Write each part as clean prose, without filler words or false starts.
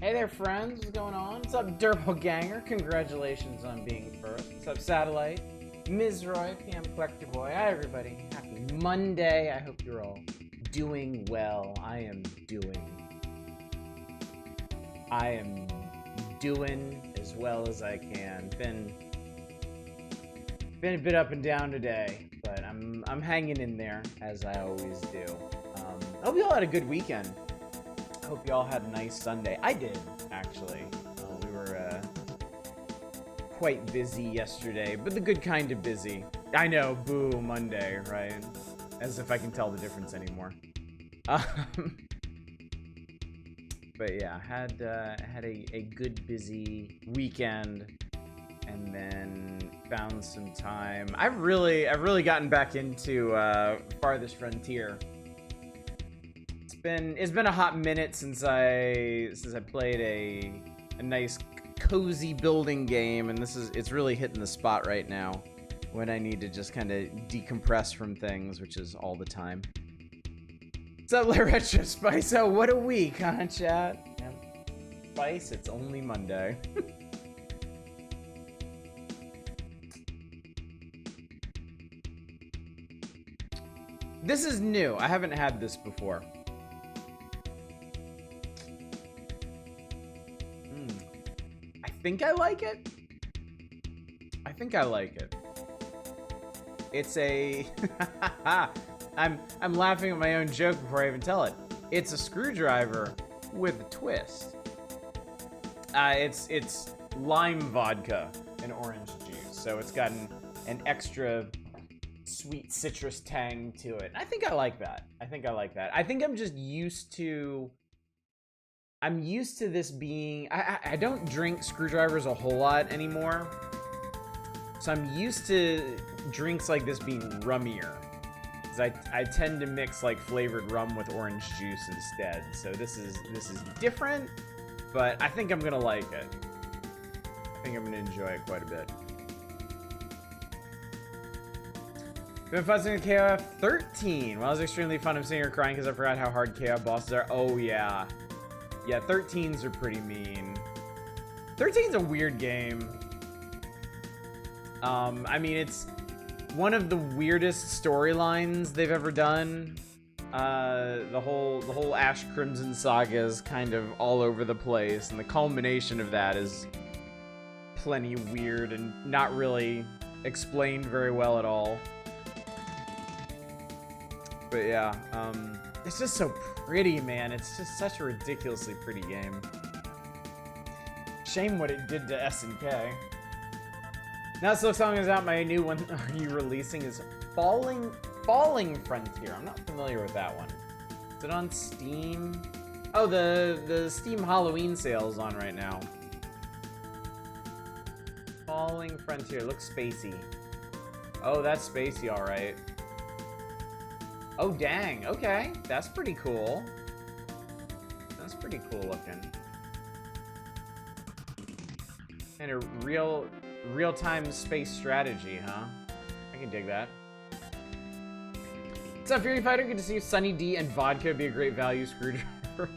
Hey there, friends. What's going on? What's up, Doppelganger? Congratulations on being first. What's up, Satellite? Ms. Roy, PM Collector Boy. Hi, everybody. Happy Monday. I hope you're all doing well. I am doing as well as I can. Been a bit up and down today, but I'm hanging in there as I always do. I hope you all had a good weekend. I hope you all had a nice Sunday. I did, actually. We were quite busy yesterday, but the good kind of busy. I know, boo, Monday, right? As if I can tell the difference anymore. But yeah, had a good busy weekend, and then found some time. I've really gotten back into Farthest Frontier. It's been a hot minute since I played a nice cozy building game, and it's really hitting the spot right now when I need to just kind of decompress from things, which is all the time. What's up, Retro Spice? Oh, what a week, huh, chat? Yeah. Spice, it's only Monday. This is new. I haven't had this before. I think I like it. It's a... I'm laughing at my own joke before I even tell it. It's a screwdriver with a twist. It's lime vodka and orange juice, so it's got an extra sweet citrus tang to it. I think I like that. I think I'm just used to... I'm used to this being... I don't drink screwdrivers a whole lot anymore. So I'm used to drinks like this being rummier. Because I tend to mix like flavored rum with orange juice instead. So this is different, but I think I'm gonna like it. I think I'm gonna enjoy it quite a bit. Been fussing with KOF 13. Well, it was extremely fun. I'm sitting here crying because I forgot how hard KOF bosses are. Oh yeah. Yeah, 13s are pretty mean. 13's a weird game. I mean, it's one of the weirdest storylines they've ever done. The whole Ash Crimson saga is kind of all over the place, and the culmination of that is plenty weird and not really explained very well at all. But yeah, it's just so pretty, man. It's just such a ridiculously pretty game. Shame what it did to SNK. Now Silksong is out. My new one are you releasing is Falling Frontier. I'm not familiar with that one. Is it on Steam? Oh, the Steam Halloween sale is on right now. Falling Frontier looks spacey. Oh, that's spacey, all right. Oh, dang. Okay. That's pretty cool. That's pretty cool looking. And a real-time space strategy, huh? I can dig that. What's up, Fury Fighter? Good to see you. Sunny D and vodka would be a great value screwdriver.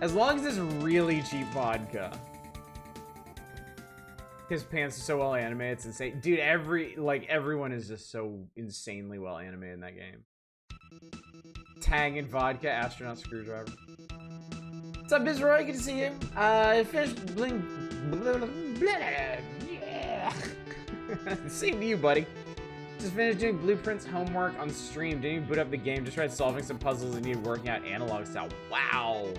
As long as it's really cheap vodka. His pants are so well animated, it's insane. Dude, everyone is just so insanely well animated in that game. Tang and vodka, astronaut screwdriver. What's up, Biz Roy? Good to see you. Finished bling. Yeah. Same to you, buddy. Just finished doing blueprints homework on stream. Didn't even boot up the game. Just tried solving some puzzles and needed working out analog style. Wow.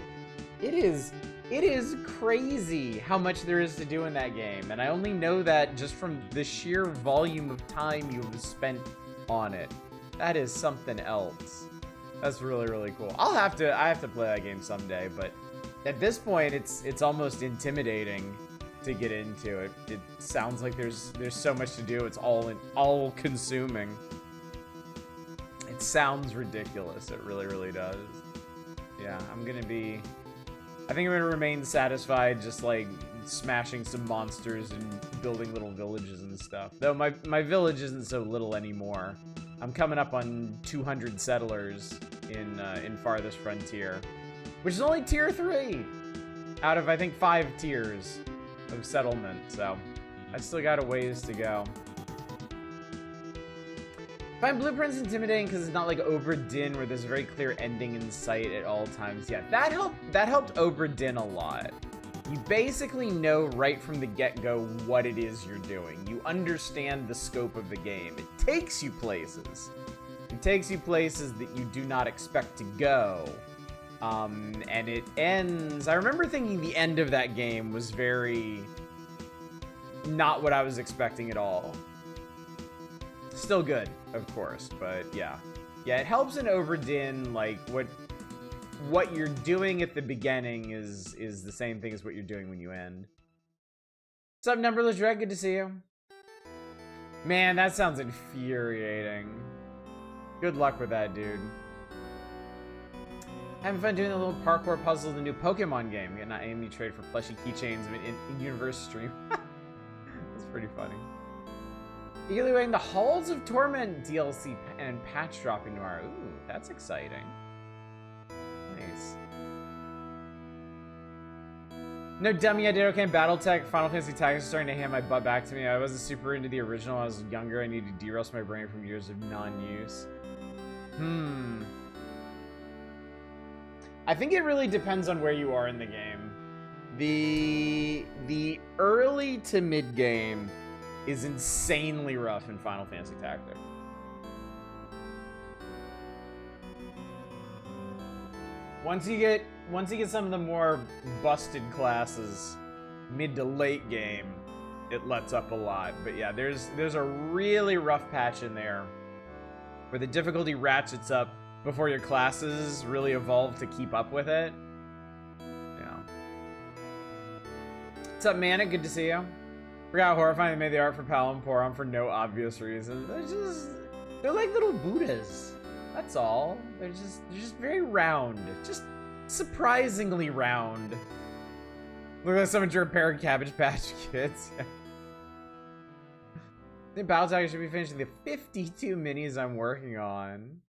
It is crazy how much there is to do in that game, and I only know that just from the sheer volume of time you have spent on it. That is something else. That's really cool. I have to play that game someday, but at this point it's almost intimidating to get into it. It sounds like there's so much to do. It's all consuming. It sounds ridiculous. It really does. Yeah, I think I'm gonna remain satisfied just like smashing some monsters and building little villages and stuff. Though my village isn't so little anymore. I'm coming up on 200 settlers in Farthest Frontier, which is only tier 3. out of, I think, 5 tiers of settlement, so I still got a ways to go. Find Blueprints intimidating because it's not like Obra Dinn where there's a very clear ending in sight at all times. Yeah, that helped Obra Dinn a lot. You basically know right from the get-go what it is you're doing. You understand the scope of the game. It takes you places. It takes you places that you do not expect to go. And it ends... I remember thinking the end of that game was very... not what I was expecting at all. Still good, of course, but yeah. Yeah, it helps in Obra Dinn, like, what you're doing at the beginning is the same thing as what you're doing when you end. What's up, Numberless Dread? Good to see you. Man, that sounds infuriating. Good luck with that, dude. Having fun doing the little parkour puzzle of the new Pokemon game. Getting an AME trade for plushy keychains of an in-universe stream. That's pretty funny. Eagerly waiting the Halls of Torment DLC and patch dropping tomorrow. Ooh, that's exciting. Nice. No dummy, I did okay in Battletech. Final Fantasy Tactics is starting to hand my butt back to me. I wasn't super into the original when I was younger. I needed to de-rust my brain from years of non-use. I think it really depends on where you are in the game. The early to mid game is insanely rough in Final Fantasy Tactics. Once you get some of the more busted classes, mid to late game, it lets up a lot. But yeah, there's a really rough patch in there where the difficulty ratchets up before your classes really evolve to keep up with it. Yeah. What's up, Manic? Good to see you. Forgot how horrifying they made the art for Pal and Porom for no obvious reason. They're like little Buddhas. That's all. They're just very round. Just surprisingly round. Look like someone drew a pair of Cabbage Patch Kids. I think Battle Tag should be finishing the 52 minis I'm working on.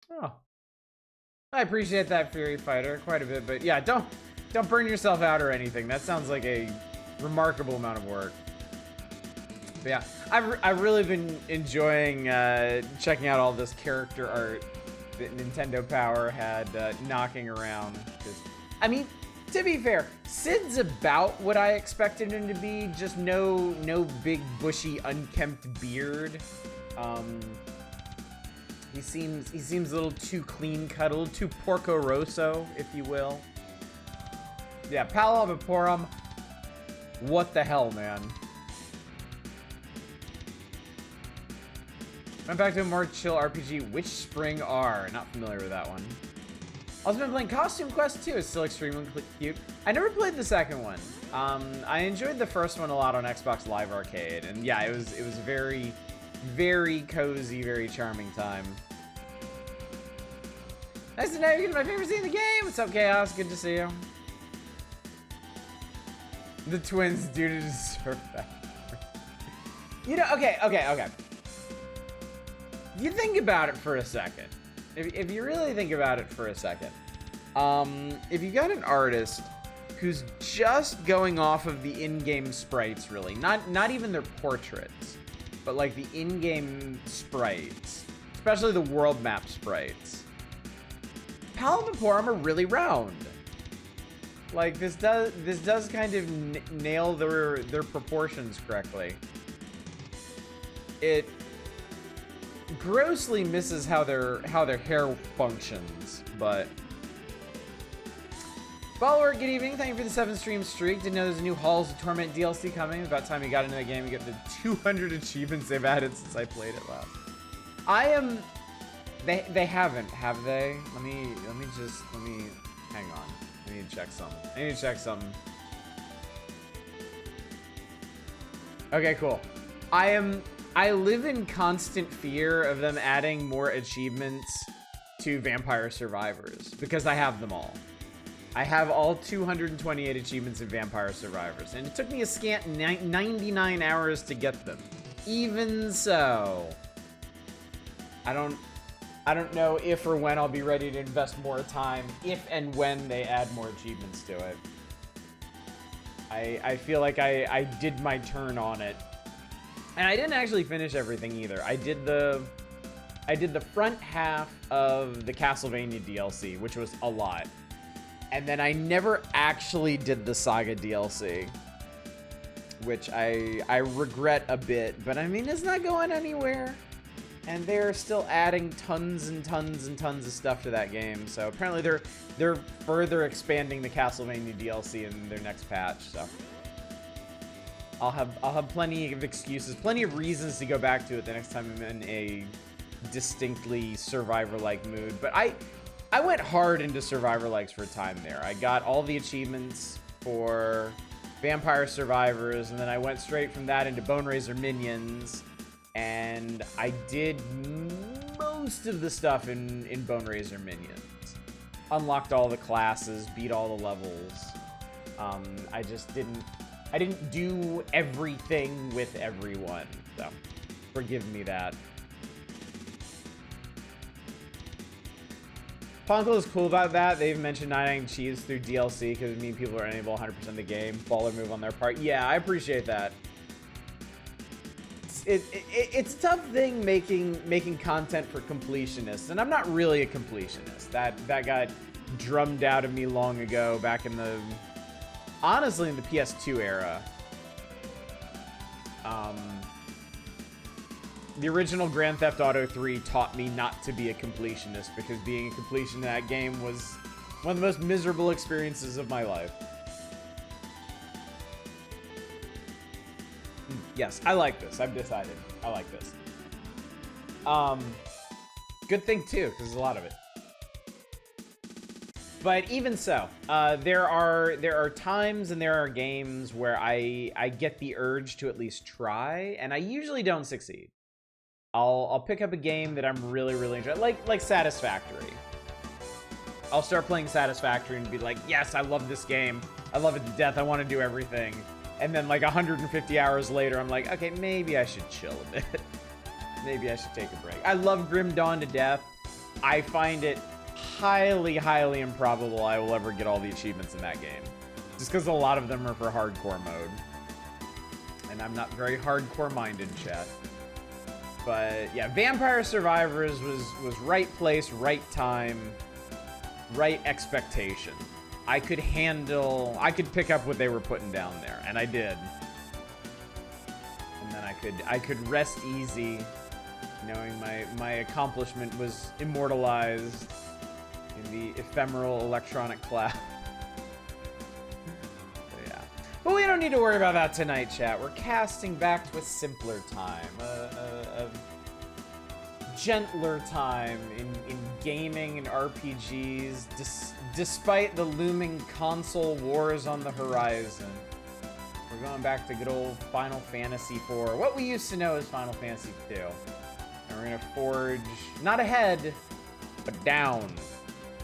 Oh. I appreciate that, Fury Fighter, quite a bit, but yeah, don't burn yourself out or anything. That sounds like a remarkable amount of work. But yeah, I've really been enjoying checking out all this character art that Nintendo Power had knocking around. 'Cause, I mean, to be fair, Sid's about what I expected him to be. Just no big bushy unkempt beard. He seems a little too clean cut, a little too Porco Rosso, if you will. Yeah, Pal and Porom. What the hell, man? Went back to a more chill RPG, Witch Spring R. Not familiar with that one. Also been playing Costume Quest 2. It's still extremely cute. I never played the second one. I enjoyed the first one a lot on Xbox Live Arcade, and yeah, it was a very, very cozy, very charming time. Nice to know you're getting my favorite scene in the game. What's up, Chaos? Good to see you. The twins do deserve that. You know, okay. You think about it for a second. If you really think about it for a second, if you got an artist who's just going off of the in-game sprites, really, not even their portraits, but like the in-game sprites, especially the world map sprites, Pal and Porom are really round. Like this does kind of nail their proportions correctly. It grossly misses how their hair functions, but follower, good evening. Thank you for the 7-stream streak. Didn't know there's a new Halls of Torment DLC coming. About time you got into the game. You get the 200 achievements they've added since I played it last. They haven't, have they? Let me hang on. I need to check some. Okay, cool. I live in constant fear of them adding more achievements to Vampire Survivors because I have them all. I have all 228 achievements in Vampire Survivors, and it took me a scant 99 hours to get them. Even so, I don't know if or when I'll be ready to invest more time if and when they add more achievements to it. I feel like I did my turn on it. And I didn't actually finish everything either. I did the front half of the Castlevania DLC, which was a lot. And then I never actually did the Saga DLC, which I regret a bit, but I mean, it's not going anywhere. And they're still adding tons and tons and tons of stuff to that game. So apparently they're further expanding the Castlevania DLC in their next patch. So I'll have plenty of excuses, plenty of reasons to go back to it the next time I'm in a distinctly Survivor-like mood. But I went hard into Survivor-likes for a time there. I got all the achievements for Vampire Survivors, and then I went straight from that into Bone Razor Minions. And I did most of the stuff in Bone Razor Minions. Unlocked all the classes, beat all the levels. I didn't do everything with everyone, so forgive me that. Ponko is cool about that. They've mentioned 99 cheese through DLC because it means people are unable 100% of the game. Baller move on their part. Yeah, I appreciate that. It's a tough thing making content for completionists, and I'm not really a completionist. That got drummed out of me long ago, back in the, honestly, in the PS2 era. The original Grand Theft Auto 3 taught me not to be a completionist, because being a completionist in that game was one of the most miserable experiences of my life. Yes, I like this. I've decided. I like this. Good thing too, because there's a lot of it. But even so, there are times and there are games where I get the urge to at least try, and I usually don't succeed. I'll pick up a game that I'm really enjoying, like Satisfactory. I'll start playing Satisfactory and be like, yes, I love this game. I love it to death. I want to do everything. And then like 150 hours later, I'm like, okay, maybe I should chill a bit. Maybe I should take a break. I love Grim Dawn to death. I find it highly improbable I will ever get all the achievements in that game. Just because a lot of them are for hardcore mode. And I'm not very hardcore minded, chat. But yeah, Vampire Survivors was right place, right time, right expectation. I could pick up what they were putting down there, and I did. And then I could rest easy, knowing my accomplishment was immortalized in the ephemeral electronic cloud. Yeah. But we don't need to worry about that tonight, chat. We're casting back to a simpler time, a gentler time in gaming and RPGs, despite the looming console wars on the horizon. We're going back to good old Final Fantasy IV, what we used to know as Final Fantasy II. And we're gonna forge, not ahead, but down.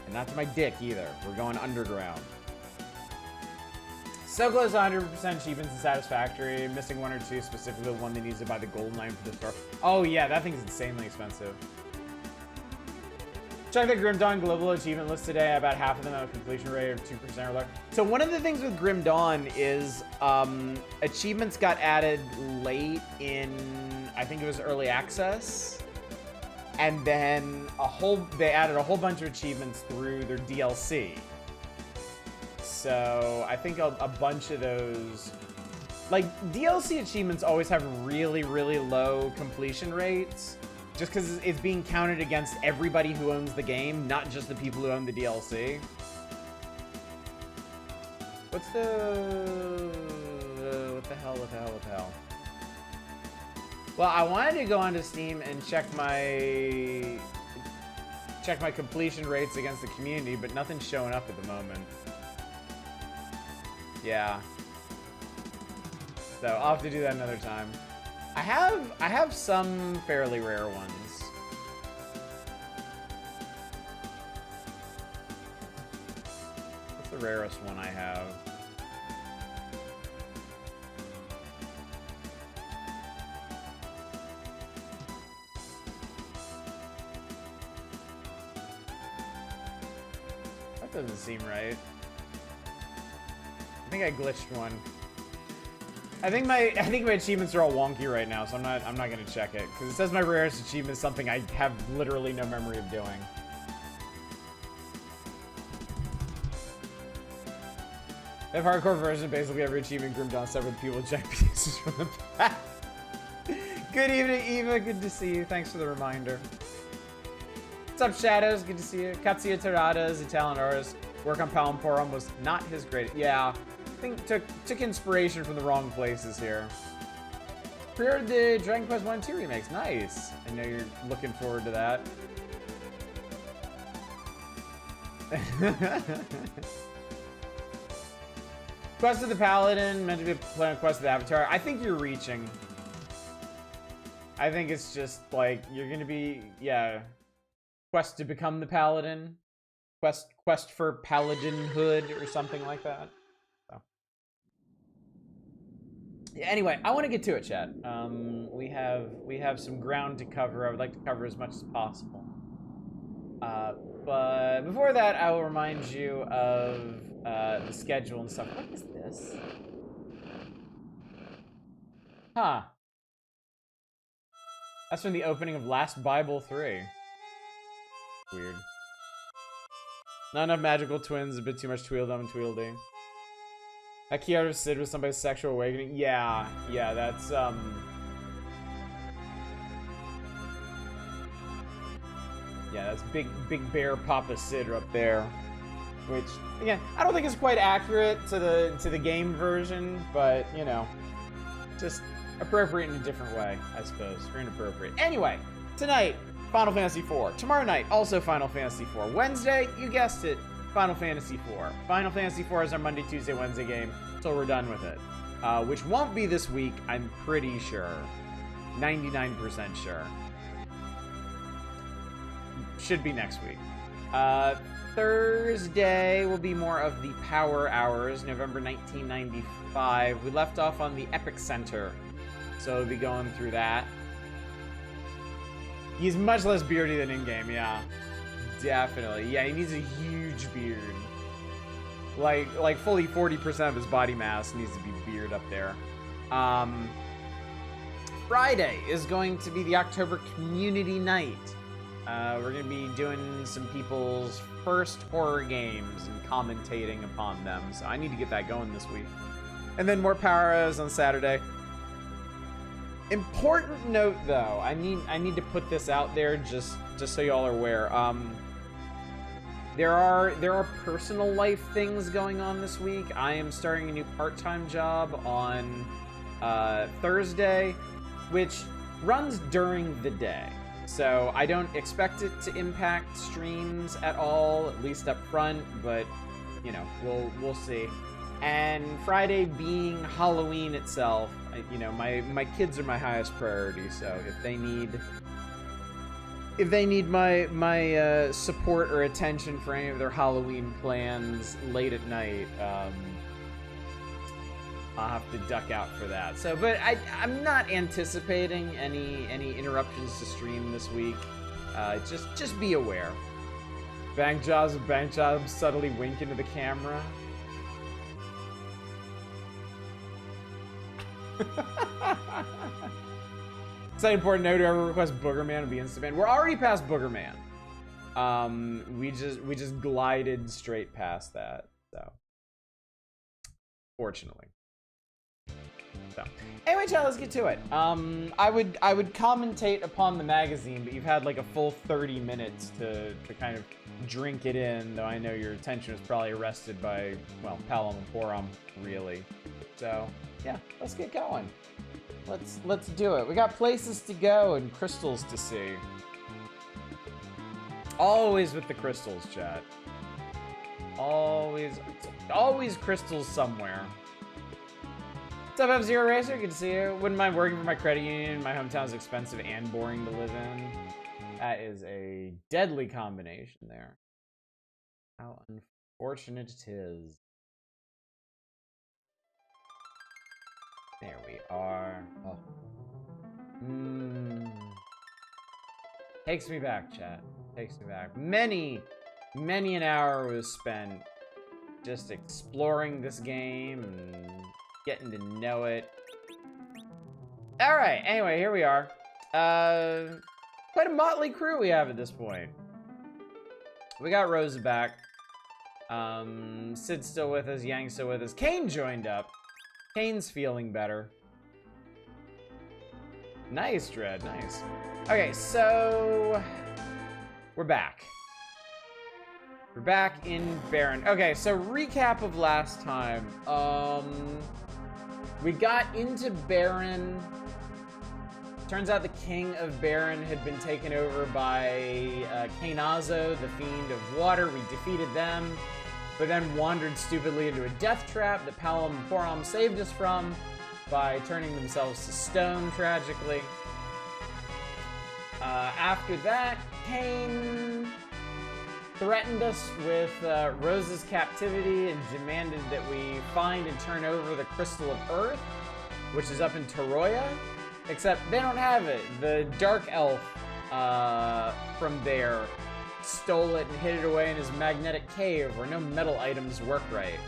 And not to my dick either. We're going underground. So close to 100% achievements in Satisfactory. Missing one or two, specifically the one that needs to buy the gold line for the store. Oh yeah, that thing's insanely expensive. Check the Grim Dawn global achievement list today. About half of them have a completion rate of 2% or lower. So one of the things with Grim Dawn is achievements got added late in, I think it was early access. And then they added a whole bunch of achievements through their DLC. So I think a bunch of those, like DLC achievements always have really low completion rates, just because it's being counted against everybody who owns the game, not just the people who own the DLC. What the hell? Well, I wanted to go onto Steam and check my completion rates against the community, but nothing's showing up at the moment. Yeah. So I'll have to do that another time. I have some fairly rare ones. What's the rarest one I have? That doesn't seem right. think I glitched one. I think my achievements are all wonky right now, so I'm not gonna check it because it says my rarest achievement is something I have literally no memory of doing. They have hardcore version, basically every achievement grouped on several people check pieces from the past. Good evening, Eva. Good to see you. Thanks for the reminder. What's up, Shadows? Good to see you. Katsuya Terada is Italian artist. Work on Palamporum was not his greatest. Yeah, I think took inspiration from the wrong places here. Pre-ordered the Dragon Quest 1 and 2 remakes. Nice. I know you're looking forward to that. Quest of the Paladin, meant to be playing Quest of the Avatar. I think you're reaching. I think it's just like you're gonna be, yeah. Quest to become the Paladin. Quest for Paladinhood or something like that. So. Yeah, anyway, I want to get to it, chat. We have some ground to cover. I would like to cover as much as possible. But before that, I will remind you of the schedule and stuff. What is this? Huh. That's from the opening of Last Bible 3. Weird. Not enough magical twins, a bit too much Tweedledum and Tweedledee. That key art of Sid was somebody's sexual awakening. Yeah, that's Yeah, that's big bear Papa Sid up there. Which, again, I don't think is quite accurate to the game version, but you know, just appropriate in a different way, I suppose. Or inappropriate. Anyway, tonight, Final Fantasy IV. Tomorrow night, also Final Fantasy IV. Wednesday, you guessed it, Final Fantasy IV. Final Fantasy IV is our Monday, Tuesday, Wednesday game, till we're done with it. Which won't be this week, I'm pretty sure. 99% sure. Should be next week. Thursday will be more of the Power Hours, November 1995. We left off on the Epic Center, so we'll be going through that. He's much less beardy than in-game, yeah. Definitely. Yeah, he needs a huge beard. Like fully 40% of his body mass needs to be beard up there. Friday is going to be the October Community Night. We're going to be doing some people's first horror games and commentating upon them. So I need to get that going this week. And then more Power Hours on Saturday. Important note, though, I need to put this out there just so y'all are aware. There are personal life things going on this week. I am starting a new part-time job on Thursday, which runs during the day. So I don't expect it to impact streams at all, at least up front, but you know, we'll see. And Friday being Halloween itself, you know, my kids are my highest priority, so if they need my support or attention for any of their Halloween plans late at night, I'll have to duck out for that. So, but I'm not anticipating any interruptions to stream this week. Just be aware. Bank jobs subtly wink into the camera. It's an important note. Whoever requests Boogerman will be instant banned. We're already past Boogerman. We just glided straight past that. So, fortunately. So, anyway, chat, let's get to it. I would commentate upon the magazine, but you've had like a full 30 minutes to kind of drink it in. Though I know your attention was probably arrested by, well, Palamporum, really. So, yeah, let's get going. Let's do it. We got places to go and crystals to see. Always with the crystals, chat. Always crystals somewhere. What's up, F-Zero Racer? Good to see you. Wouldn't mind working for my credit union. My hometown is expensive and boring to live in. That is a deadly combination there. How unfortunate it is. There we are. Oh. Takes me back, chat. Takes me back. Many an hour was spent just exploring this game and getting to know it. Alright, anyway, here we are. Quite a motley crew we have at this point. We got Rosa back. Sid's still with us, Yang's still with us. Cain joined up. Cain's feeling better. Nice, Dread, nice. Okay, so we're back. We're back in Baron. Okay, so recap of last time. We got into Baron. Turns out the king of Baron had been taken over by Kainazo, the fiend of water. We defeated them, but then wandered stupidly into a death trap that Palom and Porom saved us from by turning themselves to stone, tragically. After that, Cain threatened us with Rose's captivity and demanded that we find and turn over the Crystal of Earth, which is up in Toroya. Except they don't have it. The Dark Elf from there stole it and hid it away in his magnetic cave where no metal items work right.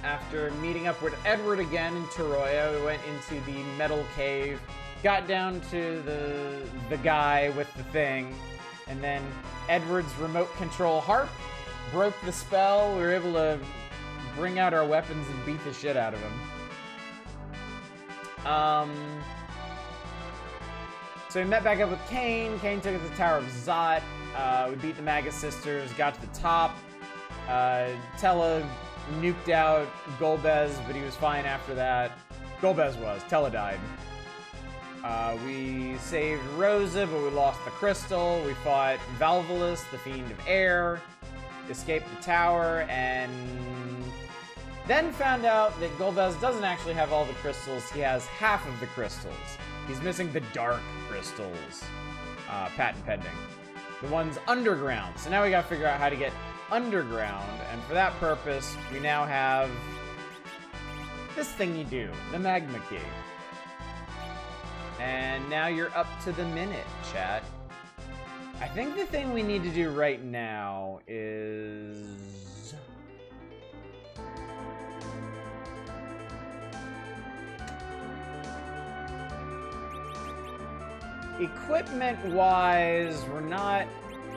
After meeting up with Edward again in Toroya, we went into the metal cave, got down to the guy with the thing, and then Edward's remote control harp broke the spell. We were able to bring out our weapons and beat the shit out of him. So we met back up with Cain. Cain took us to the Tower of Zot. We beat the Magus Sisters, got to the top. Tella nuked out Golbez, but he was fine after that. Golbez was. Tella died. We saved Rosa, but we lost the crystal. We fought Valvolus, the Fiend of Air, escaped the tower, and then found out that Golbez doesn't actually have all the crystals. He has half of the crystals. He's missing the dark crystals. Patent pending. The ones underground. So now we gotta figure out how to get underground. And for that purpose, we now have this thing you do, the Magma Key. And now you're up to the minute, chat. I think the thing we need to do right now is... equipment-wise, we're not...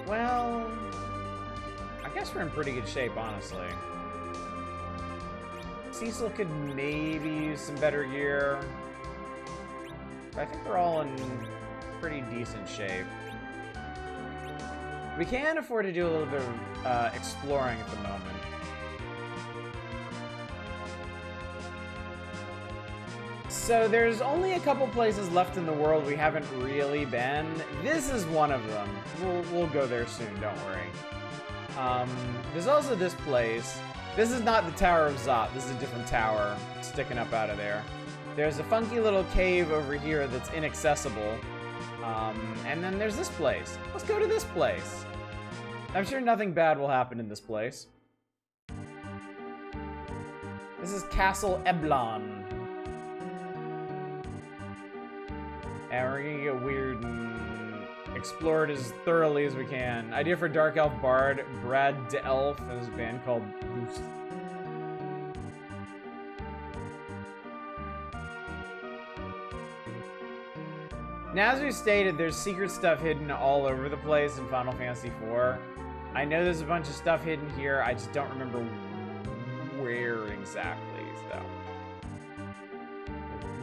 well... I guess we're in pretty good shape, honestly. Cecil could maybe use some better gear. But I think we're all in pretty decent shape. We can afford to do a little bit of exploring at the moment. So there's only a couple places left in the world we haven't really been. This is one of them. We'll go there soon, don't worry. There's also this place. This is not the Tower of Zot. This is a different tower sticking up out of there. There's a funky little cave over here that's inaccessible. And then there's this place. Let's go to this place. I'm sure nothing bad will happen in this place. This is Castle Eblon. And we're gonna get weird and explore it as thoroughly as we can. Idea for Dark Elf Bard, Brad DeElf, and his band called Boost. Now, as we stated, there's secret stuff hidden all over the place in Final Fantasy IV. I know there's a bunch of stuff hidden here, I just don't remember where exactly, so...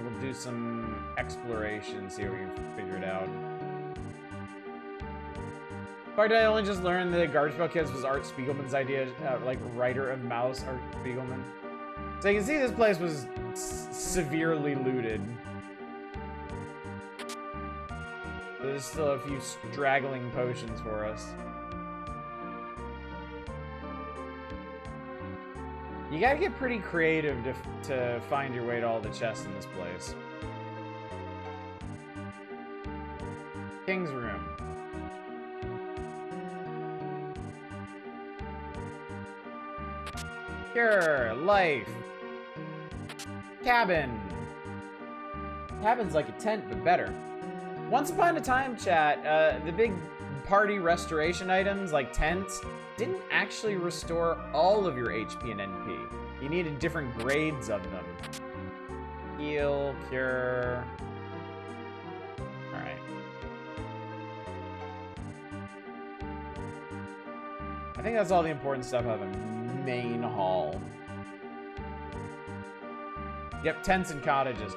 we'll do some exploration, see if we can figure it out. In fact, I only just learned that Guardian Kids was Art Spiegelman's idea, like, writer of Mouse, Art Spiegelman. So you can see this place was severely looted. There's still a few straggling potions for us. You gotta get pretty creative to find your way to all the chests in this place. King's Room. Cure, life. Cabin. Cabin's like a tent, but better. Once upon a time, chat, the big party restoration items like tents didn't actually restore all of your HP and NP. You needed different grades of them. Heal, cure. Alright. I think that's all the important stuff out of the main hall. Yep, tents and cottages.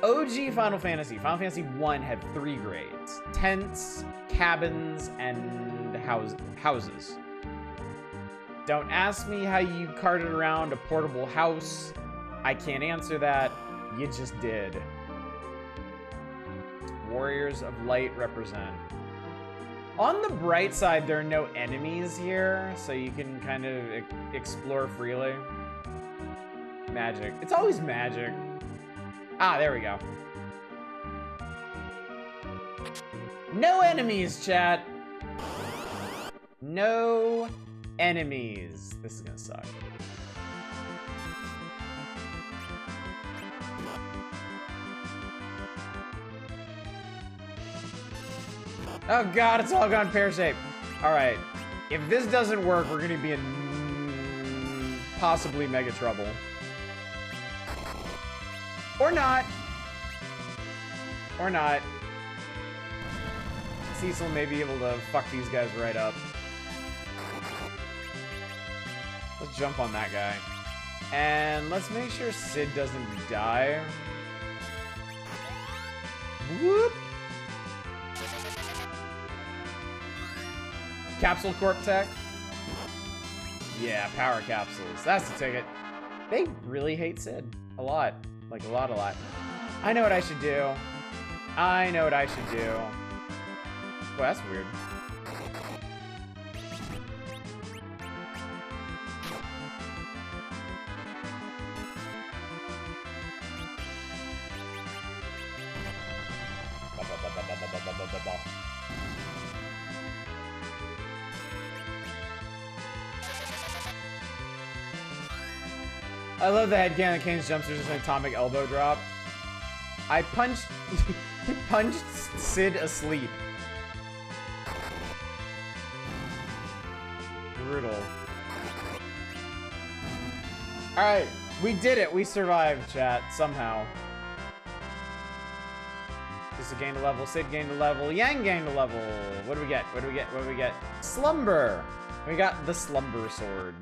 OG Final Fantasy 1 had 3 grades. Tents, cabins, and houses. Don't ask me how you carted around a portable house. I can't answer that. You just did. Warriors of Light represent. On the bright side, there are no enemies here, so you can kind of explore freely. Magic. It's always magic. Ah, there we go. No enemies, chat. No enemies. This is gonna suck. Oh god, it's all gone pear-shaped. Alright. If this doesn't work, we're gonna be in possibly mega trouble. Or not. Or not. Cecil may be able to fuck these guys right up. Let's jump on that guy. And let's make sure Cid doesn't die. Whoop! Capsule Corp tech? Yeah, power capsules. That's the ticket. They really hate Cid. A lot. Like, a lot. I know what I should do. I know what I should do. Boy, that's weird. I love the headcanon Kane's jumps are just an atomic elbow drop. I punched... he punched Cid asleep. Brutal. Alright, we did it. We survived, chat, somehow. Just gained a level, Cid gained a level, Yang gained a level. What do we get? What do we get? What do we get? Slumber! We got the Slumber Sword.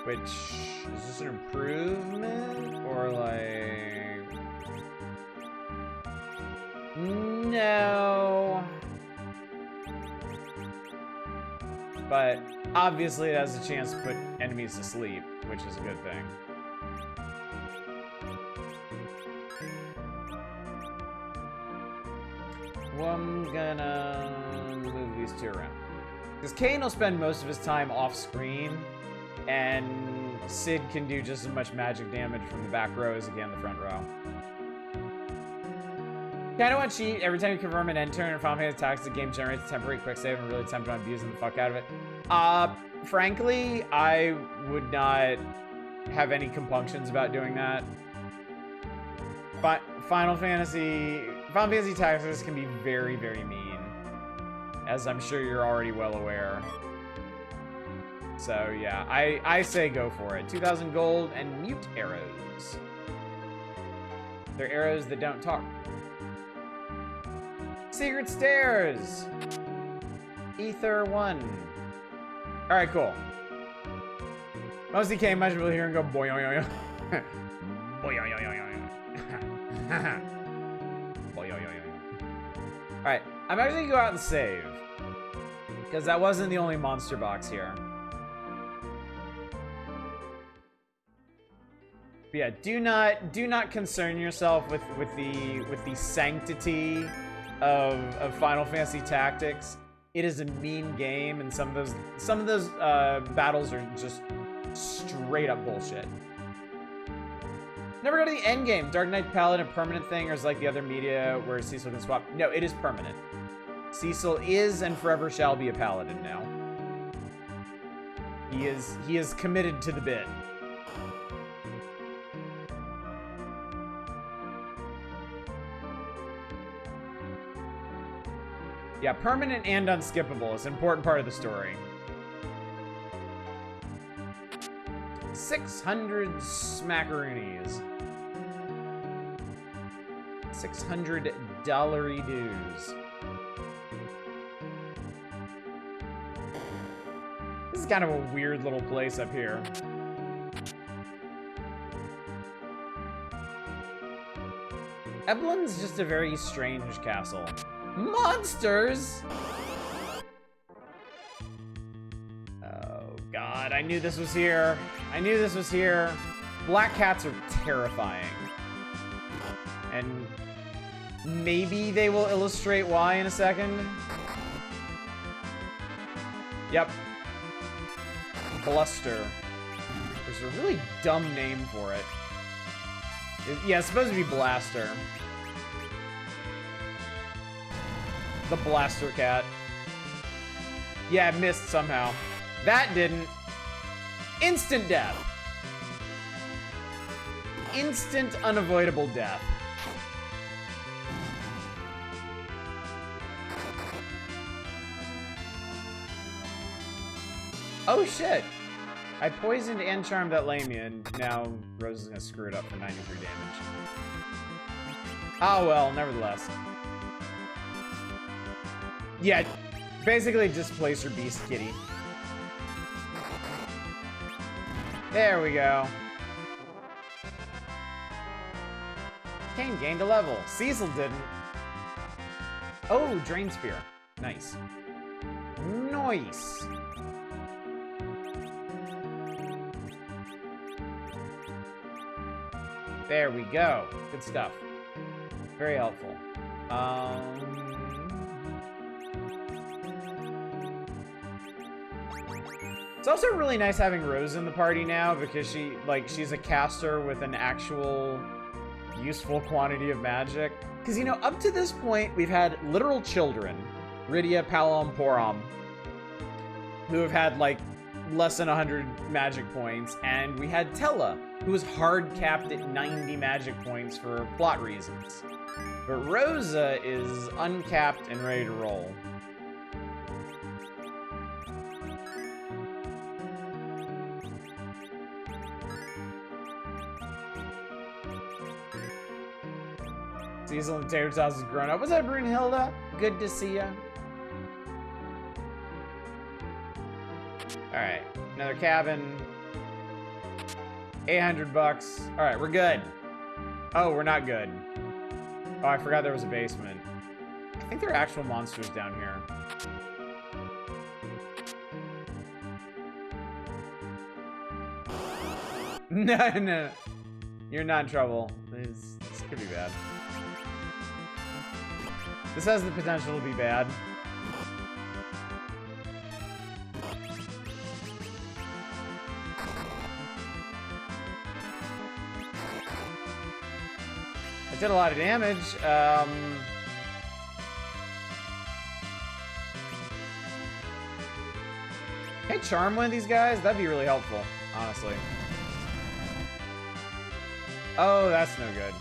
Which, is this an improvement? Or like... No. But obviously it has a chance to put enemies to sleep, which is a good thing. Well, I'm gonna move these two around. Because Kain will spend most of his time off screen, and Cid can do just as much magic damage from the back row as again the front row. Kinda want to cheat. Every time you confirm an end turn in Final Fantasy Tactics, the game generates a temporary quick save and really tempted on abusing the fuck out of it. Frankly, I would not have any compunctions about doing that. But Final Fantasy Tactics can be very, very mean, as I'm sure you're already well aware. So yeah, I say go for it. 2,000 gold and mute arrows. They're arrows that don't talk. Secret stairs! Ether 1. Alright, cool. Mostly came much really here and go boy yo yo yo. Boy yo yo yo yo. Boy yo yo yo. Alright, I'm actually gonna go out and save. Because that wasn't the only monster box here. But yeah, do not concern yourself with the sanctity of Final Fantasy Tactics. It is a mean game, and some of those battles are just straight up bullshit. Never go to the end game. Dark Knight Paladin a permanent thing, or is like the other media where Cecil can swap? No, it is permanent. Cecil is and forever shall be a paladin now. He is committed to the bit. Yeah, permanent and unskippable is an important part of the story. 600 smackaroonies. 600 dollary dues. This is kind of a weird little place up here. Eblan's just a very strange castle. Monsters! Oh god, I knew this was here. I knew this was here. Black cats are terrifying. And maybe they will illustrate why in a second. Yep. Bluster. There's a really dumb name for it. Yeah, it's supposed to be Blaster. The Blaster Cat. Yeah, it missed somehow. That didn't. Instant death. Instant unavoidable death. Oh shit! I poisoned and charmed that Lamia, and now Rose is gonna screw it up for 93 damage. Oh well, nevertheless. Yeah, basically displace her Beast Kitty. There we go. Kane gained a level. Cecil didn't. Oh, Drain Spear. Nice. Nice. There we go. Good stuff. Very helpful. It's also really nice having Rose in the party now because she's a caster with an actual useful quantity of magic. Because, you know, up to this point, we've had literal children, Rydia, Palom, Porom, who have had, like, less than 100 magic points, and we had Tella, who was hard capped at 90 magic points for plot reasons. But Rosa is uncapped and ready to roll. Cecil and Tater's house has grown up. What's up, Brunhilde? Good to see ya. Alright, another cabin. 800 bucks. Alright, we're good. Oh, we're not good. Oh, I forgot there was a basement. I think there are actual monsters down here. No. You're not in trouble. This could be bad. This has the potential to be bad. I did a lot of damage. Can I charm one of these guys? That'd be really helpful, honestly. Oh, that's no good.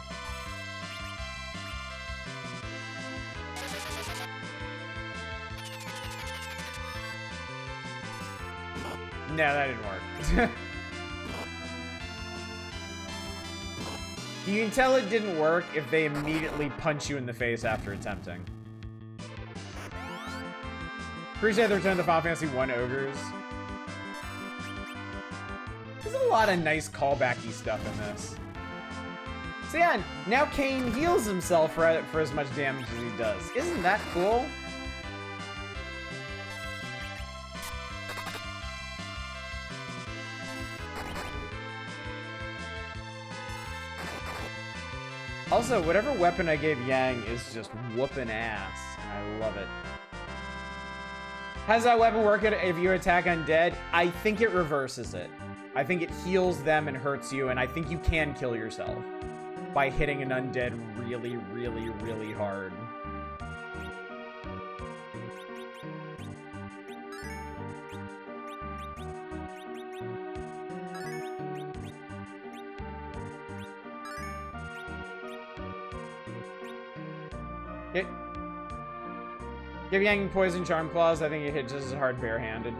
No, that didn't work. You can tell it didn't work if they immediately punch you in the face after attempting. Appreciate the return to Final Fantasy 1 ogres. There's a lot of nice callbacky stuff in this. So yeah, now Kane heals himself for as much damage as he does. Isn't that cool? Also, whatever weapon I gave Yang is just whooping ass, and I love it. How does that weapon work if you attack undead? I think it reverses it. I think it heals them and hurts you, and I think you can kill yourself by hitting an undead really, really, really hard. Give Yang poison charm claws. I think it hit just as hard barehanded.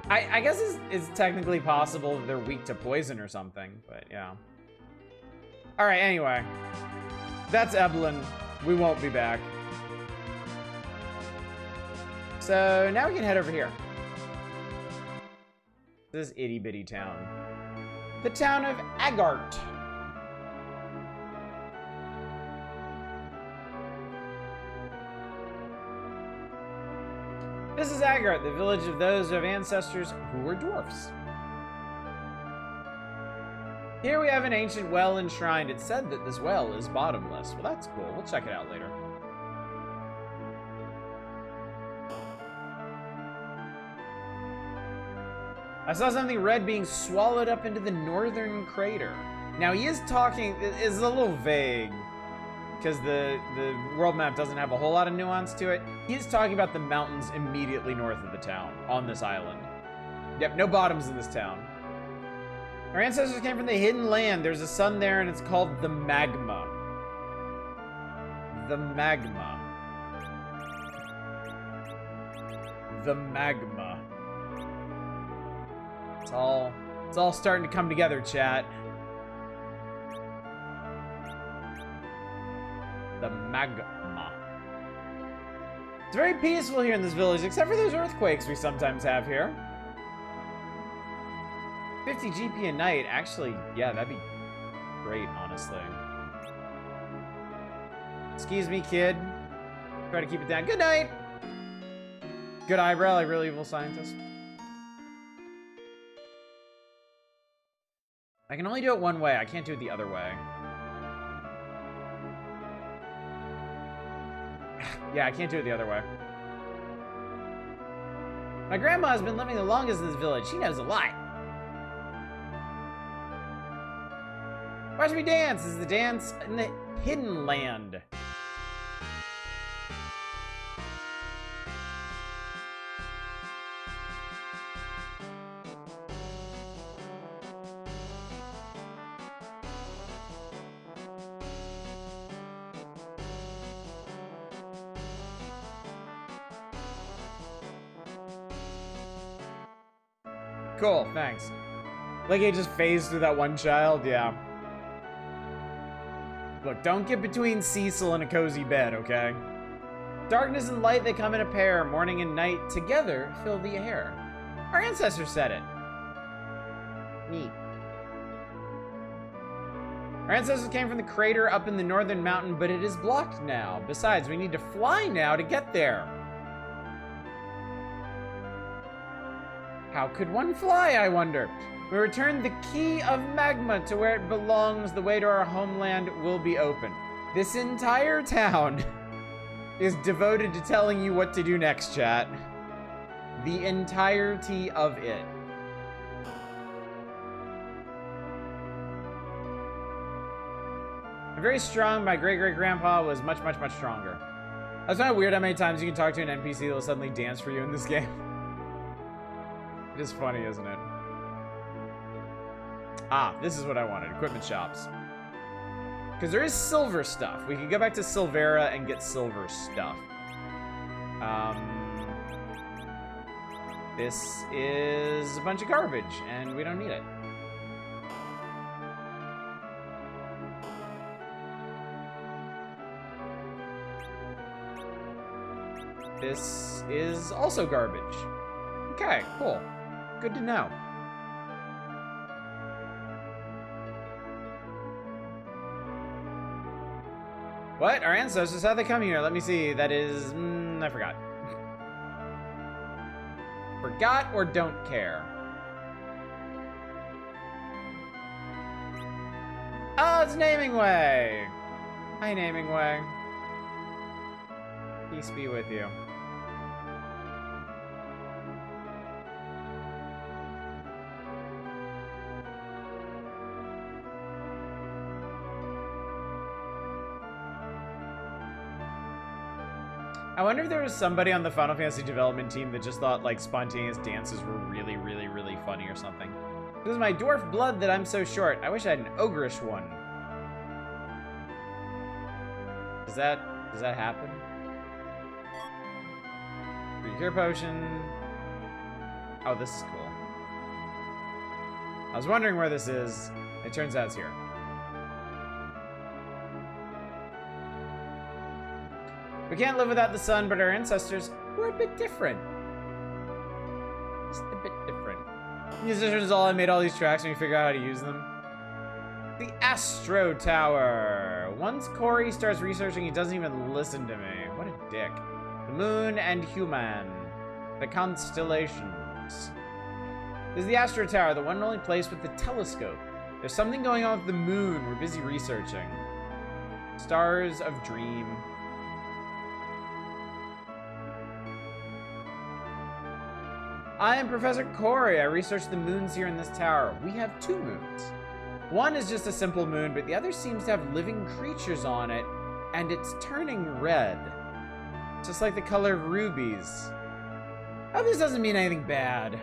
I guess it's technically possible that they're weak to poison or something, but yeah. All right, anyway. That's Eblan. We won't be back. So now we can head over here. This itty bitty town. The town of Agart. This is Agart, the village of those who have ancestors who were dwarfs. Here we have an ancient well enshrined. It's said that this well is bottomless. Well, that's cool. We'll check it out later. I saw something red being swallowed up into the northern crater. Now, he is talking, it's a little vague, because the world map doesn't have a whole lot of nuance to it. He is talking about the mountains immediately north of the town, on this island. Yep, no bottoms in this town. Our ancestors came from the hidden land. There's a sun there, and it's called the Magma. The Magma. The Magma. It's all starting to come together, chat. The Magma. It's very peaceful here in this village, except for those earthquakes we sometimes have here. 50 GP a night, actually, yeah, that'd be great, honestly. Excuse me, kid. Try to keep it down. Good night! Good eyebrow, like real evil scientist. I can only do it one way. I can't do it the other way. Yeah, I can't do it the other way. My grandma has been living the longest in this village. She knows a lot. Watch me dance. This is the dance in the hidden land. Cool, thanks. Like it just phased through that one child, yeah. Look, don't get between Cecil and a cozy bed, okay? Darkness and light, they come in a pair. Morning and night together fill the air. Our ancestors said it. Neat. Our ancestors came from the crater up in the northern mountain, but it is blocked now. Besides, we need to fly now to get there. How could one fly, I wonder? We return the key of magma to where it belongs. The way to our homeland will be open. This entire town is devoted to telling you what to do next, chat. The entirety of it. I'm very strong. My great-great-grandpa was much, much, much stronger. That's kind of weird how many times you can talk to an NPC that will suddenly dance for you in this game. It is funny, isn't it? Ah, this is what I wanted. Equipment shops. Because there is silver stuff. We can go back to Silvera and get silver stuff. This is a bunch of garbage, and we don't need it. This is also garbage. Okay, cool. Good to know. What? Our ancestors, how'd they come here? Let me see. That is... I forgot. Forgot or don't care? Oh, it's Namingway! Hi, Namingway. Peace be with you. I wonder if there was somebody on the Final Fantasy development team that just thought, like, spontaneous dances were really, really, really funny or something. It was my dwarf blood that I'm so short. I wish I had an ogreish one. Does that happen? Free cure potion. Oh, this is cool. I was wondering where this is. It turns out it's here. We can't live without the sun, but our ancestors were a bit different. Just a bit different. Musicians all I made all these tracks and we figure out how to use them. The Astro Tower. Once Corey starts researching, he doesn't even listen to me. What a dick. The moon and human. The constellations. This is the Astro Tower, the one and only place with the telescope. There's something going on with the moon. We're busy researching. Stars of Dream. I am Professor Corey. I researched the moons here in this tower. We have 2 moons. One is just a simple moon, but the other seems to have living creatures on it, and it's turning red. Just like the color of rubies. I hope this doesn't mean anything bad.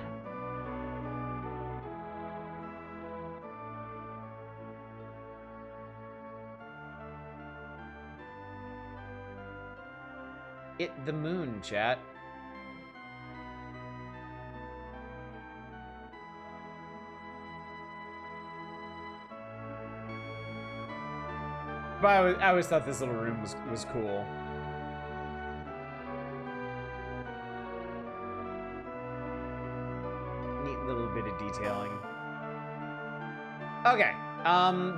The moon, chat. But I always thought this little room was cool. Neat little bit of detailing. Okay,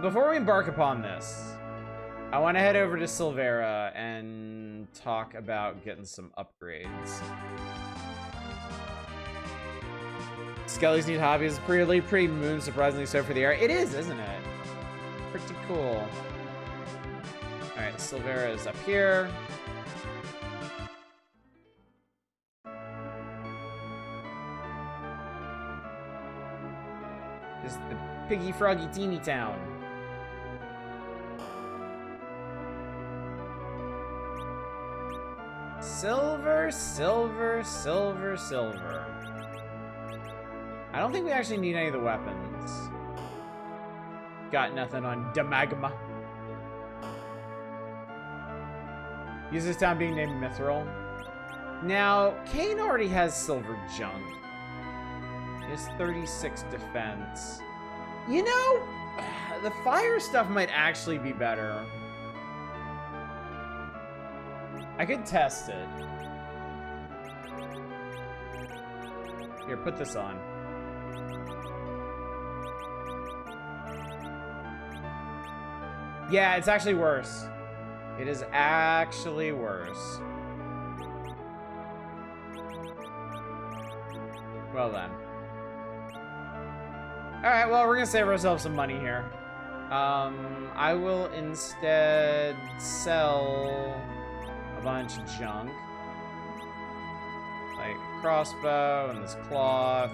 before we embark upon this, I want to head over to Silvera and talk about getting some upgrades. Skelly's neat hobby is pretty moon, surprisingly so for the air. It is, isn't it? Pretty cool. Alright, Silvera is up here. This is the Piggy Froggy Teeny Town. Silver, silver, silver, silver. I don't think we actually need any of the weapons. Got nothing on Damagma. Use this town being named Mithril. Now, Kane already has silver junk. He has 36 defense. You know, the fire stuff might actually be better. I could test it. Here, put this on. Yeah, it's actually worse. It is actually worse. Well then. Alright, well, we're gonna save ourselves some money here. I will instead sell a bunch of junk. Like a crossbow and this cloth.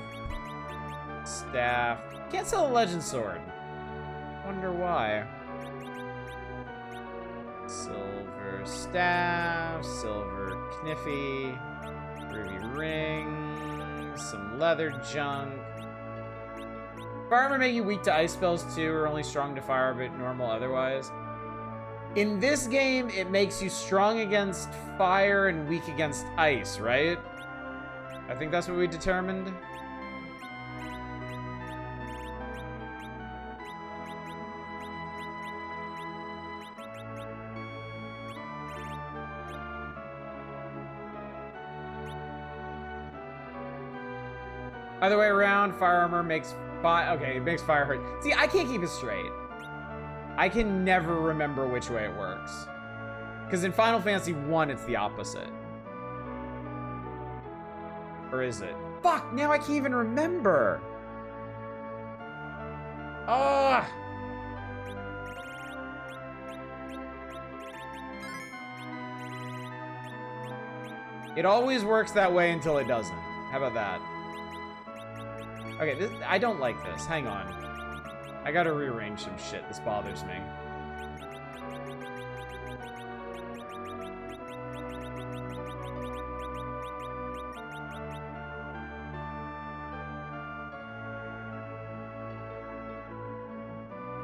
Staff. Can't sell a legend sword. Wonder why. Silver staff, silver kniffy, ruby ring, some leather junk. Fire armor make you weak to ice spells too, or only strong to fire, but normal otherwise? In this game, it makes you strong against fire and weak against ice, right? I think that's what we determined. Other way around, fire armor makes fire. Okay, it makes fire hurt. See, I can't keep it straight. I can never remember which way it works. Because in Final Fantasy 1, it's the opposite. Or is it? Fuck, now I can't even remember. Ugh. It always works that way until it doesn't. How about that? Okay, I don't like this. Hang on. I gotta rearrange some shit. This bothers me.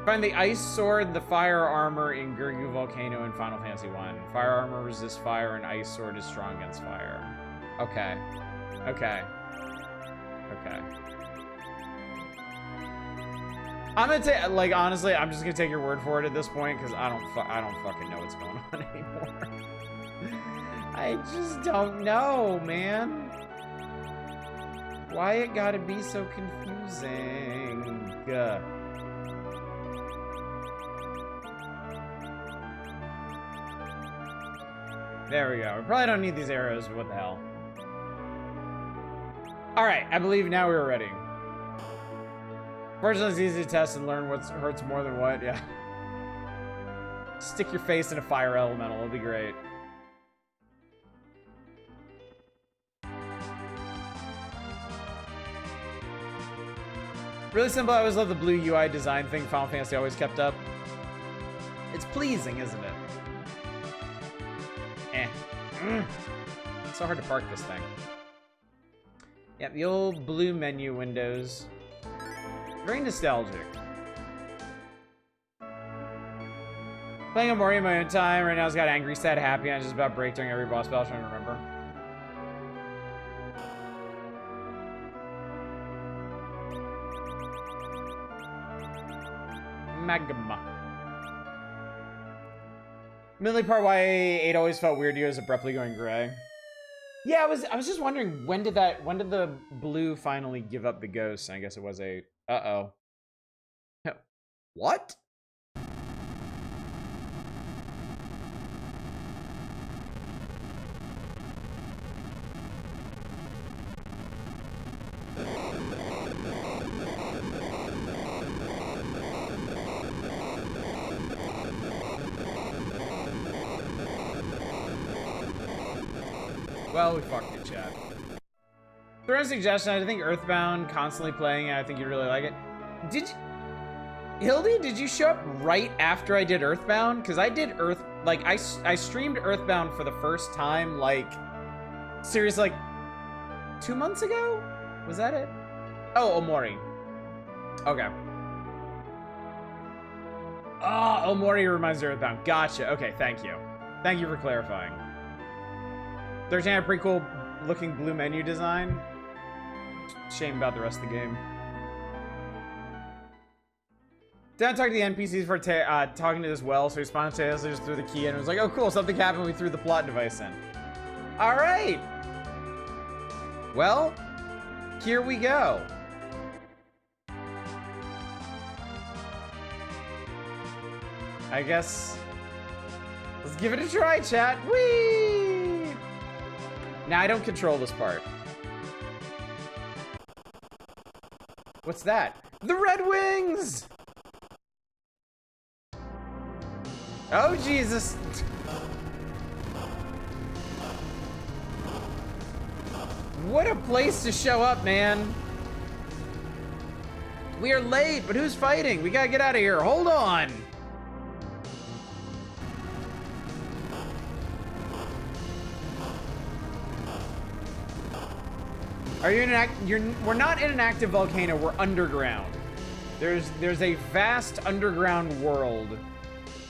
Find the ice sword, the fire armor in Gurgu Volcano in Final Fantasy 1. Fire armor resists fire and ice sword is strong against fire. Okay. Okay. Okay. I'm gonna take, like, honestly, I'm just gonna take your word for it at this point, because I don't fucking know what's going on anymore. I just don't know, man. Why it gotta be so confusing? There we go. We probably don't need these arrows, but what the hell. Alright, I believe now we're ready. Fortunately, it's easy to test and learn what hurts more than what, yeah. Stick your face in a fire elemental, it'll be great. Really simple, I always love the blue UI design thing Final Fantasy always kept up. It's pleasing, isn't it? It's so hard to park this thing. Yeah, the old blue menu windows. Very nostalgic. Playing Omori in my own time. Right now it's got angry, sad, happy, and I just about break during every boss battle, trying to remember. Magma. Mainly part why 8 always felt weird to you is abruptly going gray. Yeah, I was just wondering when did the blue finally give up the ghost? And I guess it was 8. Uh-oh. What? Well, we fucked it, chat. Throw a suggestion. I think Earthbound constantly playing. I think you'd really like it. Did you, Hildy? Did you show up right after I did Earthbound? Because I did I streamed Earthbound for the first time, like, seriously, like 2 months ago. Was that it? Oh, Omori. Okay. Oh, Omori reminds me of Earthbound. Gotcha. Okay, thank you. Thank you for clarifying. 13 had a pretty cool looking blue menu design. Shame about the rest of the game. Dad talked to the NPCs for talking to this well, so he spontaneously just threw the key in and was like, oh cool, something happened, we threw the plot device in. Alright! Well, here we go. I guess... let's give it a try, chat. Whee! Now, I don't control this part. What's that? The Red Wings! Oh, Jesus. What a place to show up, man. We are late, but who's fighting? We gotta get out of here. Hold on. Are you in we're not in an active volcano, we're underground. There's a vast underground world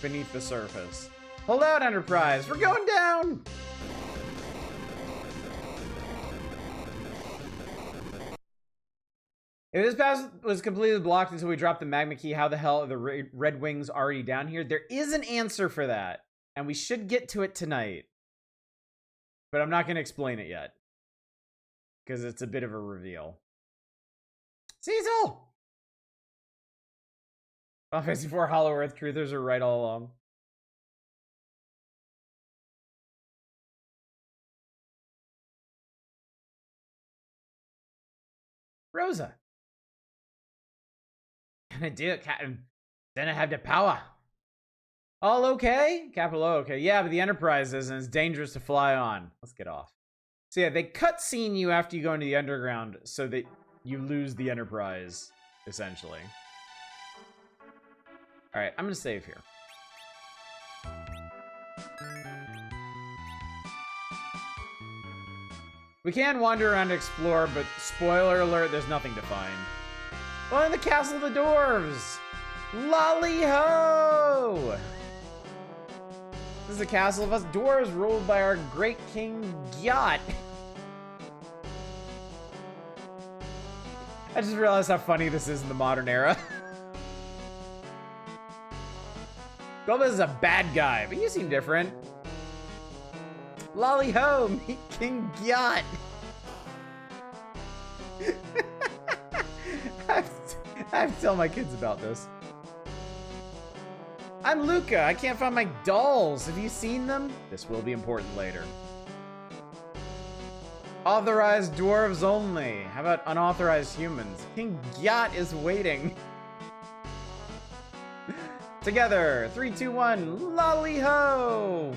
beneath the surface. Hold out, Enterprise, we're going down! If this pass was completely blocked until we dropped the magma key, how the hell are the Red Wings already down here? There is an answer for that, and we should get to it tonight. But I'm not gonna explain it yet. Because it's a bit of a reveal. Cecil! Final Fantasy IV Hollow Earth truthers are right all along. Rosa. Can I do it, Captain? Then I have the power. All okay? Capital O, okay. Yeah, but the Enterprise isn't. It's dangerous to fly on. Let's get off. So yeah, they cutscene you after you go into the underground so that you lose the Enterprise, essentially. Alright, I'm gonna save here. We can wander around and explore, but spoiler alert, there's nothing to find. Oh, in the Castle of the Dwarves! Lolly-ho! This is the castle of us dwarves ruled by our great king Gyat. I just realized how funny this is in the modern era. Gomez is a bad guy, but you seem different. Lolly ho, meet King Gyat. I have to tell my kids about this. I'm Luca. I can't find my dolls. Have you seen them? This will be important later. Authorized dwarves only. How about unauthorized humans? King Gyat is waiting. Together, 3, 2, 1, lolly ho!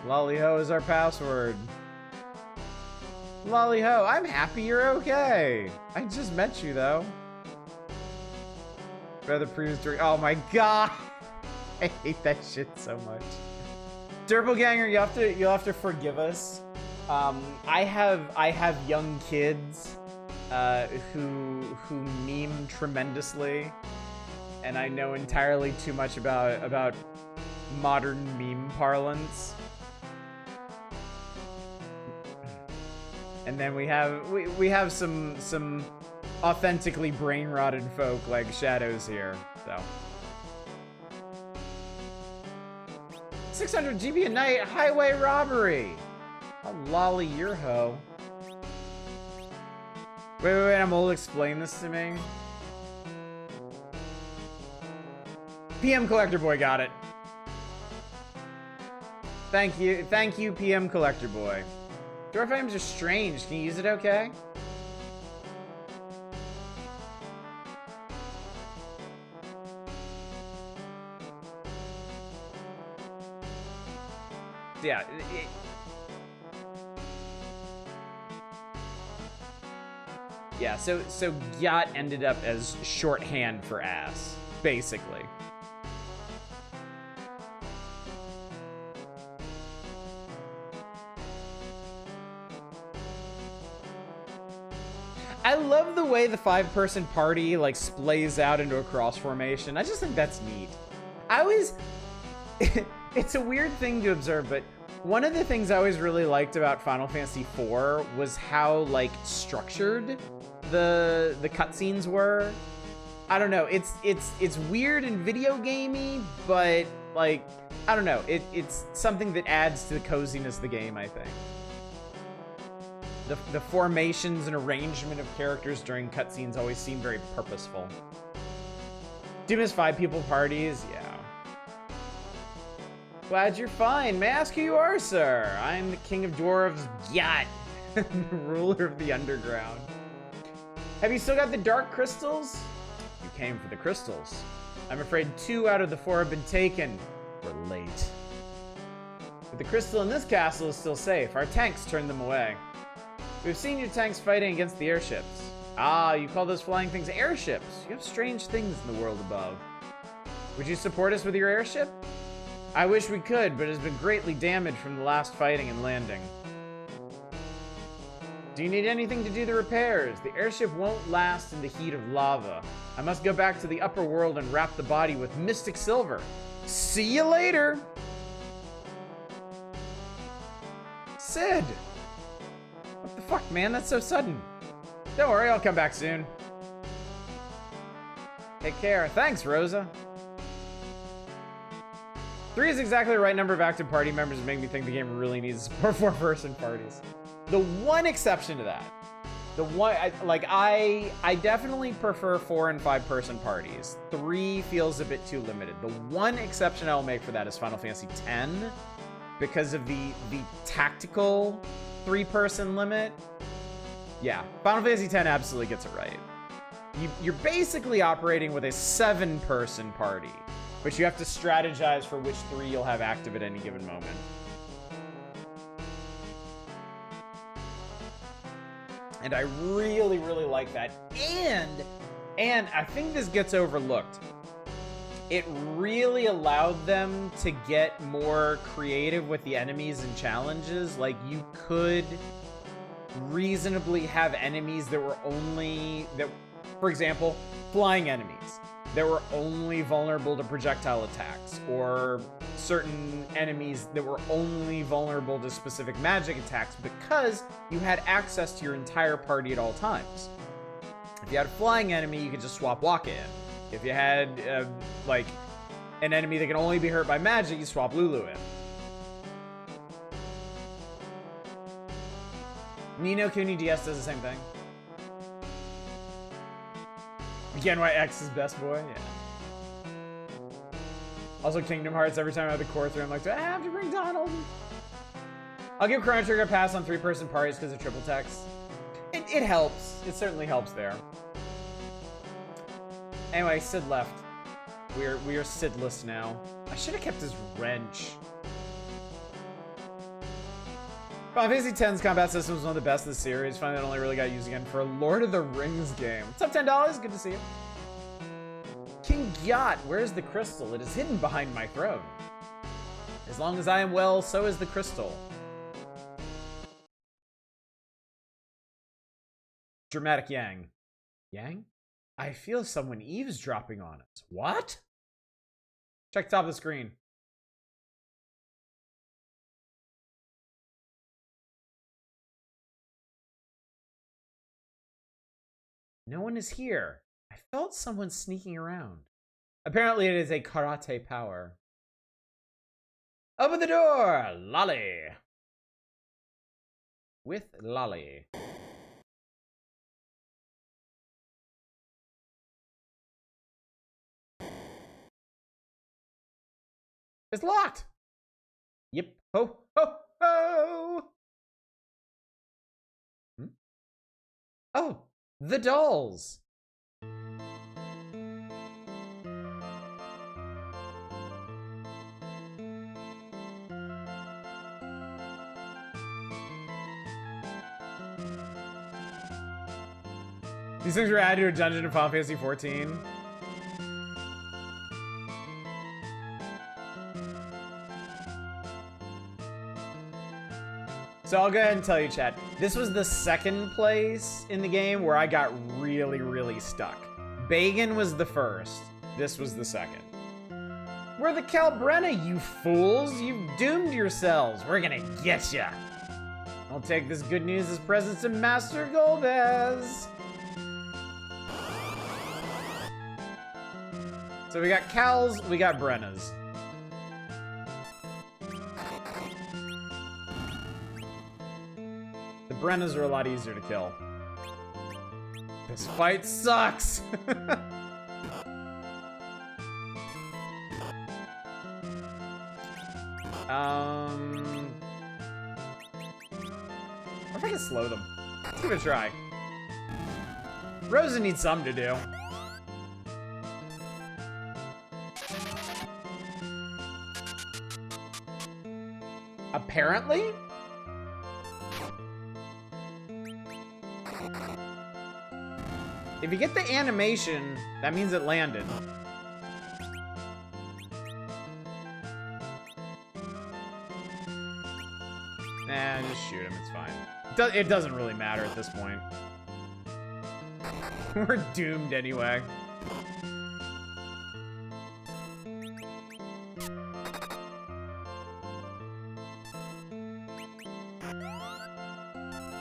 Lolly ho is our password. Lolly ho, I'm happy you're okay. I just met you though. Rather previous drink. Oh my god! I hate that shit so much. Doppelganger, you'll have to forgive us. I have young kids who meme tremendously, and I know entirely too much about modern meme parlance. And then we have some authentically brain rotted folk like Shadows here, so. 600 GB a night, highway robbery. I'll lolly your hoe. Wait, I'm old. Explain this to me. PM Collector Boy got it. Thank you, PM Collector Boy. Dwarf items are strange. Can you use it okay? Yeah. Yeah, so Gyat ended up as shorthand for ass, basically. I love the way the 5-person party like splays out into a cross formation. I just think that's neat. It's a weird thing to observe, but one of the things I always really liked about Final Fantasy IV was how like structured the cutscenes were. I don't know. It's weird and video gamey, but like I don't know. It's something that adds to the coziness of the game, I think. The formations and arrangement of characters during cutscenes always seem very purposeful. Do you miss 5-people parties? Yeah. Glad you're fine. May I ask who you are, sir? I'm the King of Dwarves, Gyat, ruler of the underground. Have you still got the dark crystals? You came for the crystals. I'm afraid 2 out of the 4 have been taken. We're late. But the crystal in this castle is still safe. Our tanks turned them away. We've seen your tanks fighting against the airships. Ah, you call those flying things airships. You have strange things in the world above. Would you support us with your airship? I wish we could, but it has been greatly damaged from the last fighting and landing. Do you need anything to do the repairs? The airship won't last in the heat of lava. I must go back to the upper world and wrap the body with mystic silver. See you later! Sid! What the fuck, man? That's so sudden. Don't worry, I'll come back soon. Take care. Thanks, Rosa. 3 is exactly the right number of active party members to make me think the game really needs more 4-person parties. The one exception to that, I definitely prefer 4 and 5-person parties. 3 feels a bit too limited. The one exception I'll make for that is Final Fantasy X, because of the tactical 3-person limit. Yeah, Final Fantasy X absolutely gets it right. You're basically operating with a 7-person party, but you have to strategize for which 3 you'll have active at any given moment. And I really, really like that. And I think this gets overlooked. It really allowed them to get more creative with the enemies and challenges. Like, you could reasonably have enemies that were for example, flying enemies that were only vulnerable to projectile attacks, or certain enemies that were only vulnerable to specific magic attacks because you had access to your entire party at all times. If you had a flying enemy, you could just swap Waka in. If you had, like, an enemy that can only be hurt by magic, you swap Lulu in. Ni no Kuni DS does the same thing. Again, why X is best boy? Yeah. Also, Kingdom Hearts, every time I have the core through, I'm like, do I have to bring Donald? I'll give Chrono Trigger a pass on 3-person parties because of triple text. It helps. It certainly helps there. Anyway, Sid left. We are Sidless now. I should have kept his wrench. Final Fantasy X's combat system was one of the best in the series. Finally, that only really got used again for a Lord of the Rings game. What's up, $10? Good to see you. King Gyat, where's the crystal? It is hidden behind my throne. As long as I am well, so is the crystal. Dramatic Yang. Yang? I feel someone eavesdropping on us. What? Check top of the screen. No one is here. I felt someone sneaking around. Apparently it is a karate power. Open the door! Lolly! With Lolly. It's locked! Yep. Ho, ho, ho! Hmm? Oh, the dolls! These things were added to a dungeon in Final Fantasy XIV. So I'll go ahead and tell you, chat. This was the second place in the game where I got really, really stuck. Bagan was the first. This was the second. We're the Calbrenna, you fools! You've doomed yourselves! We're gonna get ya! I'll take this good news as presents to Master Golbez! So we got Cal's, we got Brenna's. The Brenna's are a lot easier to kill. This fight sucks! I wonder if I can slow them. Let's give it a try. Rosa needs something to do. Apparently? If you get the animation, that means it landed. Nah, just shoot him, it's fine. It doesn't really matter at this point. We're doomed anyway.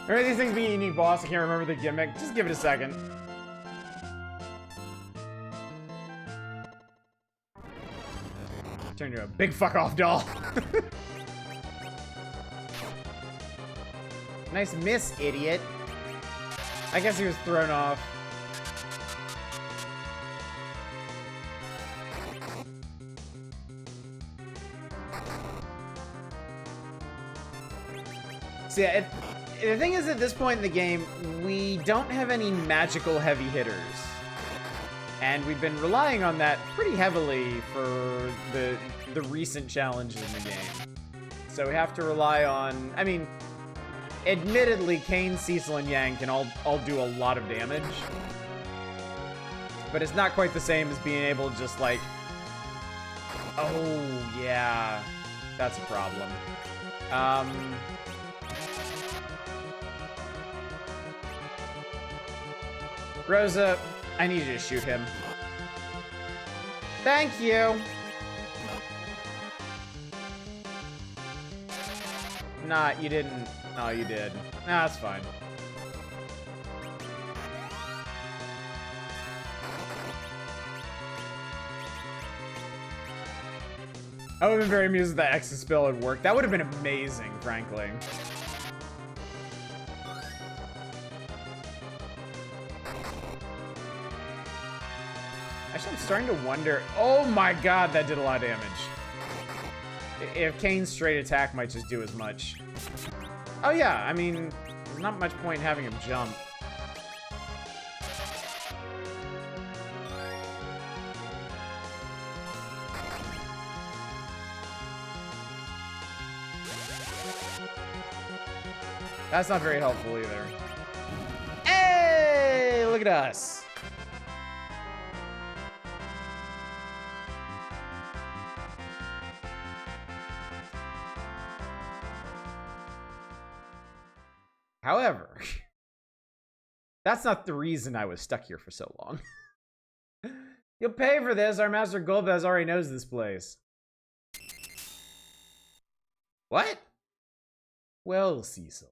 Remember these things being a unique boss? I can't remember the gimmick. Just give it a second. Turn into a big fuck off doll. Nice miss, idiot. I guess he was thrown off. So yeah, the thing is, at this point in the game, we don't have any magical heavy hitters. And we've been relying on that pretty heavily for the recent challenges in the game. So we have to rely on, I mean, admittedly, Kain, Cecil, and Yang can all do a lot of damage. But it's not quite the same as being able to just like, oh yeah, that's a problem. Rosa, I need you to shoot him. Thank you. Nah, you didn't. No, you did. Nah, that's fine. I would have been very amused if that Exit spell had worked. That would have been amazing, frankly. Actually, I'm starting to wonder. Oh my god, that did a lot of damage. If Kane's straight attack might just do as much. Oh yeah, I mean, there's not much point in having him jump. That's not very helpful either. Hey, look at us. However, that's not the reason I was stuck here for so long. You'll pay for this. Our Master Golbez already knows this place. What? Well, Cecil.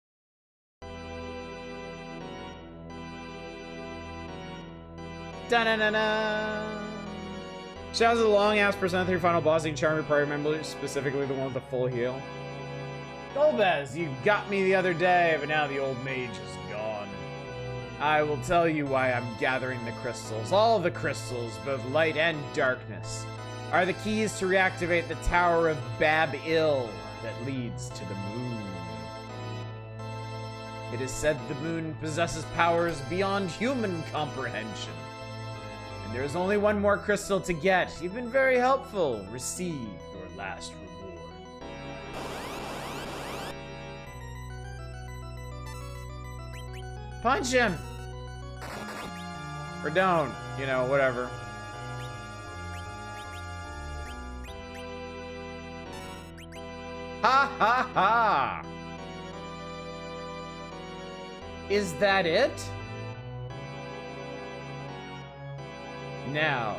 Da-na-na-na! Shouts to the long-ass Persona 3 final boss and charming party members, specifically the one with the full heal. Golbez, you got me the other day, but now the old mage is gone. I will tell you why I'm gathering the crystals. All the crystals, both light and darkness, are the keys to reactivate the Tower of Bab-Il that leads to the moon. It is said the moon possesses powers beyond human comprehension. And there is only one more crystal to get. You've been very helpful. Receive your last reward. Punch him! Or don't, you know, whatever. Ha ha ha! Is that it? Now.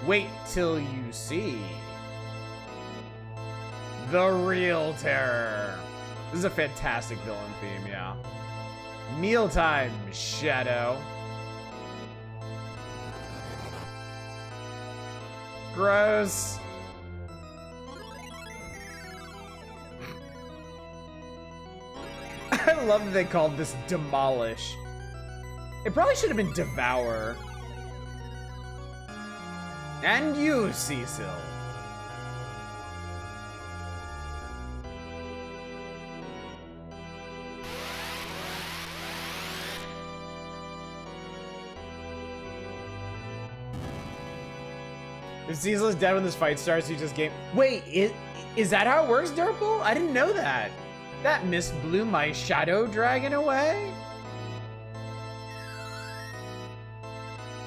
Wait till you see the real terror. This is a fantastic villain theme, yeah. Mealtime, Shadow. Gross. I love that they called this Demolish. It probably should have been Devour. And you, Cecil. If Cecil is dead when this fight starts, you just game. Wait, is that how it works, Dirtbull? I didn't know that. That mist blew my shadow dragon away?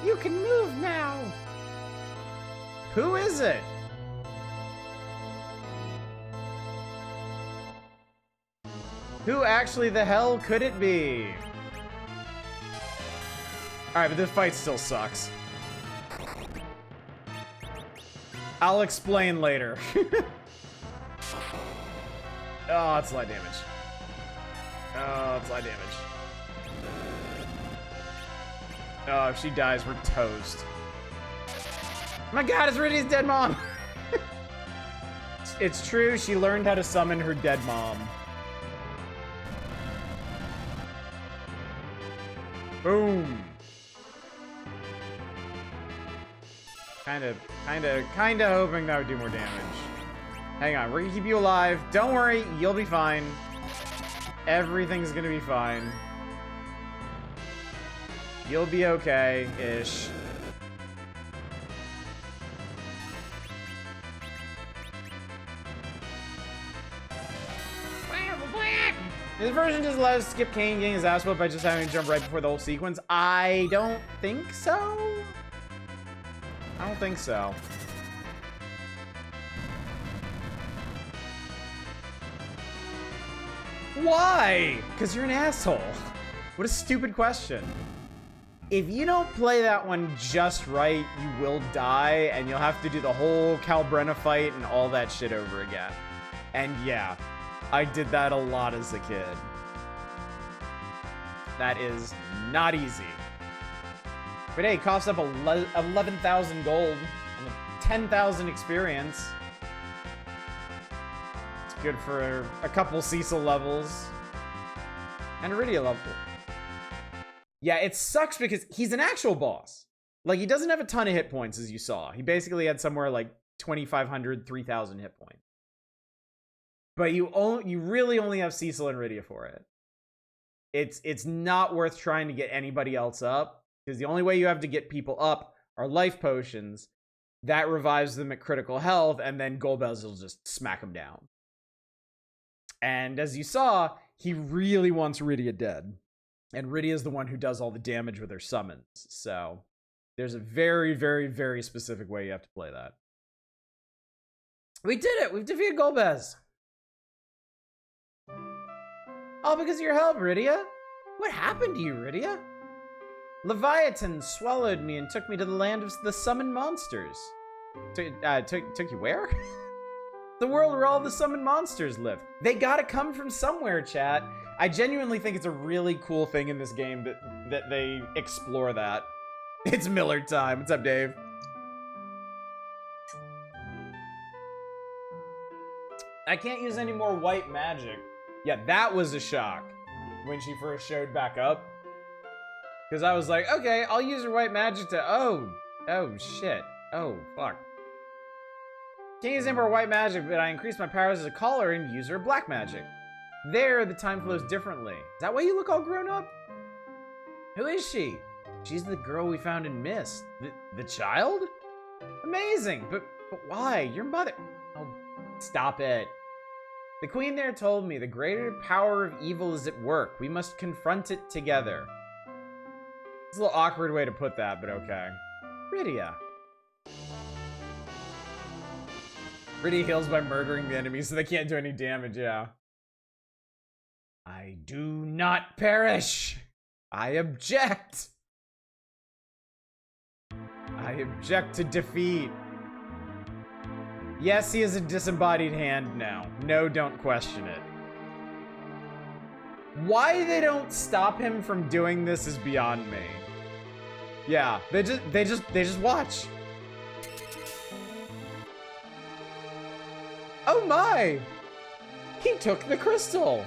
You can move now. Who is it? Who actually the hell could it be? Alright, but this fight still sucks. I'll explain later. Oh, it's light damage. Oh, it's light damage. Oh, if she dies, we're toast. My god, it's Ridley's dead mom! It's true, she learned how to summon her dead mom. Boom! Kinda hoping that would do more damage. Hang on, we're gonna keep you alive. Don't worry, you'll be fine. Everything's gonna be fine. You'll be okay-ish. This version just allows Skip Kane getting his ass whooped by just having to jump right before the whole sequence. I don't think so. I don't think so. Why? Because you're an asshole. What a stupid question. If you don't play that one just right, you will die, and you'll have to do the whole Calbrenna fight and all that shit over again. And yeah, I did that a lot as a kid. That is not easy. But hey, it costs up 11,000 gold and 10,000 experience. It's good for a couple Cecil levels. And Iridia level. Yeah, it sucks because he's an actual boss. Like, he doesn't have a ton of hit points, as you saw. He basically had somewhere like 2,500, 3,000 hit points. But you really only have Cecil and Iridia for it. It's not worth trying to get anybody else up, because the only way you have to get people up are life potions. That revives them at critical health, and then Golbez will just smack them down. And as you saw, he really wants Iridia dead. And Iridia is the one who does all the damage with her summons. So there's a very, very, very specific way you have to play that. We did it! We've defeated Golbez! All because of your help, Iridia. What happened to you, Iridia? Leviathan swallowed me and took me to the land of the summoned monsters. Took you where? The world where all the summoned monsters live. They gotta come from somewhere, chat. I genuinely think it's a really cool thing in this game that they explore that. It's Miller time. What's up, Dave? I can't use any more white magic. Yeah, that was a shock when she first showed back up. Because I was like, okay, I'll use her white magic to... Oh, shit. Oh, fuck. Can't use any more white magic, but I increase my powers as a caller and use her black magic. There, the time flows differently. Is that why you look all grown up? Who is she? She's the girl we found in Mist. The child? Amazing, but why? Your mother... Oh, stop it. The queen there told me the greater power of evil is at work. We must confront it together. It's a little awkward way to put that, but okay. Iridia. Iridia heals by murdering the enemies so they can't do any damage, yeah. I do not perish. I object. I object to defeat. Yes, he is a disembodied hand now. No, don't question it. Why they don't stop him from doing this is beyond me. Yeah, they just watch. Oh my! He took the crystal.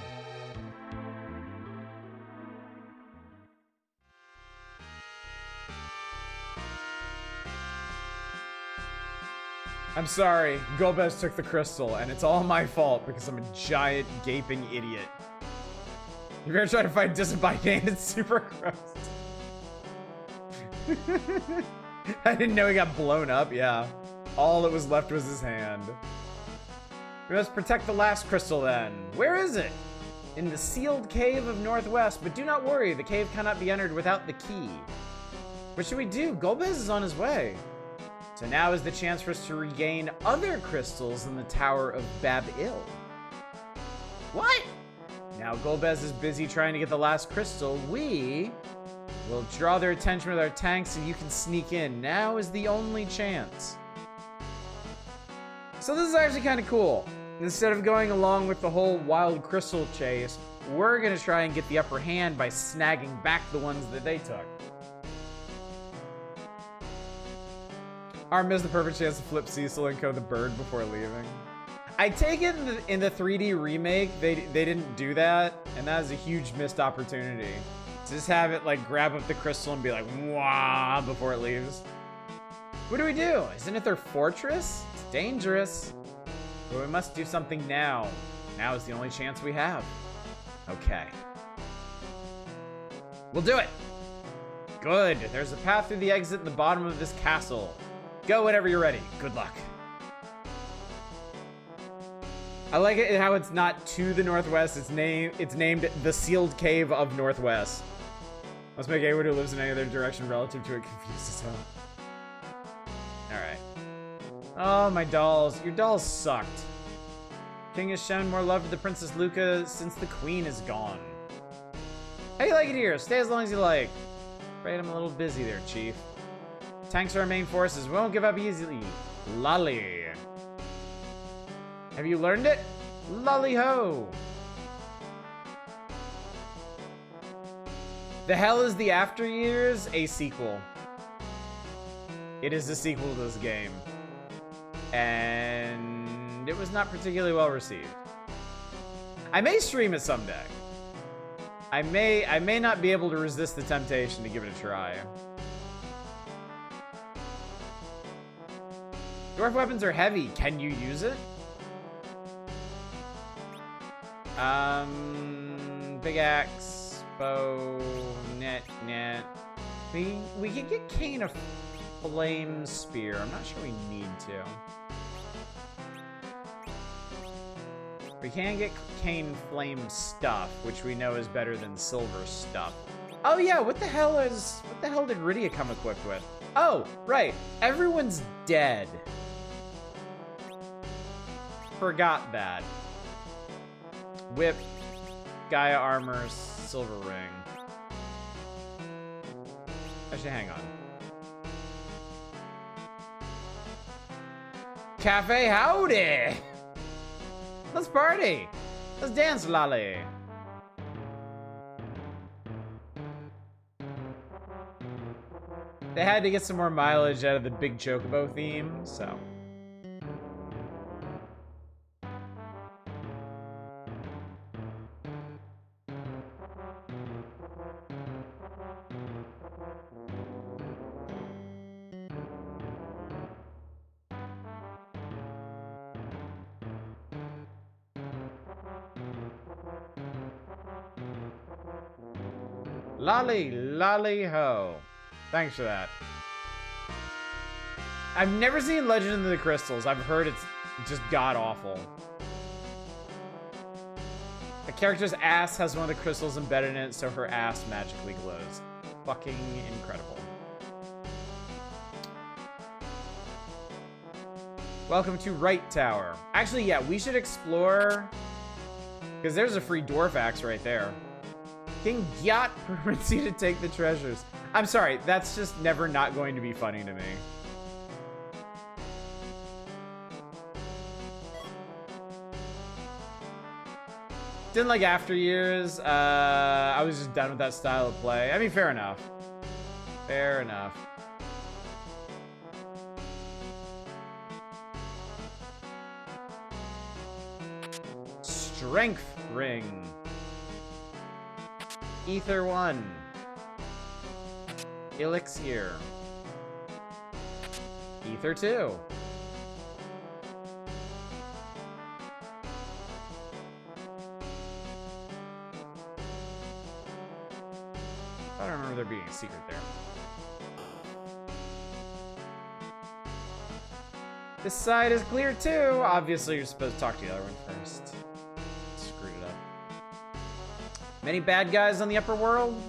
I'm sorry, Golbez took the crystal, and it's all my fault because I'm a giant, gaping idiot. You're gonna try to fight disembodied hand, it's super gross. I didn't know he got blown up, yeah. All that was left was his hand. We must protect the last crystal then. Where is it? In the sealed cave of Northwest, but do not worry, the cave cannot be entered without the key. What should we do? Golbez is on his way. So now is the chance for us to regain other crystals in the Tower of Bab-Il. What? Now Golbez is busy trying to get the last crystal. We will draw their attention with our tanks and you can sneak in. Now is the only chance. So this is actually kind of cool. Instead of going along with the whole wild crystal chase, we're going to try and get the upper hand by snagging back the ones that they took. Arm missed the perfect chance to flip Cecil and Ko the bird before leaving. I take it in the 3D remake, they didn't do that, and that is a huge missed opportunity. To just have it like grab up the crystal and be like, wah, before it leaves. What do? Isn't it their fortress? It's dangerous. But we must do something now. Now is the only chance we have. Okay. We'll do it. Good. There's a path through the exit in the bottom of this castle. Go whenever you're ready. Good luck. I like it how it's not to the Northwest. It's named the Sealed Cave of Northwest. Let's make anyone who lives in any other direction relative to it confused as hell. Alright. Oh, my dolls. Your dolls sucked. King has shown more love to the Princess Luca since the Queen is gone. How you like it here? Stay as long as you like. Afraid I'm a little busy there, Chief. Tanks are our main forces. We won't give up easily. Lolly. Have you learned it? Lolly-ho. The Hell is the After Years, a sequel. It is the sequel to this game. And it was not particularly well received. I may stream it someday. I may not be able to resist the temptation to give it a try. Dwarf weapons are heavy. Can you use it? Big axe, bow, net. We can get Cane a flame spear. I'm not sure we need to. We can get Cane flame stuff, which we know is better than silver stuff. Oh yeah, what the hell did Rydia come equipped with? Oh, right. Everyone's dead. Forgot that. Whip, Gaia armor, silver ring. Actually, hang on. Cafe howdy! Let's party! Let's dance, Lolly! They had to get some more mileage out of the Big Chocobo theme, so... Lolly ho. Thanks for that. I've never seen Legend of the Crystals. I've heard it's just god-awful. A character's ass has one of the crystals embedded in it, so her ass magically glows. Fucking incredible. Welcome to Right Tower. Actually, yeah, we should explore... because there's a free dwarf axe right there. King Gyat permits you to take the treasures. I'm sorry, that's just never not going to be funny to me. Didn't like After Years. I was just done with that style of play. I mean, fair enough. Fair enough. Strength ring. Ether 1. Elixir. Ether 2. I don't remember there being a secret there. This side is clear too. Obviously, you're supposed to talk to the other one first. Screwed it up. Many bad guys on the upper world?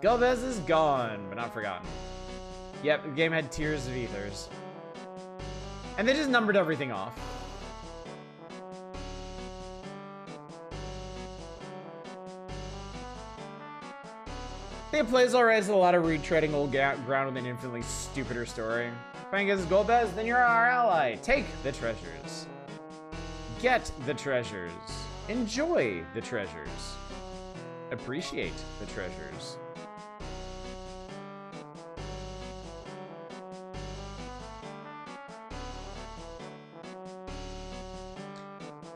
Golbez is gone, but not forgotten. Yep, the game had tiers of ethers. And they just numbered everything off. I think it plays alright. It's a lot of retreading old ground with an infinitely stupider story. Playing as Golbez, then you're our ally. Take the treasures. Get the treasures. Enjoy the treasures. Appreciate the treasures.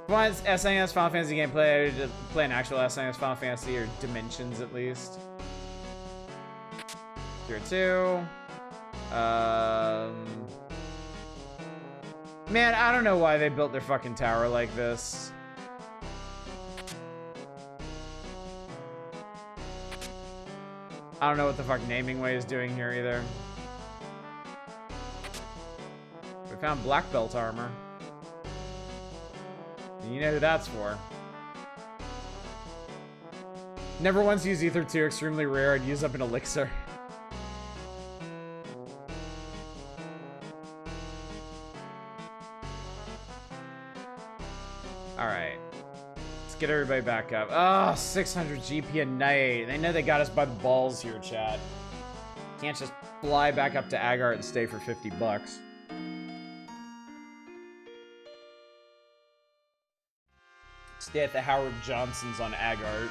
Want SNES Final Fantasy gameplay to play an actual SNES Final Fantasy or Dimensions at least. Tier 2. Man, I don't know why they built their fucking tower like this. I don't know what the fuck Naming Way is doing here either. We found black belt armor. And you know who that's for. Never once used Ether 2, extremely rare. I'd use up an elixir. Alright. Let's get everybody back up. Oh, 600 GP a night. They know they got us by the balls here, chat. Can't just fly back up to Agart and stay for 50 bucks. Stay at the Howard Johnsons on Agart.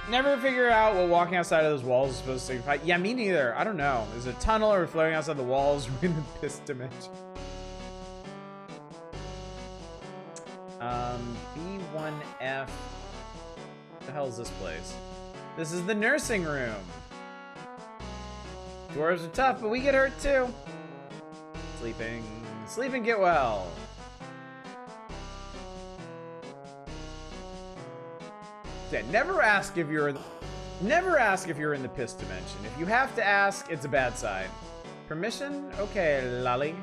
Never figure out what walking outside of those walls is supposed to signify. Yeah, me neither. I don't know. Is it a tunnel or floating outside the walls in the piss dimension? B1F. What the hell is this place? This is the nursing room. Dwarves are tough, but we get hurt too. Sleeping. Sleep and get well. Yeah, never ask if you're in the piss dimension. If you have to ask, it's a bad sign. Permission? Okay, lolly.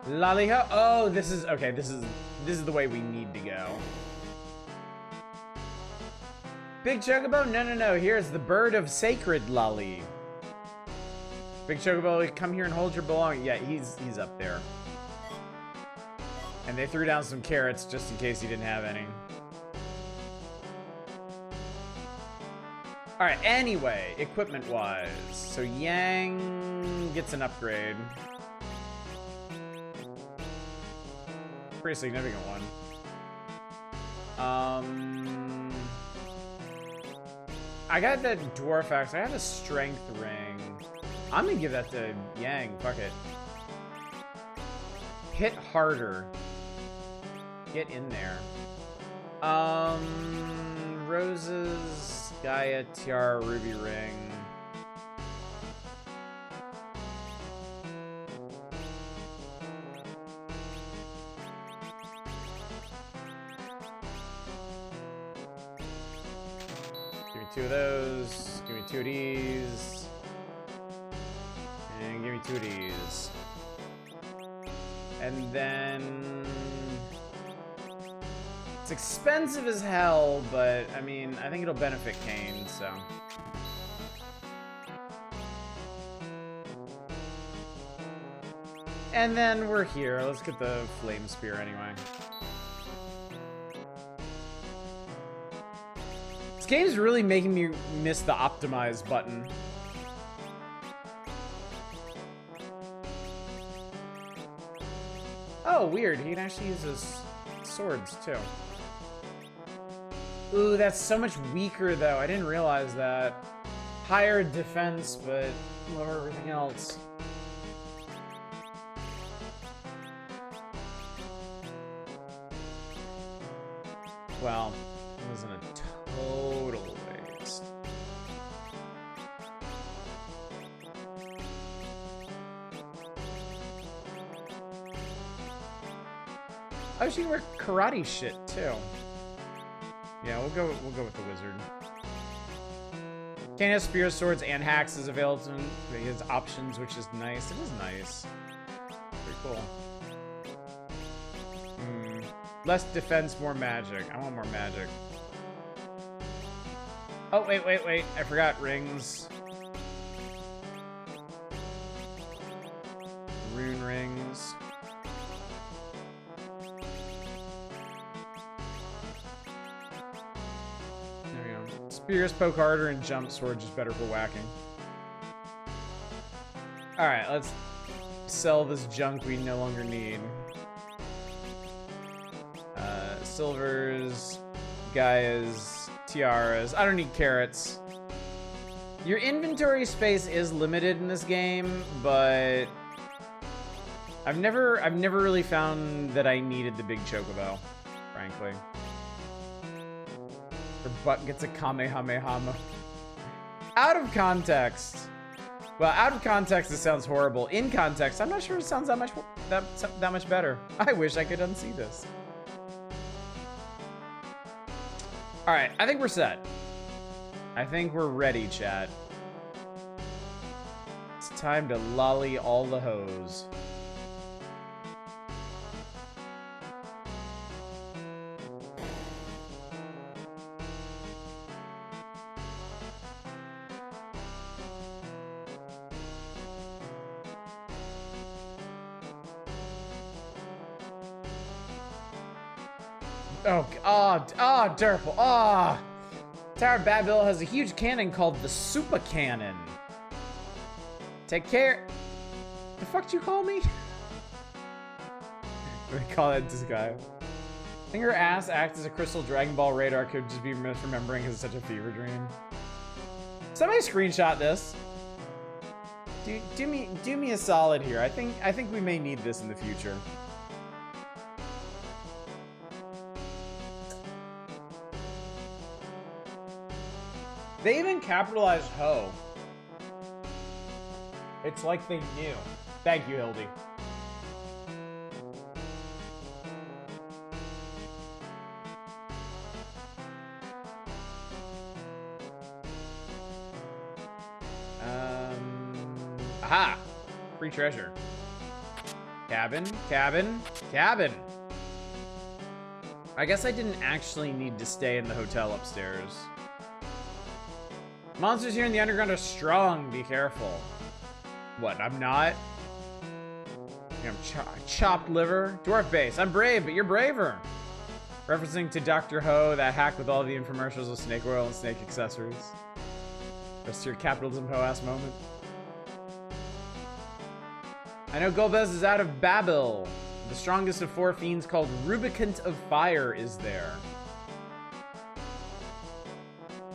Lolly ho. Oh, this is okay. This is the way we need to go. Big Chocobo? No. Here's the bird of sacred lolly. Big Chocobo, come here and hold your belongings. Yeah, he's up there. And they threw down some carrots just in case he didn't have any. All right. Anyway, equipment-wise, so Yang gets an upgrade. Pretty significant one. I got that dwarf axe. I have a strength ring. I'm gonna give that to Yang. Fuck it. Hit harder. Get in there. Roses, Gaia, Tiara, Ruby ring. Give me 2 of those. Give me 2 of these. And give me 2 of these. And then... It's expensive as hell, but, I mean, I think it'll benefit Kane, so... And then we're here. Let's get the Flame Spear anyway. This game's really making me miss the optimize button. Oh, weird. He can actually use his swords, too. Ooh, that's so much weaker, though. I didn't realize that. Higher defense, but lower everything else. Well, it wasn't a total waste. Oh, she can wear karate shit too. Yeah, we'll go with the wizard. Kane has spears, swords, and hacks available to him. He has options, which is nice. It is nice. Pretty cool. Less defense, more magic. I want more magic. Oh, wait. I forgot rings. Rune rings. There we go. Spears poke harder and jump sword just better for whacking. Alright, let's sell this junk we no longer need. Silvers, Gaias, tiaras. I don't need carrots. Your inventory space is limited in this game, but I've never really found that I needed the big chocobo, frankly. Her butt gets a Kamehameha. Out of context. Well, out of context, it sounds horrible. In context, I'm not sure it sounds that much better. I wish I could unsee this. All right, I think we're set. I think we're ready, chat. It's time to lolly all the hoes. Oh, Durple. Oh. Tower of Babel has a huge cannon called the Super Cannon. Take care. The fuck did you call me? We call that Disgaea. I think her ass acts as a crystal Dragon Ball radar could just be misremembering because it's such a fever dream. Somebody screenshot this. Do me a solid here. I think we may need this in the future. They even capitalized Ho. It's like they knew. Thank you, Hildy. Aha! Free treasure. Cabin, cabin, cabin. I guess I didn't actually need to stay in the hotel upstairs. Monsters here in the underground are strong. Be careful. What, I'm not? I'm chopped liver. Dwarf base. I'm brave, but you're braver. Referencing to Dr. Ho, that hack with all the infomercials of snake oil and snake accessories. Rest of your capitalism ho-ass moment. I know Golbez is out of Babel. The strongest of 4 fiends called Rubicant of Fire is there.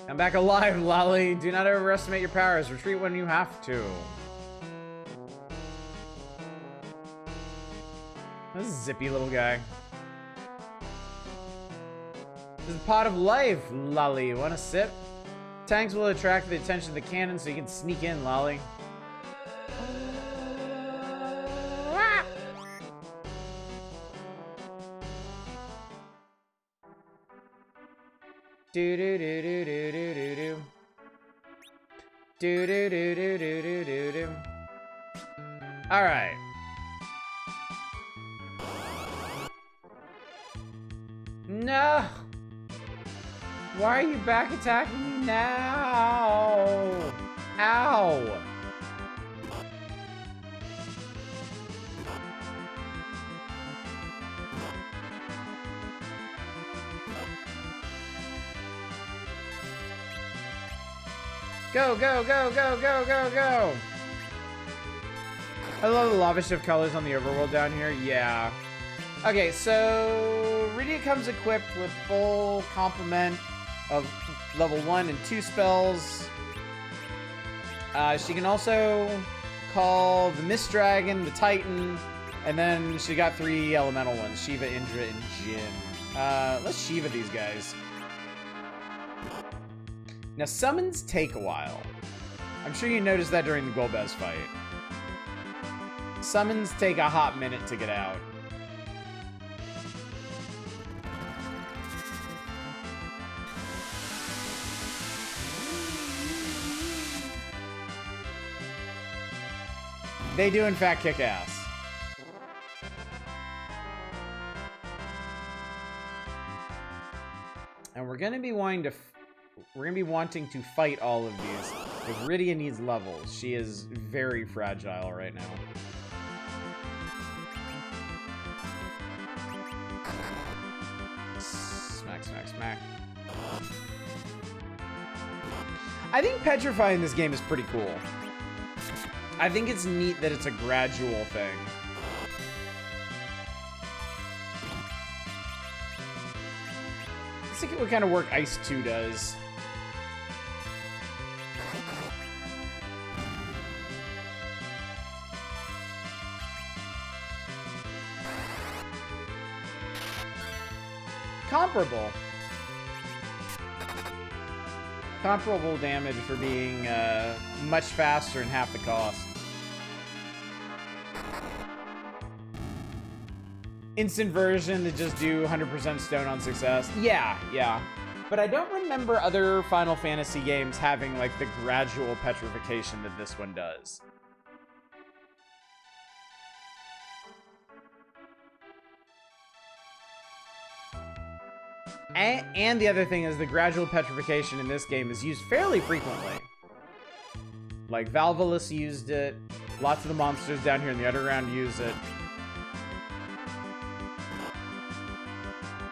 Come back alive, Lolly. Do not overestimate your powers. Retreat when you have to. This is a zippy little guy. This is the pot of life, Lolly. Want a sip? Tanks will attract the attention of the cannon so you can sneak in, Lolly. Do do do do do do do do. Do do do do do do do do. All right. No. Why are you back attacking me now? Ow. Go, go, go, go, go, go, go! I love the lava shift colors on the overworld down here. Yeah. Okay, so Rydia comes equipped with full complement of level 1 and 2 spells. She can also call the Mist Dragon, the Titan, and then she got 3 elemental ones, Shiva, Indra, and Jin. Let's Shiva these guys. Now, summons take a while. I'm sure you noticed that during the Golbez fight. Summons take a hot minute to get out. They do, in fact, kick ass. And we're gonna be wanting to fight all of these, because Rydia needs levels. She is very fragile right now. Smack, smack, smack. I think petrifying this game is pretty cool. I think it's neat that it's a gradual thing. Let's look at what kind of work Ice 2 does. Comparable damage for being much faster and half the cost. Instant version to just do 100% stone on success. Yeah. But I don't remember other Final Fantasy games having like the gradual petrification that this one does. And the other thing is the gradual petrification in this game is used fairly frequently. Like Valvolus used it. Lots of the monsters down here in the underground use it.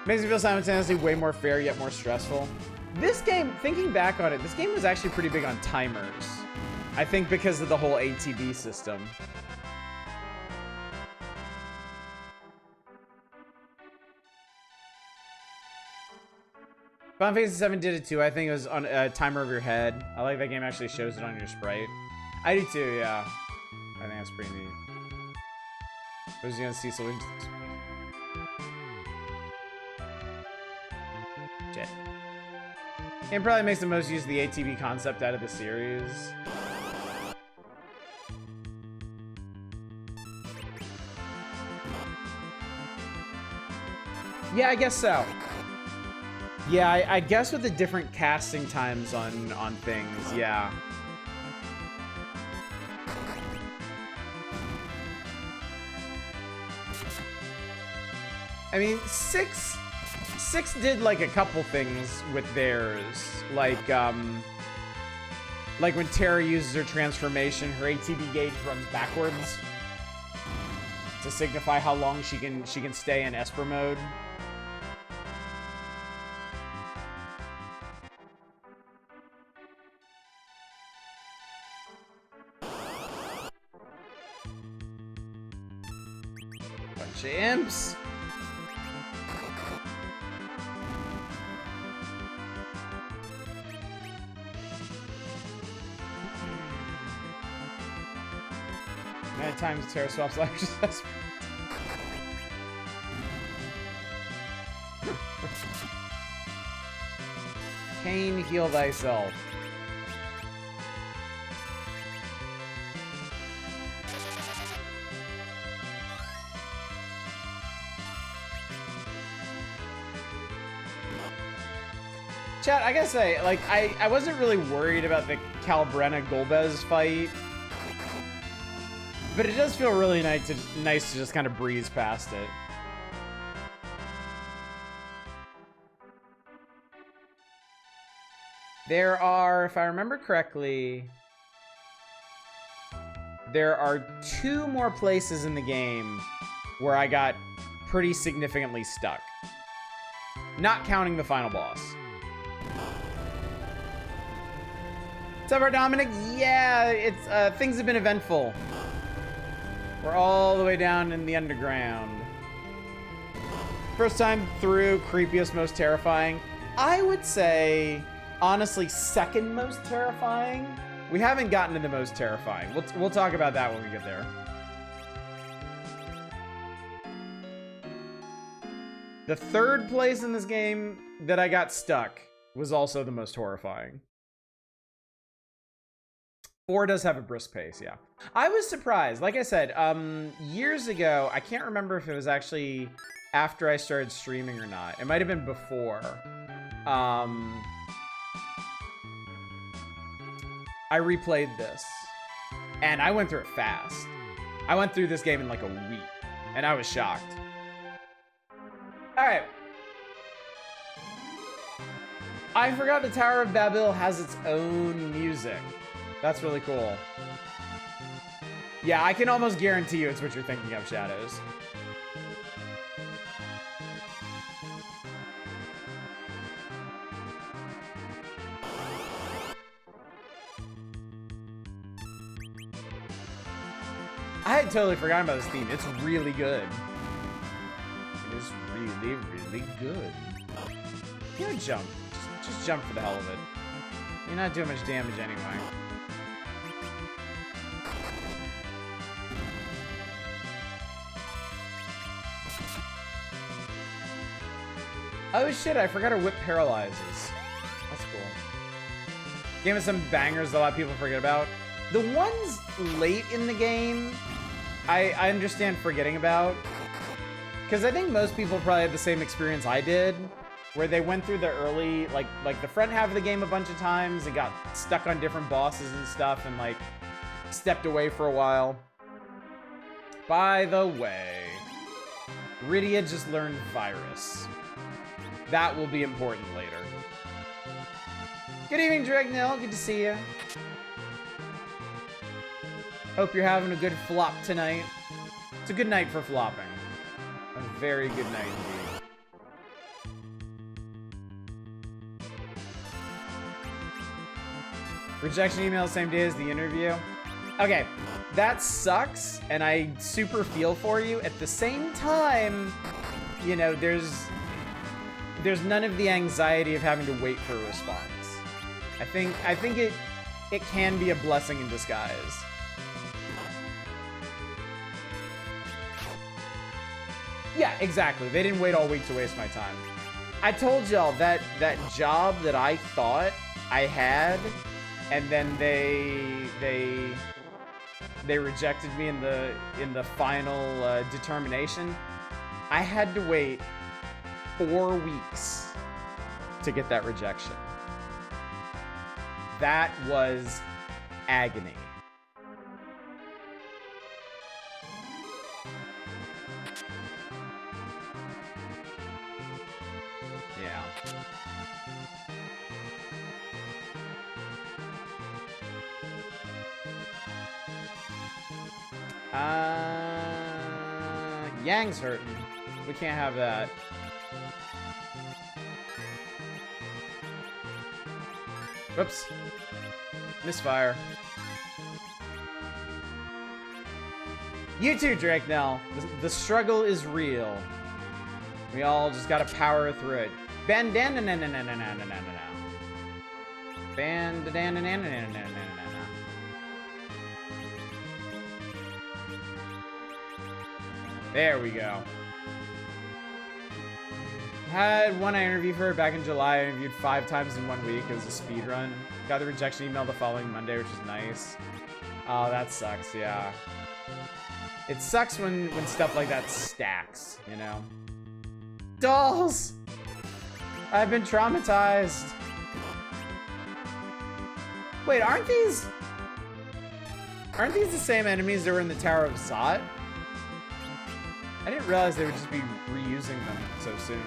Makes me feel simultaneously way more fair yet more stressful. This game, thinking back on it, this game was actually pretty big on timers. I think because of the whole ATB system. Final Fantasy 7 did it too. I think it was on a timer of your head. I like that game actually shows it on your sprite. I do too, yeah. I think that's pretty neat. I was gonna see solutions. Shit. Game probably makes the most use of the ATV concept out of the series. Yeah, I guess so. Yeah, I guess with the different casting times on things, yeah. I mean, six did like a couple things with theirs, like when Terra uses her transformation, her ATB gauge runs backwards to signify how long she can stay in Esper mode. Bunch of imps. Many times Terra swaps languages. Cain, heal thyself. Chat, I gotta say, like, I wasn't really worried about the Calbrena Golbez fight, but it does feel really nice to just kind of breeze past it. There are, if I remember correctly, there are 2 more places in the game where I got pretty significantly stuck. Not counting the final boss. What's up, Dominic? Yeah, it's things have been eventful. We're all the way down in the underground. First time through, creepiest, most terrifying. I would say, honestly, second most terrifying. We haven't gotten to the most terrifying. We'll talk about that when we get there. The third place in this game that I got stuck was also the most horrifying. 4 does have a brisk pace, yeah. I was surprised. Like I said, years ago, I can't remember if it was actually after I started streaming or not. It might have been before. I replayed this, and I went through it fast. I went through this game in like a week, and I was shocked. All right. I forgot the Tower of Babel has its own music. That's really cool. Yeah, I can almost guarantee you it's what you're thinking of, Shadows. I had totally forgotten about this theme. It's really good. It is really, really good. You know, jump. Just jump for the hell of it. You're not doing much damage anyway. Oh shit, I forgot her whip paralyzes. That's cool. Game with some bangers that a lot of people forget about. The ones late in the game, I understand forgetting about. Because I think most people probably had the same experience I did, where they went through the early, like the front half of the game a bunch of times and got stuck on different bosses and stuff and like stepped away for a while. By the way, Rydia just learned Virus. That will be important later. Good evening, Dragnell. Good to see you. Hope you're having a good flop tonight. It's a good night for flopping. A very good night indeed. Rejection email same day as the interview. Okay, that sucks, and I super feel for you. At the same time, you know, there's none of the anxiety of having to wait for a response. I think it can be a blessing in disguise. Yeah, exactly. They didn't wait all week to waste my time. I told y'all that job that I thought I had, and then they rejected me in the final determination. I had to wait 4 weeks to get that rejection. That was agony. Yeah. Yang's hurting. We can't have that. Whoops. Misfire. You too, Drake Nell. The struggle is real. We all just gotta power through it. Bandana na na na na na na na na. Bandana na na na na na na. There we go. Had one I interviewed for back in July. I interviewed 5 times in 1 week. It was a speed run. Got the rejection email the following Monday, which is nice. Oh, that sucks, yeah. It sucks when stuff like that stacks, you know? Dolls! I've been traumatized. Wait, aren't these the same enemies that were in the Tower of Zot? I didn't realize they would just be reusing them so soon.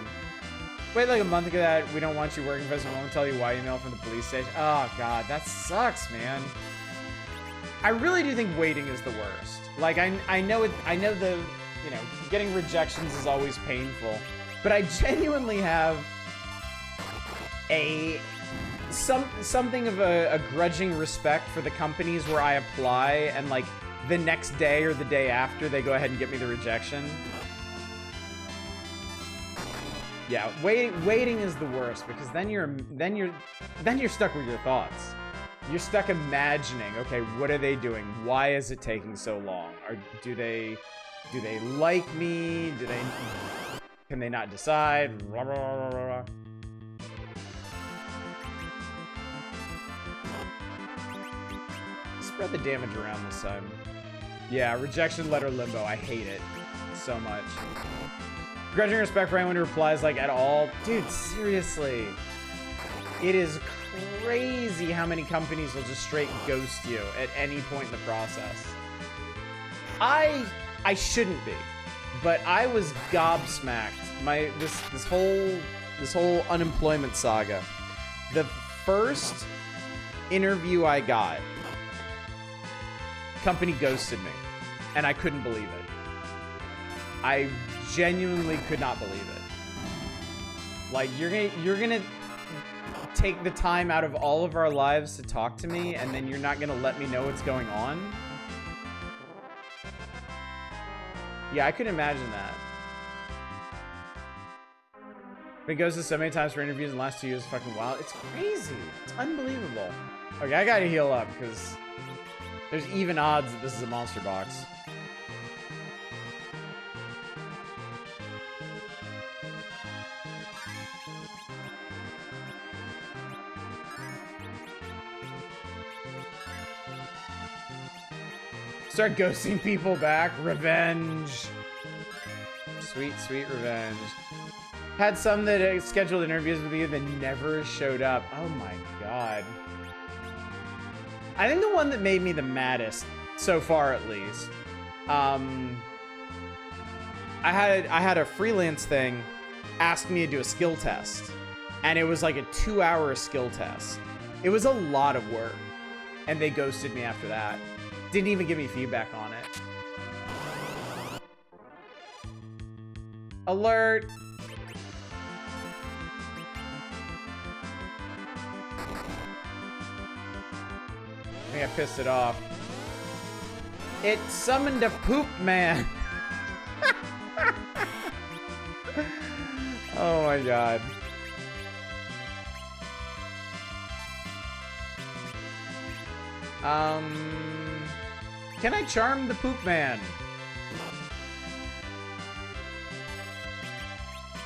Wait like a month ago that we don't want you working for us and won't tell you why email from the police station. Oh god, that sucks, man. I really do think waiting is the worst. Like I know the, you know, getting rejections is always painful, but I genuinely have something of a grudging respect for the companies where I apply and like the next day or the day after they go ahead and get me the rejection. Yeah, waiting is the worst because then you're stuck with your thoughts. You're stuck imagining, okay, what are they doing? Why is it taking so long? Or do they like me? Can they not decide? Blah, blah, blah, blah, blah. Spread the damage around this time. Yeah, rejection letter limbo. I hate it so much. Grudging respect for anyone who replies like at all. Dude, seriously. It is crazy how many companies will just straight ghost you at any point in the process. I shouldn't be, but I was gobsmacked. This whole unemployment saga. The first interview I got, company ghosted me, and I couldn't believe it. I genuinely could not believe it. Like, you're gonna take the time out of all of our lives to talk to me, and then you're not gonna let me know what's going on? Yeah, I could imagine that. But it goes to so many times for interviews in the last 2 years, fucking wild. It's crazy. It's unbelievable. Okay, I gotta heal up, because there's even odds that this is a monster box. Start ghosting people back. Revenge. Sweet, sweet revenge. Had some that scheduled interviews with you that never showed up. Oh my god. I think the one that made me the maddest, so far at least, I had a freelance thing ask me to do a skill test, and it was like a 2-hour skill test. It was a lot of work, and they ghosted me after that. Didn't even give me feedback on it. Alert! I think I pissed it off. It summoned a poop man. Oh my god. Can I charm the poop man?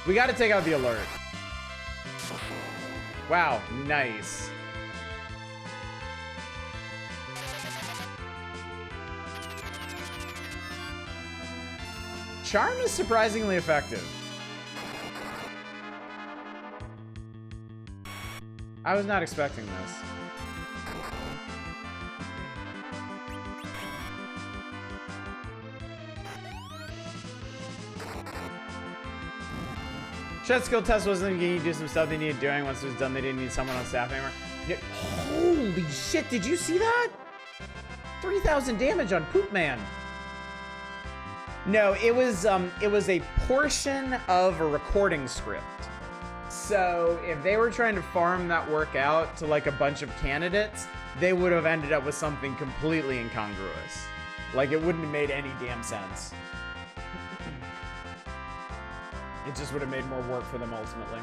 We gotta take out the alert. Wow, nice. Charm is surprisingly effective. I was not expecting this. Shed skill test wasn't going to do some stuff they needed doing. Once it was done, they didn't need someone on staff anymore. Yeah. Holy shit, did you see that? 3,000 damage on Poop Man. No, it was a portion of a recording script. So if they were trying to farm that work out to like a bunch of candidates, they would have ended up with something completely incongruous. Like it wouldn't have made any damn sense. It just would have made more work for them ultimately.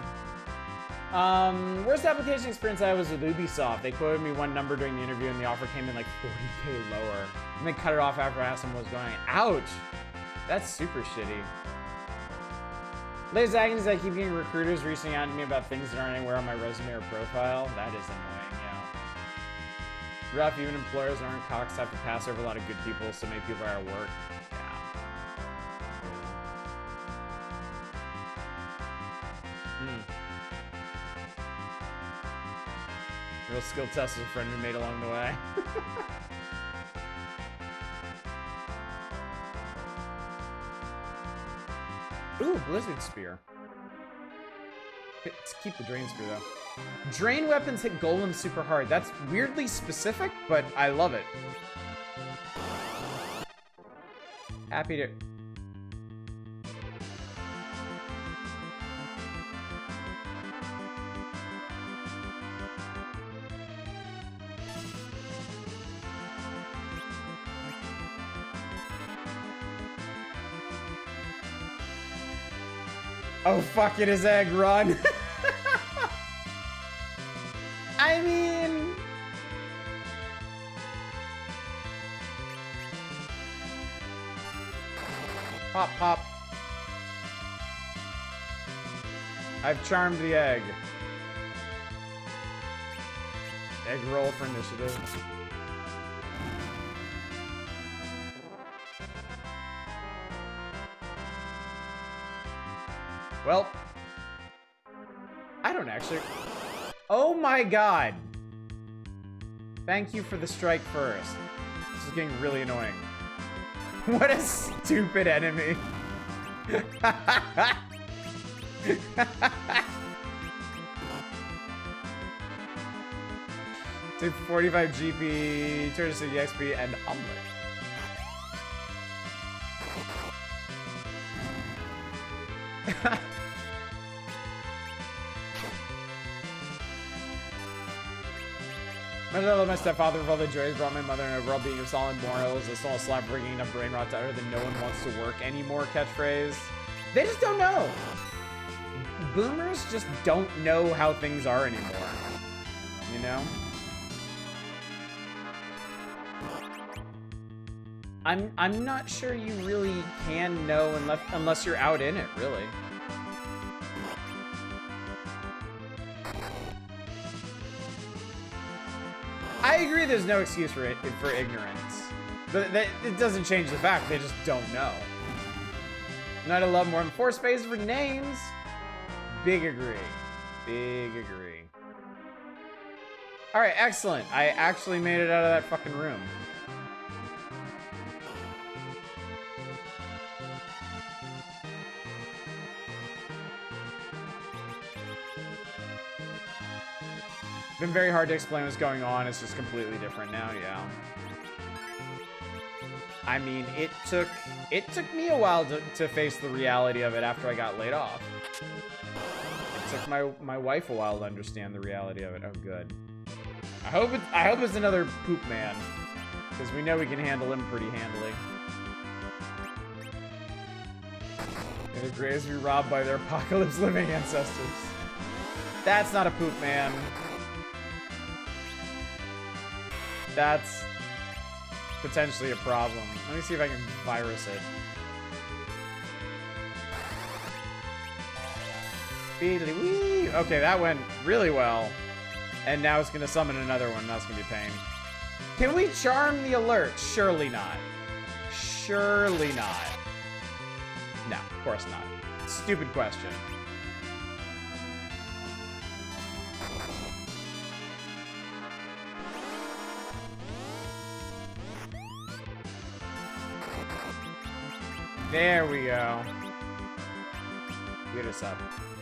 Worst application experience I had was with Ubisoft. They quoted me one number during the interview and the offer came in like 40K lower. And they cut it off after I asked them what was going on. Ouch! That's super shitty. Latest agony is I keep getting recruiters reaching out to me about things that aren't anywhere on my resume or profile. That is annoying, yeah. Rough, even employers that aren't cocks have to pass over a lot of good people, so many people are at work. Real skill test with a friend we made along the way. Ooh, Blizzard Spear. Let's keep the Drain Spear, though. Drain weapons hit golems super hard. That's weirdly specific, but I love it. Happy to... Oh, fuck it, his egg, run. I mean... Pop, pop. I've charmed the egg. Egg roll for initiative. Well, I don't actually... Oh my god! Thank you for the strike first. This is getting really annoying. What a stupid enemy. Take 45 GP, turn to City XP, and omelet. I love my stepfather for all the joys brought my mother and overall being of solid morals. I saw a slap bringing enough brain rot to utter the no one wants to work anymore catchphrase. They just don't know. Boomers just don't know how things are anymore. You know? I'm not sure you really can know unless you're out in it, really. I agree there's no excuse for ignorance. But it doesn't change the fact they just don't know. Not a love more than 4 spaces for names. Big agree. Big agree. Alright, excellent. I actually made it out of that fucking room. Been very hard to explain what's going on. It's just completely different now, yeah. I mean, it took me a while to face the reality of it after I got laid off. It took my wife a while to understand the reality of it. Oh, good. I hope it's another poop man, because we know we can handle him pretty handily. And the Greys be robbed by their apocalypse living ancestors. That's not a poop man. That's potentially a problem. Let me see if I can virus it. Beedly-wee. Okay, that went really well. And now it's gonna summon another one. That's gonna be a pain. Can we charm the alert? Surely not. Surely not. No, of course not. Stupid question. There we go. Get us up.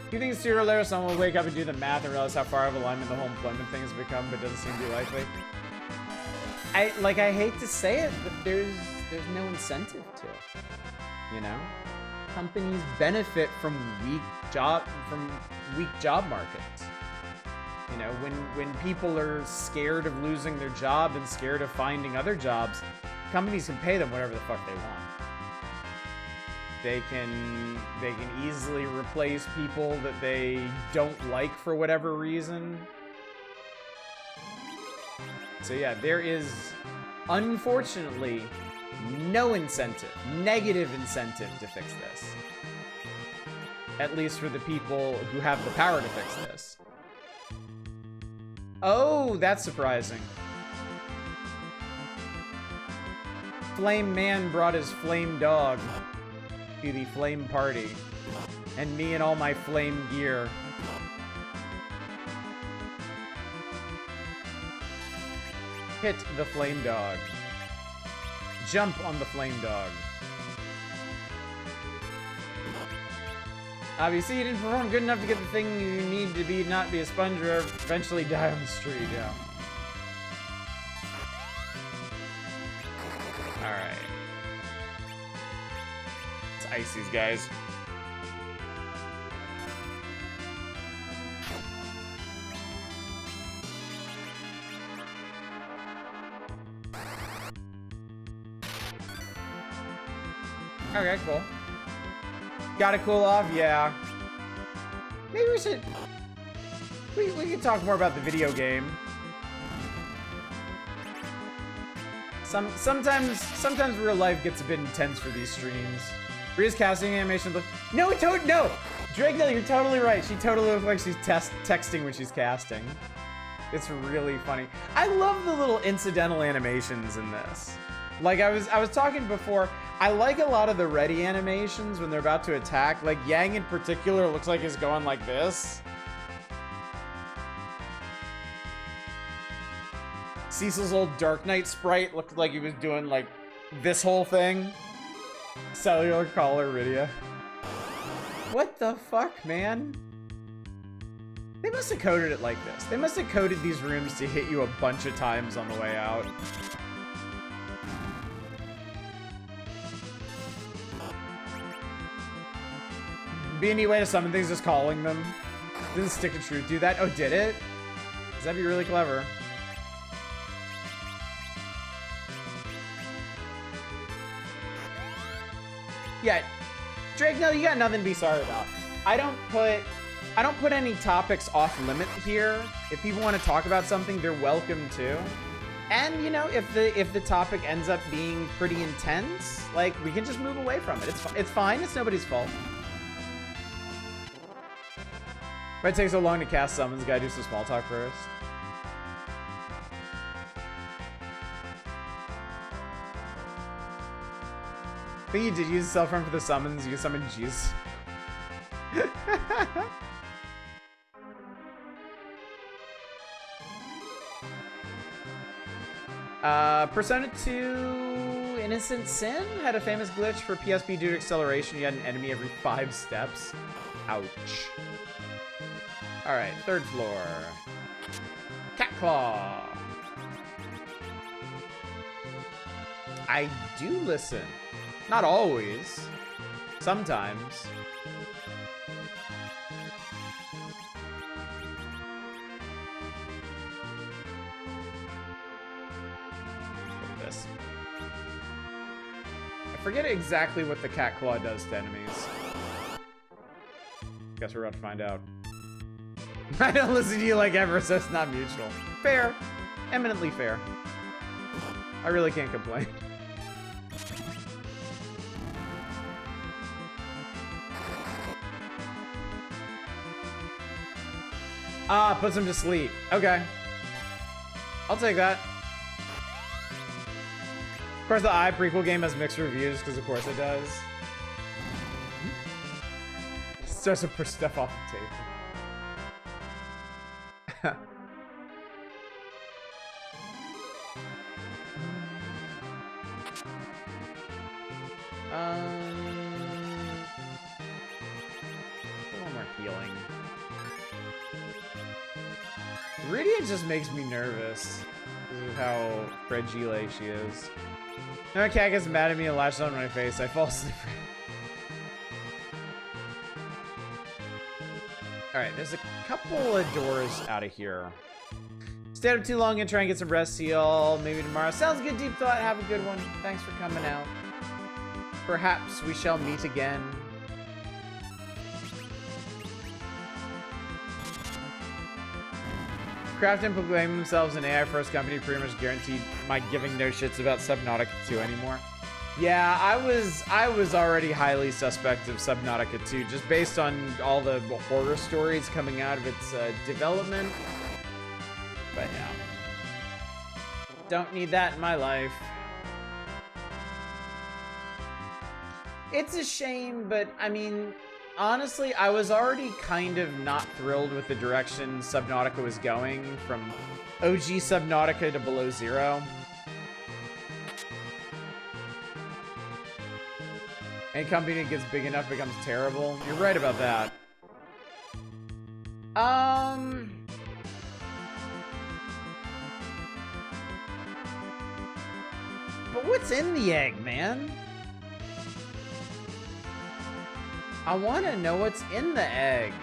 Do you think sooner or later someone will wake up and do the math and realize how far of alignment the whole employment thing has become, but doesn't seem to be likely? I hate to say it, but there's no incentive to it. You know? Companies benefit from weak job markets. You know, when people are scared of losing their job and scared of finding other jobs, companies can pay them whatever the fuck they want. They can easily replace people that they don't like for whatever reason. So yeah, there is unfortunately no incentive, negative incentive to fix this. At least for the people who have the power to fix this. Oh, that's surprising. Flame Man brought his flame dog to the flame party. And me and all my flame gear. Hit the flame dog. Jump on the flame dog. Obviously, you didn't perform good enough to get the thing you need to be, not be a sponge or eventually die on the street, yeah. Alright. Let's ice these guys. Okay, cool. Gotta cool off? Yeah. Maybe we should... We can talk more about the video game. Sometimes real life gets a bit intense for these streams. Ria's casting animation look... No! Drakenell, you're totally right. She totally looks like she's texting when she's casting. It's really funny. I love the little incidental animations in this. Like I was talking before, I like a lot of the ready animations when they're about to attack. Like Yang in particular looks like he's going like this. Cecil's old Dark Knight sprite looked like he was doing like this whole thing. Cellular caller Rydia. What the fuck, man? They must have coded it like this. They must have coded these rooms to hit you a bunch of times on the way out. Be a neat way to summon things, just calling them. Didn't Stick of Truth do that? Oh, did it? Does that be really clever? Yeah, Drake, no, you got nothing to be sorry about. I don't put any topics off limit here. If people want to talk about something, they're welcome to. And you know, if the topic ends up being pretty intense, like we can just move away from it. It's fine. It's nobody's fault. Why it takes so long to cast summons? Gotta do some small talk first. I think you did use self run for the summons. You can summon Jeez. Persona 2 Innocent Sin had a famous glitch for PSP due to acceleration. You had an enemy every 5 steps. Ouch. Alright, third floor. Cat Claw. I do listen. Not always. Sometimes. This. I forget exactly what the Cat Claw does to enemies. Guess we're about to find out. I don't listen to you like ever, so it's not mutual. Fair. Eminently fair. I really can't complain. Ah, puts him to sleep. Okay. I'll take that. Of course, the I prequel game has mixed reviews, because of course it does. Starts to push stuff off the table. A little more healing. Rydia just makes me nervous because of how fragile she is. Now a cat gets mad at me and lashes on my face. I fall asleep. Alright, there's a couple of doors out of here. Stay up too long and try and get some rest, y'all. Maybe tomorrow. Sounds good, Deep Thought. Have a good one. Thanks for coming out. Perhaps we shall meet again. Krafton proclaim themselves an AI-first company, pretty much guaranteed my giving no shits about Subnautica 2 anymore. Yeah, I was already highly suspect of Subnautica 2, just based on all the horror stories coming out of its development. But yeah. Don't need that in my life. It's a shame, but I mean, honestly, I was already kind of not thrilled with the direction Subnautica was going, from OG Subnautica to Below Zero. Any company that gets big enough becomes terrible. You're right about that. But what's in the egg, man? I want to know what's in the egg.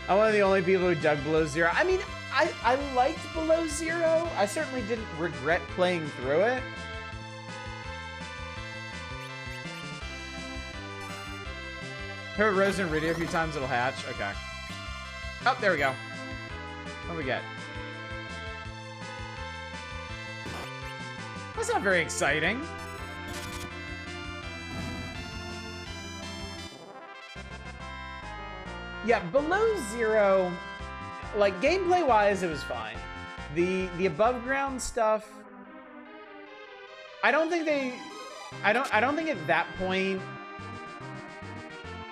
I'm one of the only people who dug Below Zero. I mean, I liked Below Zero. I certainly didn't regret playing through it. Hit Rose and Rydia a few times, it'll hatch. Okay. Oh, there we go. What do we get? That's not very exciting. Yeah, Below Zero, like gameplay-wise, it was fine. The above ground stuff, I don't think at that point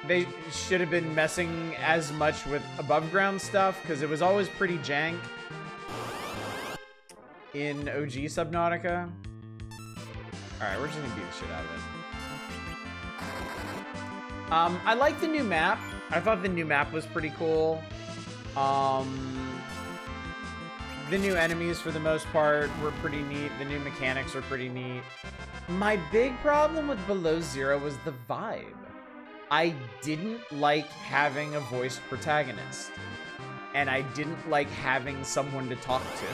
they should have been messing as much with above ground stuff, because it was always pretty jank in OG Subnautica. Alright, we're just gonna beat the shit out of it. I like the new map. I thought the new map was pretty cool. The new enemies, for the most part, were pretty neat. The new mechanics are pretty neat. My big problem with Below Zero was the vibe. I didn't like having a voiced protagonist. And I didn't like having someone to talk to.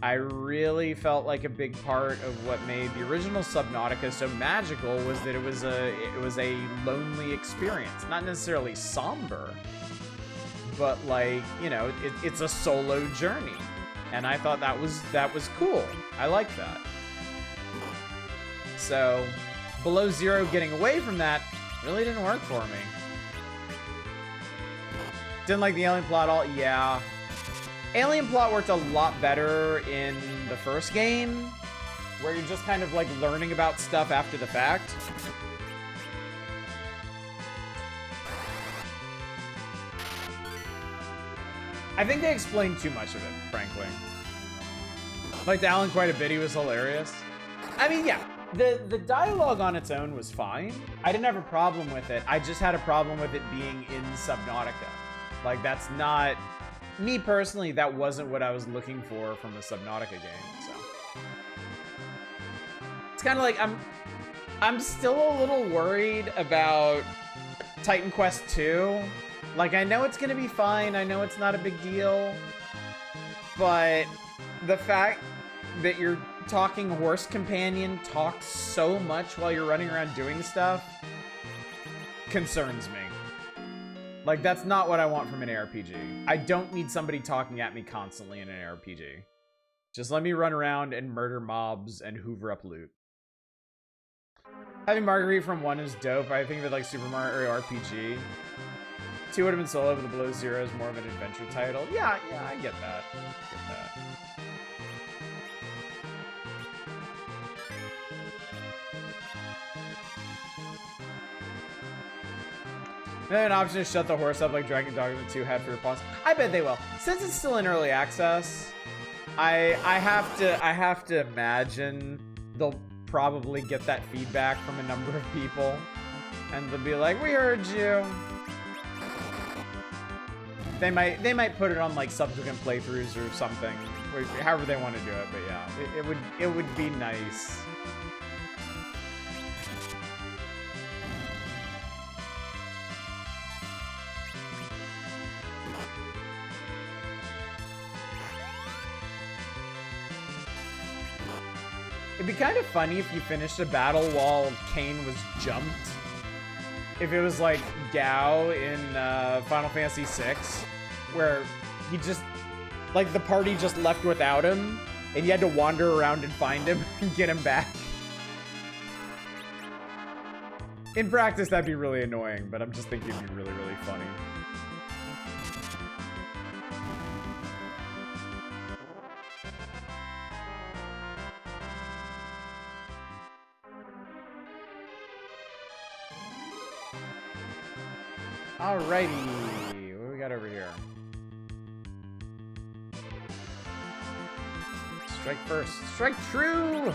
I really felt like a big part of what made the original Subnautica so magical was that it was a lonely experience. Not necessarily somber, but like, you know, it's a solo journey. And I thought that was cool. I liked that. So Below Zero getting away from that really didn't work for me. Didn't like the alien plot at all. Yeah. Alien plot worked a lot better in the first game, where you're just kind of like learning about stuff after the fact. I think they explained too much of it, frankly. Liked Alan quite a bit. He was hilarious. I mean, yeah, the dialogue on its own was fine. I didn't have a problem with it. I just had a problem with it being in Subnautica. Like, that's not... Me personally, that wasn't what I was looking for from a Subnautica game, so... It's kind of like, I'm still a little worried about Titan Quest 2. Like, I know it's gonna be fine, I know it's not a big deal, but the fact that your talking horse companion talks so much while you're running around doing stuff concerns me. Like, that's not what I want from an ARPG. I don't need somebody talking at me constantly in an ARPG. Just let me run around and murder mobs and hoover up loot. Having Marguerite from 1 is dope. I think of it like Super Mario RPG. 2 would have been solo, but the Below Zero is more of an adventure title. Yeah, I get that. And then an option to shut the horse up like Dragon Dogma 2 had for your boss. I bet they will. Since it's still in early access, I have to imagine they'll probably get that feedback from a number of people. And they'll be like, we heard you. They might put it on like subsequent playthroughs or something. However they want to do it, but yeah. It would be nice. It'd be kind of funny if you finished a battle while Kain was jumped. If it was like Gao in Final Fantasy VI, where he just, like the party just left without him, and you had to wander around and find him and get him back. In practice, that'd be really annoying, but I'm just thinking it'd be really, really funny. Alrighty, what do we got over here? Strike first. Strike true!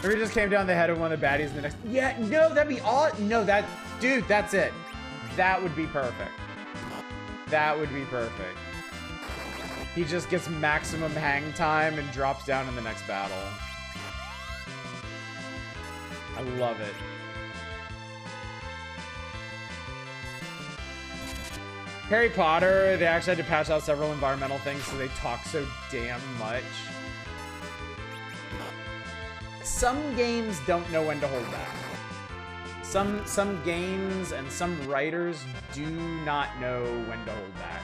Or we just came down the head of one of the baddies in the next... Yeah, no, that'd be all... No, that... Dude, that's it. That would be perfect. That would be perfect. He just gets maximum hang time and drops down in the next battle. I love it. Harry Potter, they actually had to patch out several environmental things so they talk so damn much. Some games don't know when to hold back. Some games and some writers do not know when to hold back.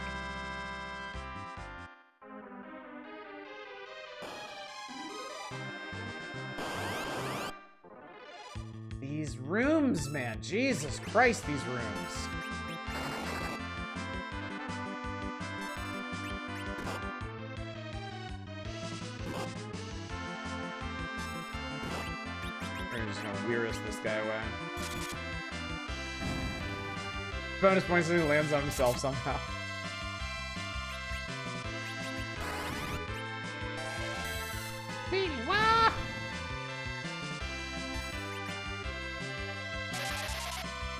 These rooms, man. Jesus Christ, these rooms. Weirus this guy away. Bonus points if he lands on himself somehow.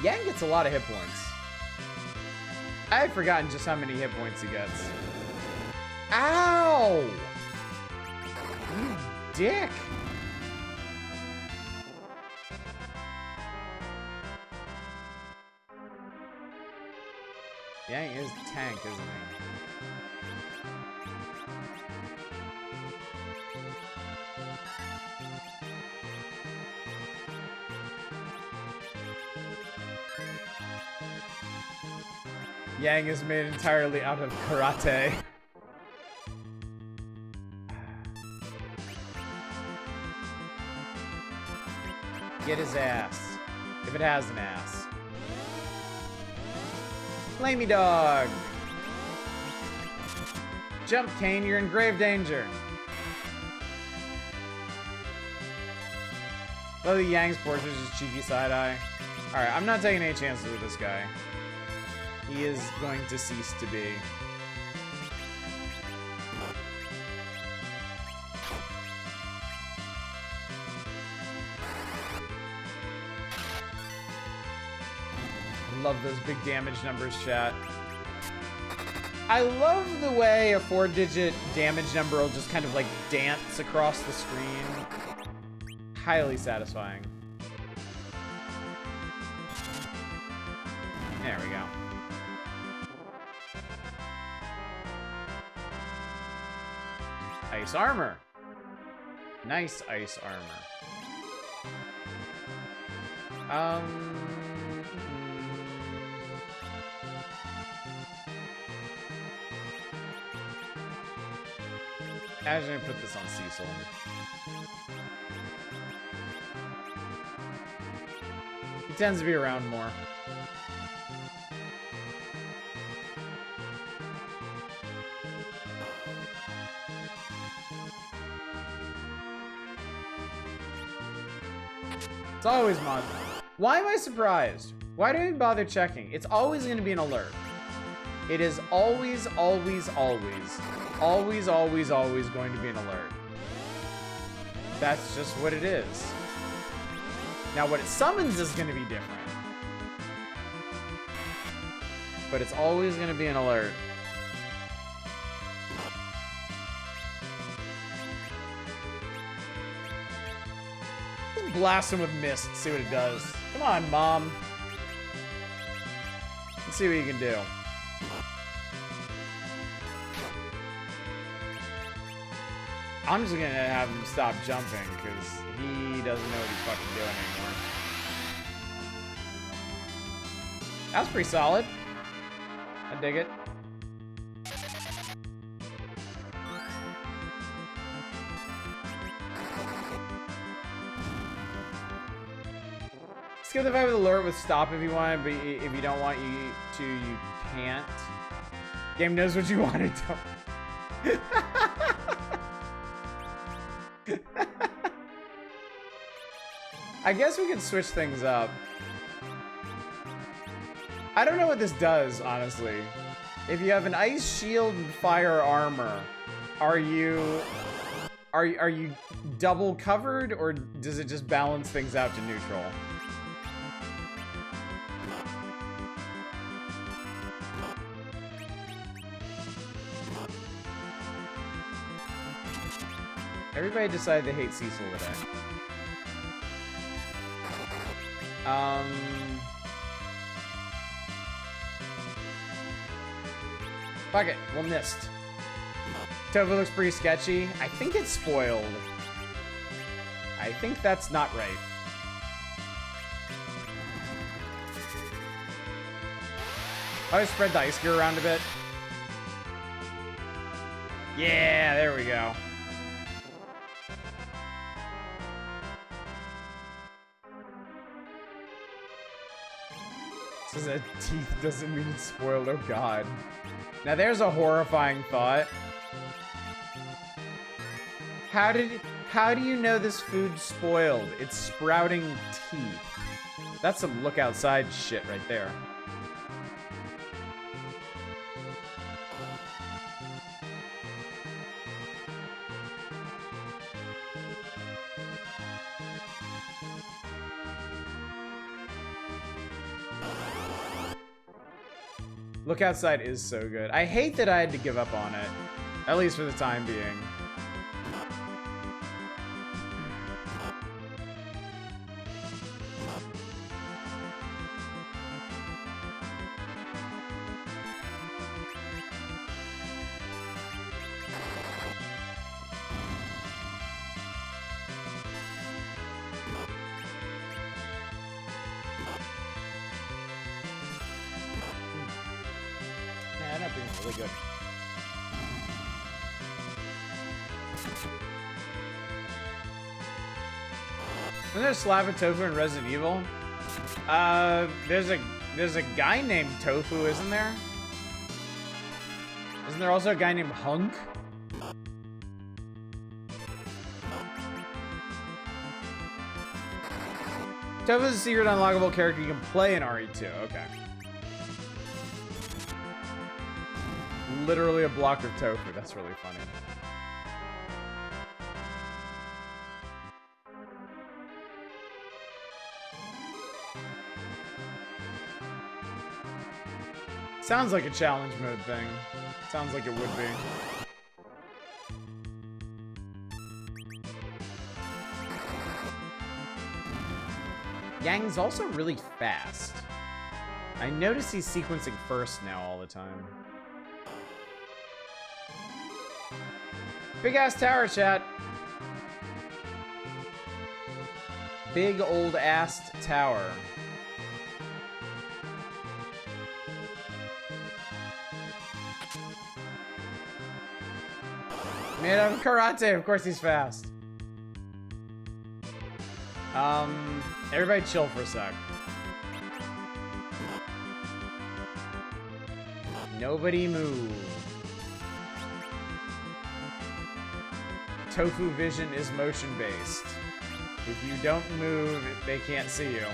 Yang gets a lot of hit points. I had forgotten just how many hit points he gets. Ow! You dick! Yang is tank, isn't he? Yang is made entirely out of karate. Get his ass. If it has an ass. Flamey dog! Jump, Kain, you're in grave danger. Love the Yang's portrait, just cheeky side-eye. Alright, I'm not taking any chances with this guy. He is going to cease to be. Love those big damage numbers, chat. I love the way a 4-digit damage number will just kind of like dance across the screen. Highly satisfying. There we go. Ice armor. Nice ice armor. Actually, put this on Cecil. He tends to be around more. It's always mod. Why am I surprised? Why do we bother checking? It's always going to be an alert. It is always, always, always, always, always, always going to be an alert. That's just what it is. Now, what it summons is going to be different. But it's always going to be an alert. Just blast him with mist, see what it does. Come on, Mom. Let's see what you can do. I'm just gonna have him stop jumping because he doesn't know what he's fucking doing anymore. That's pretty solid. I dig it. Skip the vibe with alert with stop if you want, but if you don't want you can't. Game knows what you want to do. I guess we can switch things up. I don't know what this does, honestly. If you have an ice shield and fire armor, are you double covered, or does it just balance things out to neutral? Everybody decided they hate Cecil today. Fuck it, we'll mist. Tofu looks pretty sketchy. I think it's spoiled. I think that's not right. I'll just spread the ice gear around a bit. Yeah, there we go. Says that teeth doesn't mean it's spoiled. Oh god. Now there's a horrifying thought. How do you know this food's spoiled? It's sprouting teeth. That's some look outside shit right there. Look Outside is so good. I hate that I had to give up on it. At least for the time being. Really good. Isn't there a slab of tofu in Resident Evil? There's a guy named Tofu, isn't there? Isn't there also a guy named Hunk? Tofu is a secret unlockable character you can play in RE2. Okay. Literally a block of tofu. That's really funny. Sounds like a challenge mode thing. Sounds like it would be. Yang's also really fast. I notice he's sequencing first now all the time. Big ass tower, chat. Big old ass tower. Made out of karate, of course he's fast. Everybody chill for a sec. Nobody move. Tofu vision is motion-based. If you don't move, they can't see you.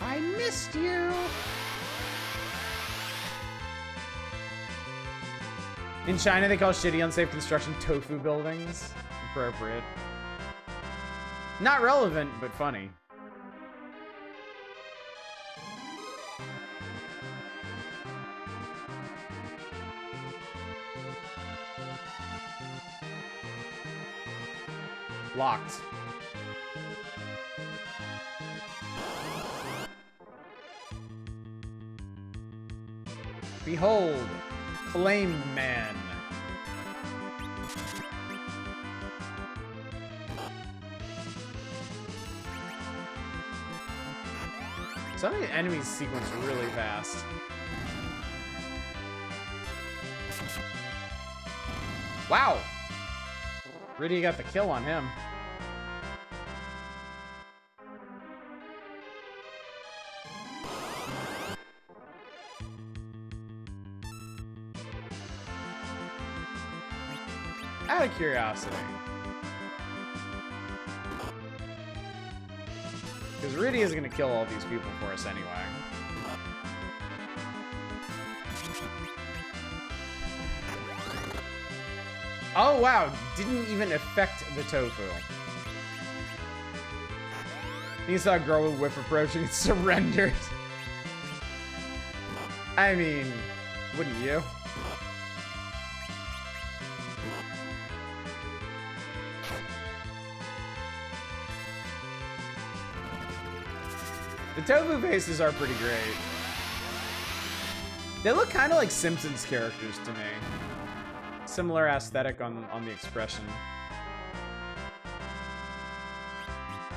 I missed you. In China, they call shitty, unsafe construction tofu buildings. Appropriate. Not relevant, but funny. Locked. Behold, Flame Man. Some of the enemies sequence really fast. Wow! Riddy got the kill on him. Out of curiosity. Because Riddy is going to kill all these people for us anyway. Oh wow, didn't even affect the tofu. You saw a girl with whip approaching and surrendered. I mean, wouldn't you? The tofu faces are pretty great. They look kind of like Simpsons characters to me. Similar aesthetic on the expression.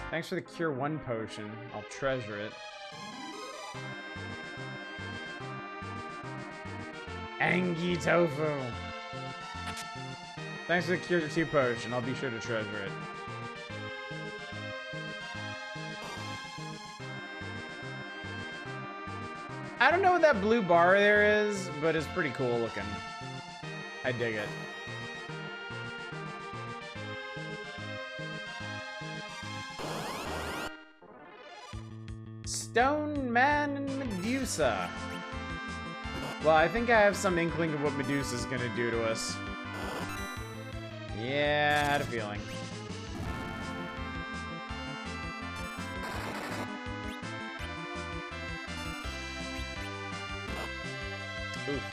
Thanks for the Cure 1 potion. I'll treasure it. Angie Tofu. Thanks for the Cure 2 potion. I'll be sure to treasure it. I don't know what that blue bar there is, but it's pretty cool looking. I dig it. Stone Man and Medusa. Well, I think I have some inkling of what Medusa's gonna do to us. Yeah, I had a feeling. Oof.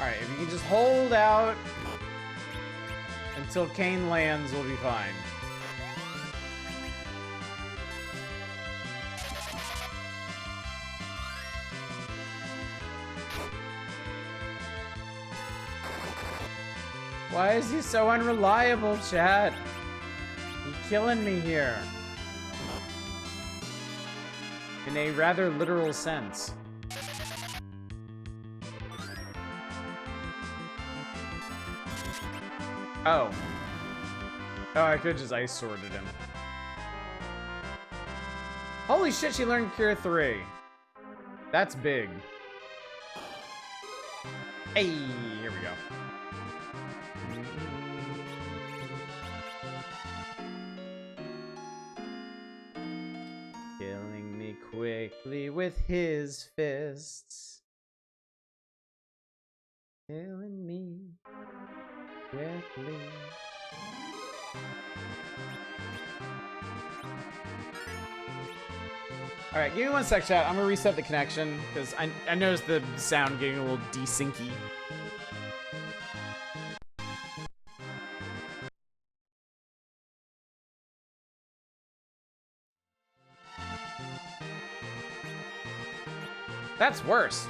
Alright, if you can just hold out until Kane lands, we'll be fine. Why is he so unreliable, chat? He's killing me here. In a rather literal sense. Oh. Oh, I could just ice sworded him. Holy shit, she learned Cure 3. That's big. Hey, here we go. Killing me quickly with his fists. Killing me quickly. Alright, give me one sec, chat. I'm gonna reset the connection, because I noticed the sound getting a little desyncy. That's worse.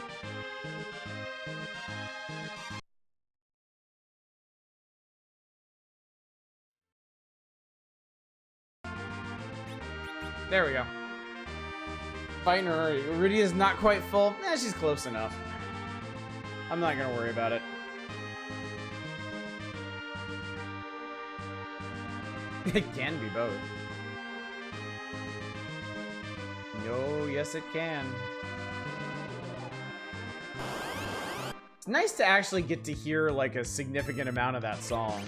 Fighting her. Rudy is not quite full. She's close enough. I'm not gonna worry about it. It can be both. No, yes it can. It's nice to actually get to hear like a significant amount of that song.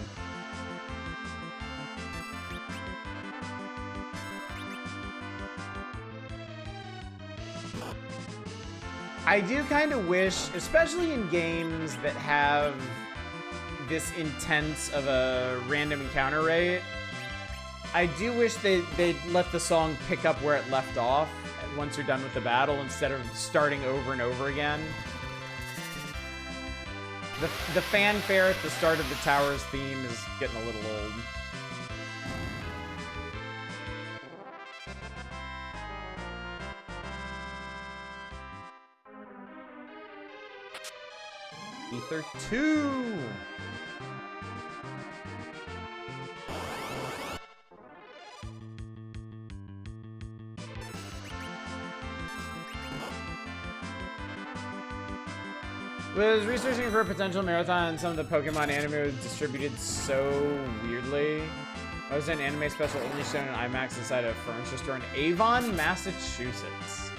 I do kind of wish, especially in games that have this intense of a random encounter rate, I do wish they'd let the song pick up where it left off once you're done with the battle instead of starting over and over again. The fanfare at the start of the tower's theme is getting a little old. Ether 2! Was researching for a potential marathon, and some of the Pokemon anime was distributed so weirdly. I was an anime special only shown in IMAX inside a furniture store in Avon, Massachusetts.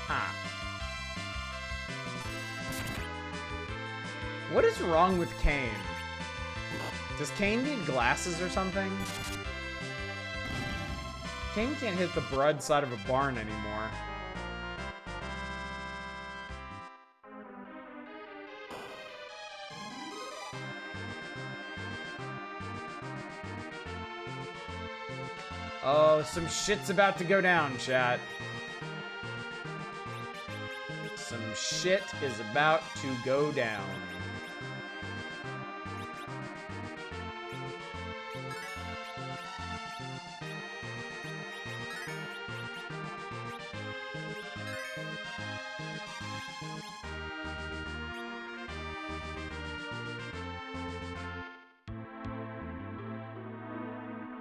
Huh. What is wrong with Kane? Does Kane need glasses or something? Kane can't hit the broadside of a barn anymore. Oh, some shit's about to go down, chat. Some shit is about to go down.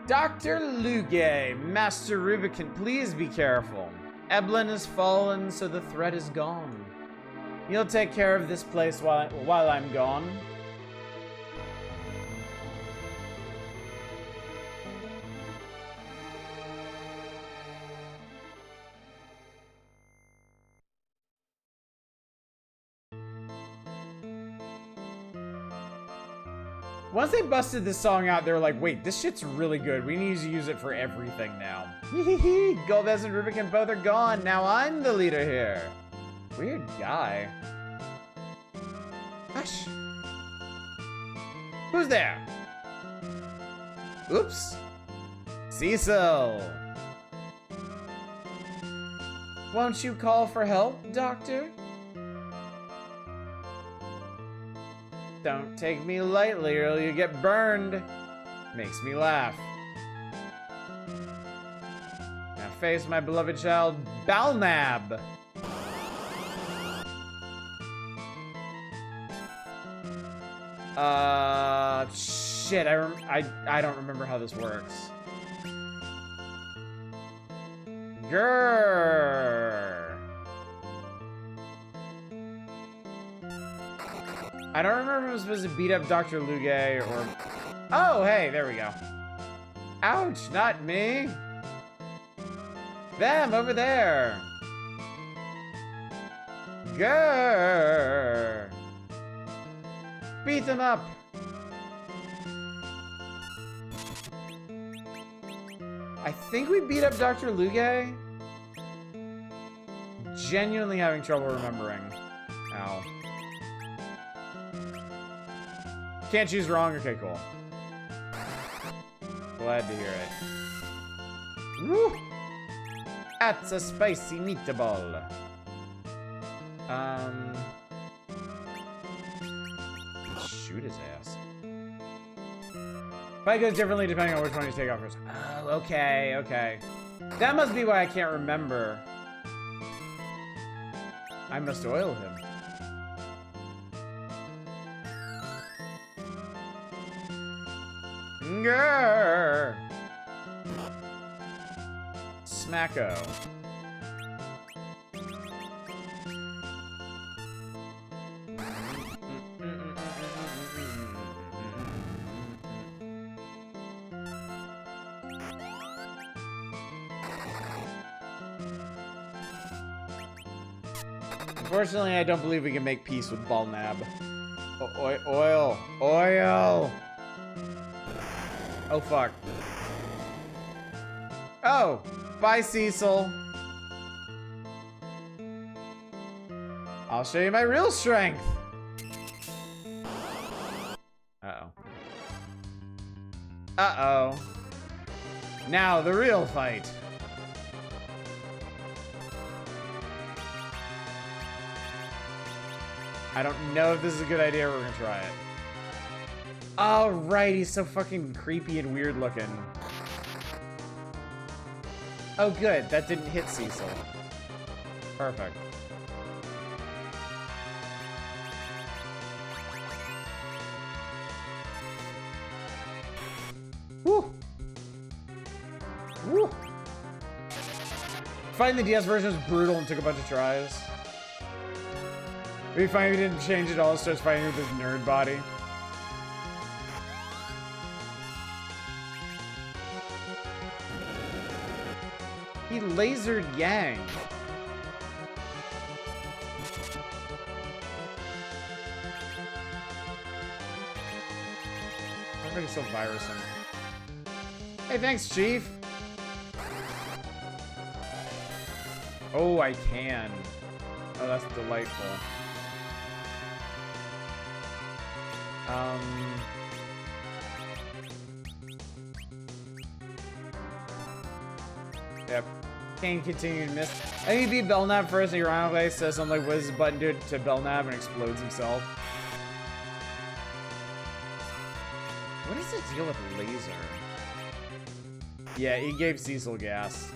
Dr. Luge, Master Rubicon, please be careful. Eblin has fallen, so the threat is gone. You'll take care of this place while I'm gone. Once they busted this song out, they were like, wait, this shit's really good. We need to use it for everything now. Hehehe, Golbez and Rubicon both are gone. Now I'm the leader here. Weird guy. Hush. Who's there? Oops. Cecil. Won't you call for help, Doctor? Don't take me lightly or you get burned. Makes me laugh. Now face my beloved child, Balnab. Shit, I don't remember how this works. Grrr. I don't remember if I was supposed to beat up Dr. Luge or... Oh, hey, there we go. Ouch, not me. Them, over there. Grrr. Beat them up. I think we beat up Dr. Luge. Genuinely having trouble remembering. Ow. Can't choose wrong? Okay, cool. Glad to hear it. Woo! That's a spicy meatball. Shoot his ass. Fight goes differently depending on which one you take off first. Oh, okay, okay. That must be why I can't remember. I must oil him. Grrr. Smacko. Unfortunately, I don't believe we can make peace with Balnab. Oil. Oil! Oh, fuck. Oh! Bye, Cecil. I'll show you my real strength. Uh-oh. Uh-oh. Now, the real fight. I don't know if this is a good idea, we're gonna try it. Oh, right, he's so fucking creepy and weird looking. Oh, good, that didn't hit Cecil. Perfect. Woo! Woo! Fighting the DS version was brutal and took a bunch of tries. We finally didn't change it all, starts fighting with his nerd body. He lasered Yang. Everybody's so virusing. Hey, thanks, Chief. Oh, I can. Oh, that's delightful. Yep. Kane continued to miss. I think he beat Belknap first, and ironically says something like, what does the button do to Belknap, and explodes himself. What is the deal with laser? Yeah, he gave Cecil gas.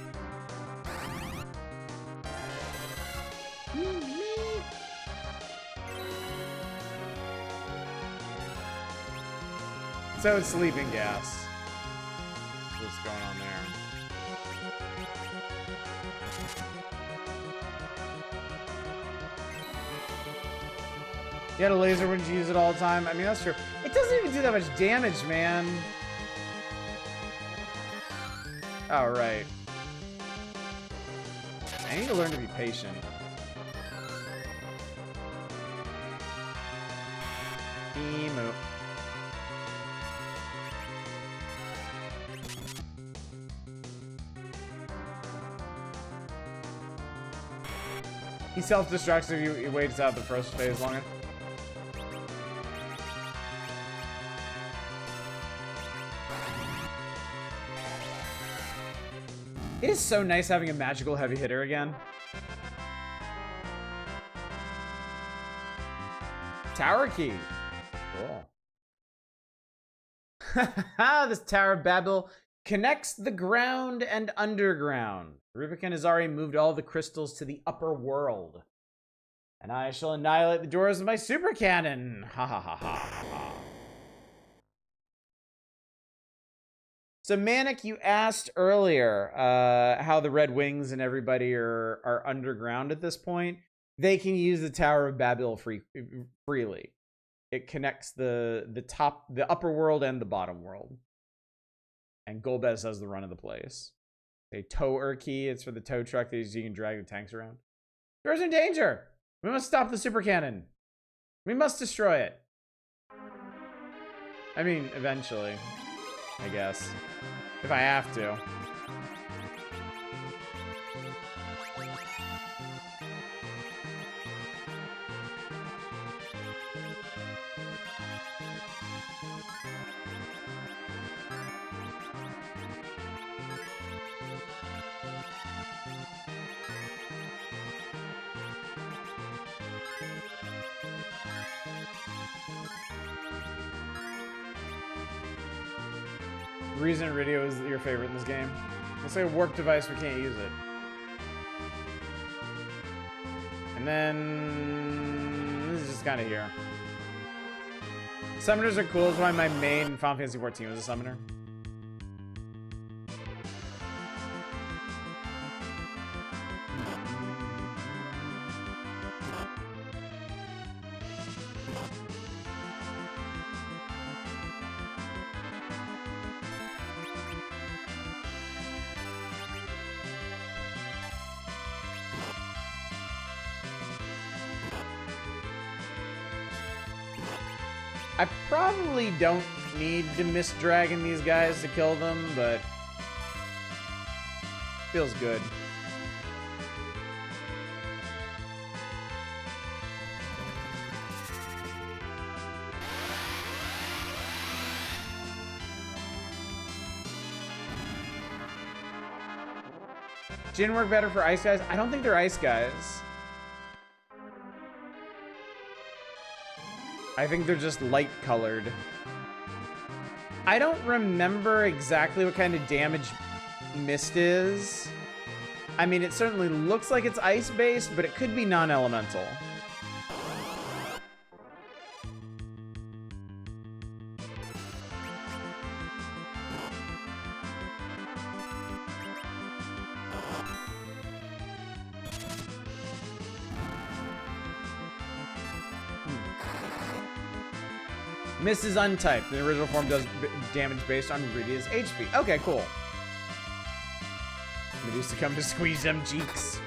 So it's sleeping gas. What's going on there? You had a laser when you use it all the time? I mean, that's true. It doesn't even do that much damage, man. Oh, right. I need to learn to be patient. Emu. He self-destructs if he waits out the first phase long enough. It is so nice having a magical heavy hitter again. Tower key. Cool. This Tower of Babel connects the ground and underground. Rubicon has already moved all the crystals to the upper world. And I shall annihilate the doors with my super cannon. Ha ha ha ha ha. So Manic, you asked earlier how the Red Wings and everybody are underground at this point. They can use the Tower of Babel freely. It connects the upper world and the bottom world. And Golbez has the run of the place. A tower key, it's for the tow truck that you can drag the tanks around. Doors in danger! We must stop the super cannon. We must destroy it. I mean, eventually. I guess. If I have to. The reason radio is your favorite in this game. Let's say a warp device, we can't use it. And then this is just kind of here. Summoners are cool. That's why my main in Final Fantasy XIV was a summoner. I probably don't need to miss dragon these guys to kill them, but feels good. Didn't work better for ice guys? I don't think they're ice guys. I think they're just light colored. I don't remember exactly what kind of damage mist is. I mean, it certainly looks like it's ice based, but it could be non-elemental. Mist is untyped. The original form does damage based on Rudia's HP. Okay, cool. Medusa come to squeeze them cheeks.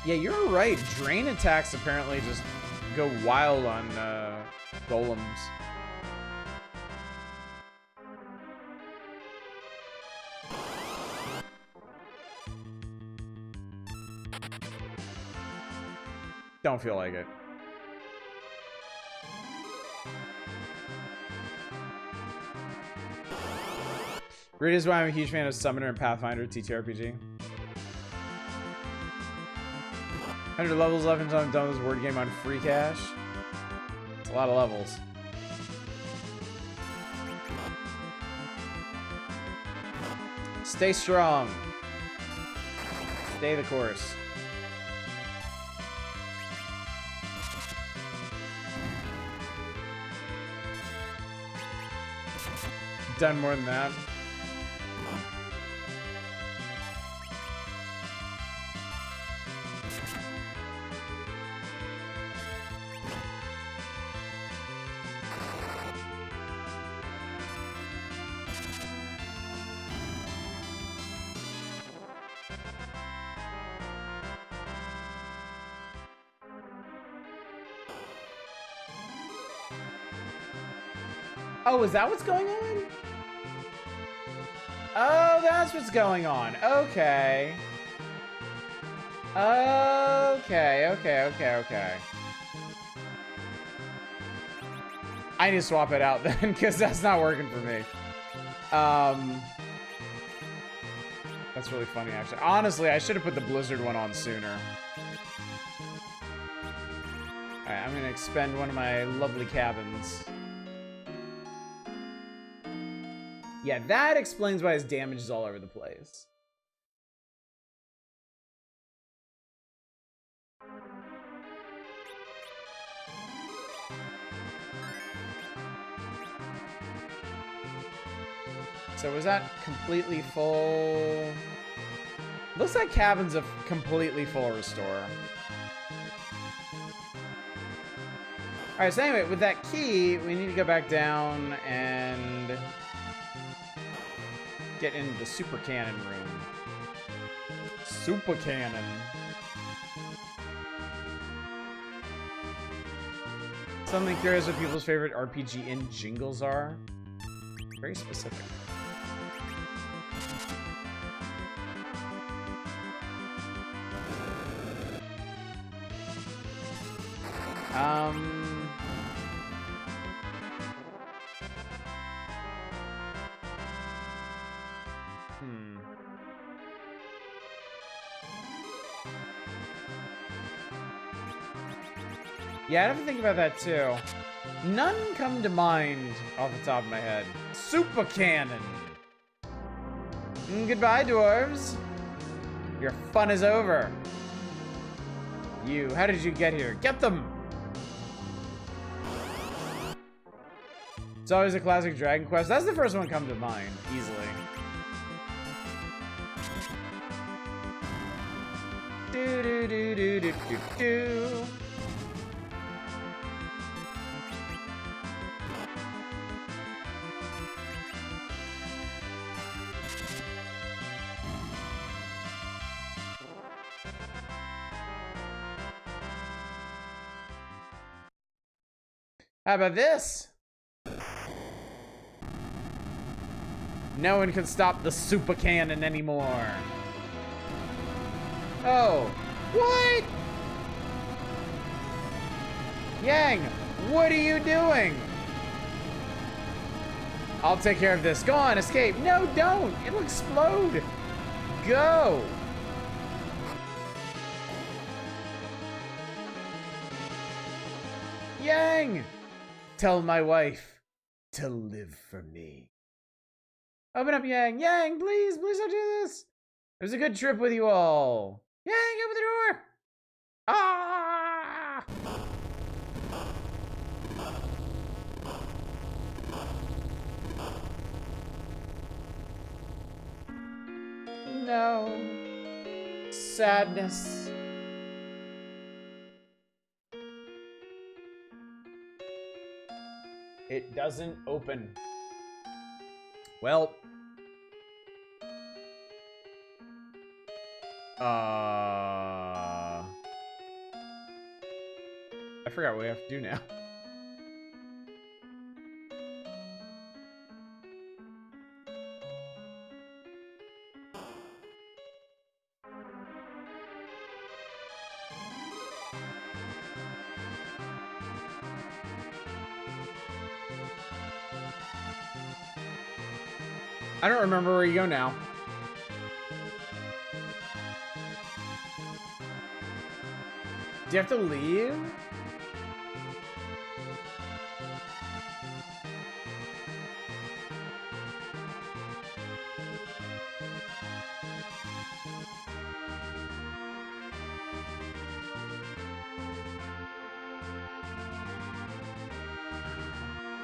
Yeah, you're right. Drain attacks apparently just go wild on golems. Don't feel like it. Read is why I'm a huge fan of Summoner and Pathfinder TTRPG. 100 levels left until I'm done with this word game on free cash. It's a lot of levels. Stay strong. Stay the course. Done more than that. Oh, is that what's going on? Oh, that's what's going on. Okay. Okay. I need to swap it out then, because that's not working for me. That's really funny, actually. Honestly, I should have put the Blizzard one on sooner. Alright, I'm gonna expend one of my lovely cabins. Yeah, that explains why his damage is all over the place. So was that completely full? Looks like cabin's a completely full restore. Alright, so anyway, with that key, we need to go back down and get into the super cannon room. Super cannon. Something curious what people's favorite RPG in jingles are. Very specific. Yeah, I have to think about that too. None come to mind off the top of my head. Super cannon. Goodbye, dwarves. Your fun is over. You, how did you get here? Get them! It's always a classic Dragon Quest. That's the first one come to mind, easily. Do do do do do do do. How about this? No one can stop the super cannon anymore. Oh, what? Yang, what are you doing? I'll take care of this. Go on, escape. No, don't. It'll explode. Go. Yang, tell my wife to live for me. Open up, Yang. Yang, please don't do this. It was a good trip with you all. Yang, open the door. Ah! No. Sadness. It doesn't open. Well. I forgot what we have to do now. I don't remember where you go now. Do you have to leave?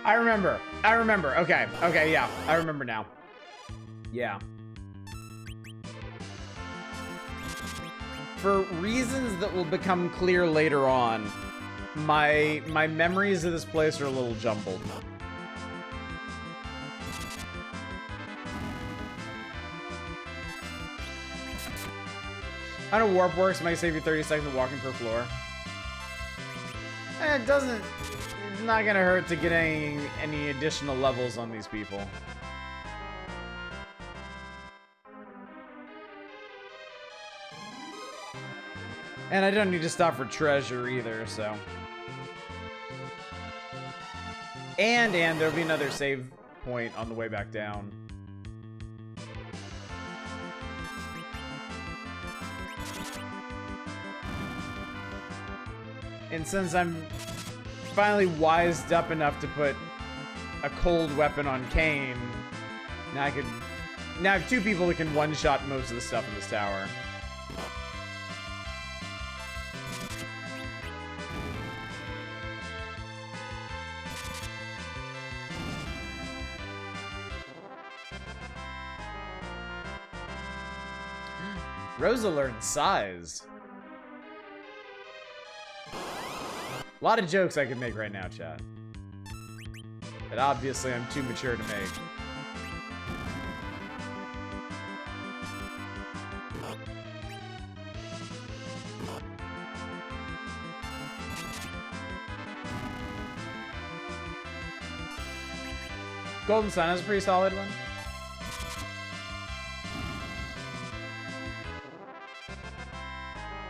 I remember. Okay, yeah. I remember now. Yeah. For reasons that will become clear later on, my memories of this place are a little jumbled. How do warp works? Might save you 30 seconds of walking per floor. It doesn't. It's not gonna hurt to get any additional levels on these people. And I don't need to stop for treasure either, so. And there'll be another save point on the way back down. And since I'm finally wised up enough to put a cold weapon on Cain, now I have two people that can one-shot most of the stuff in this tower. Rosa learned size. A lot of jokes I could make right now, chat. But obviously I'm too mature to make. Golden Sun is a pretty solid one.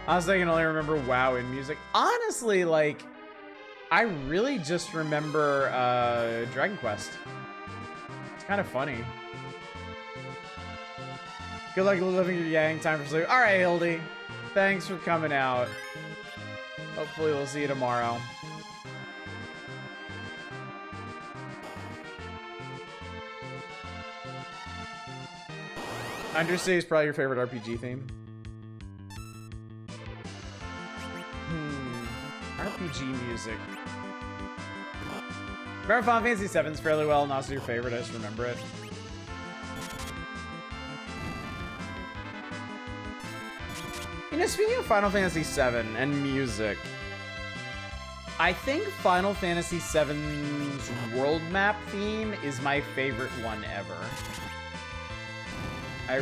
Honestly, I can only remember WoW in music. Honestly, like, I really just remember Dragon Quest. It's kind of funny. Good luck living your Yang. Time for sleep. All right, Hildy. Thanks for coming out. Hopefully we'll see you tomorrow. Undercity is probably your favorite RPG theme. RPG music. Remember Final Fantasy VII's fairly well, and also your favorite. I just remember it. You know, speaking of Final Fantasy VII and music, I think Final Fantasy VII's world map theme is my favorite one ever. I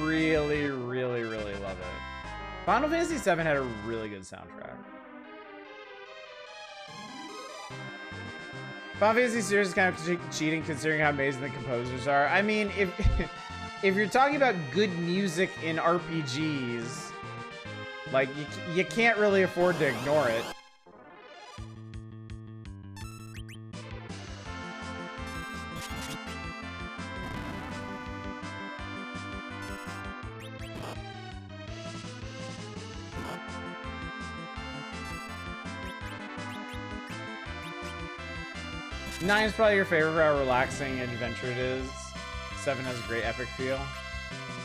really, really, really love it. Final Fantasy VII had a really good soundtrack. Final Fantasy series is kind of cheating considering how amazing the composers are. I mean, if if you're talking about good music in RPGs, like you can't really afford to ignore it. Nine is probably your favorite for how relaxing and adventure it is. 7 has a great epic feel.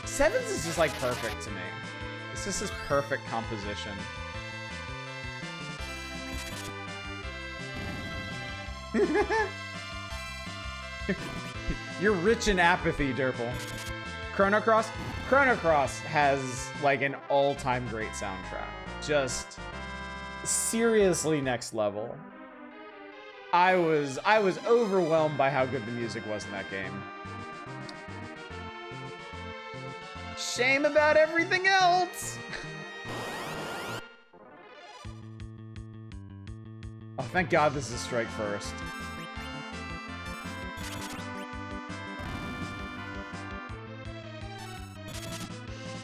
7's is just like perfect to me. It's just this perfect composition. You're rich in apathy, Durple. Chrono Cross? Chrono Cross has like an all-time great soundtrack. Just seriously next level. I was overwhelmed by how good the music was in that game. Shame about everything else. Oh, thank God this is Strike First.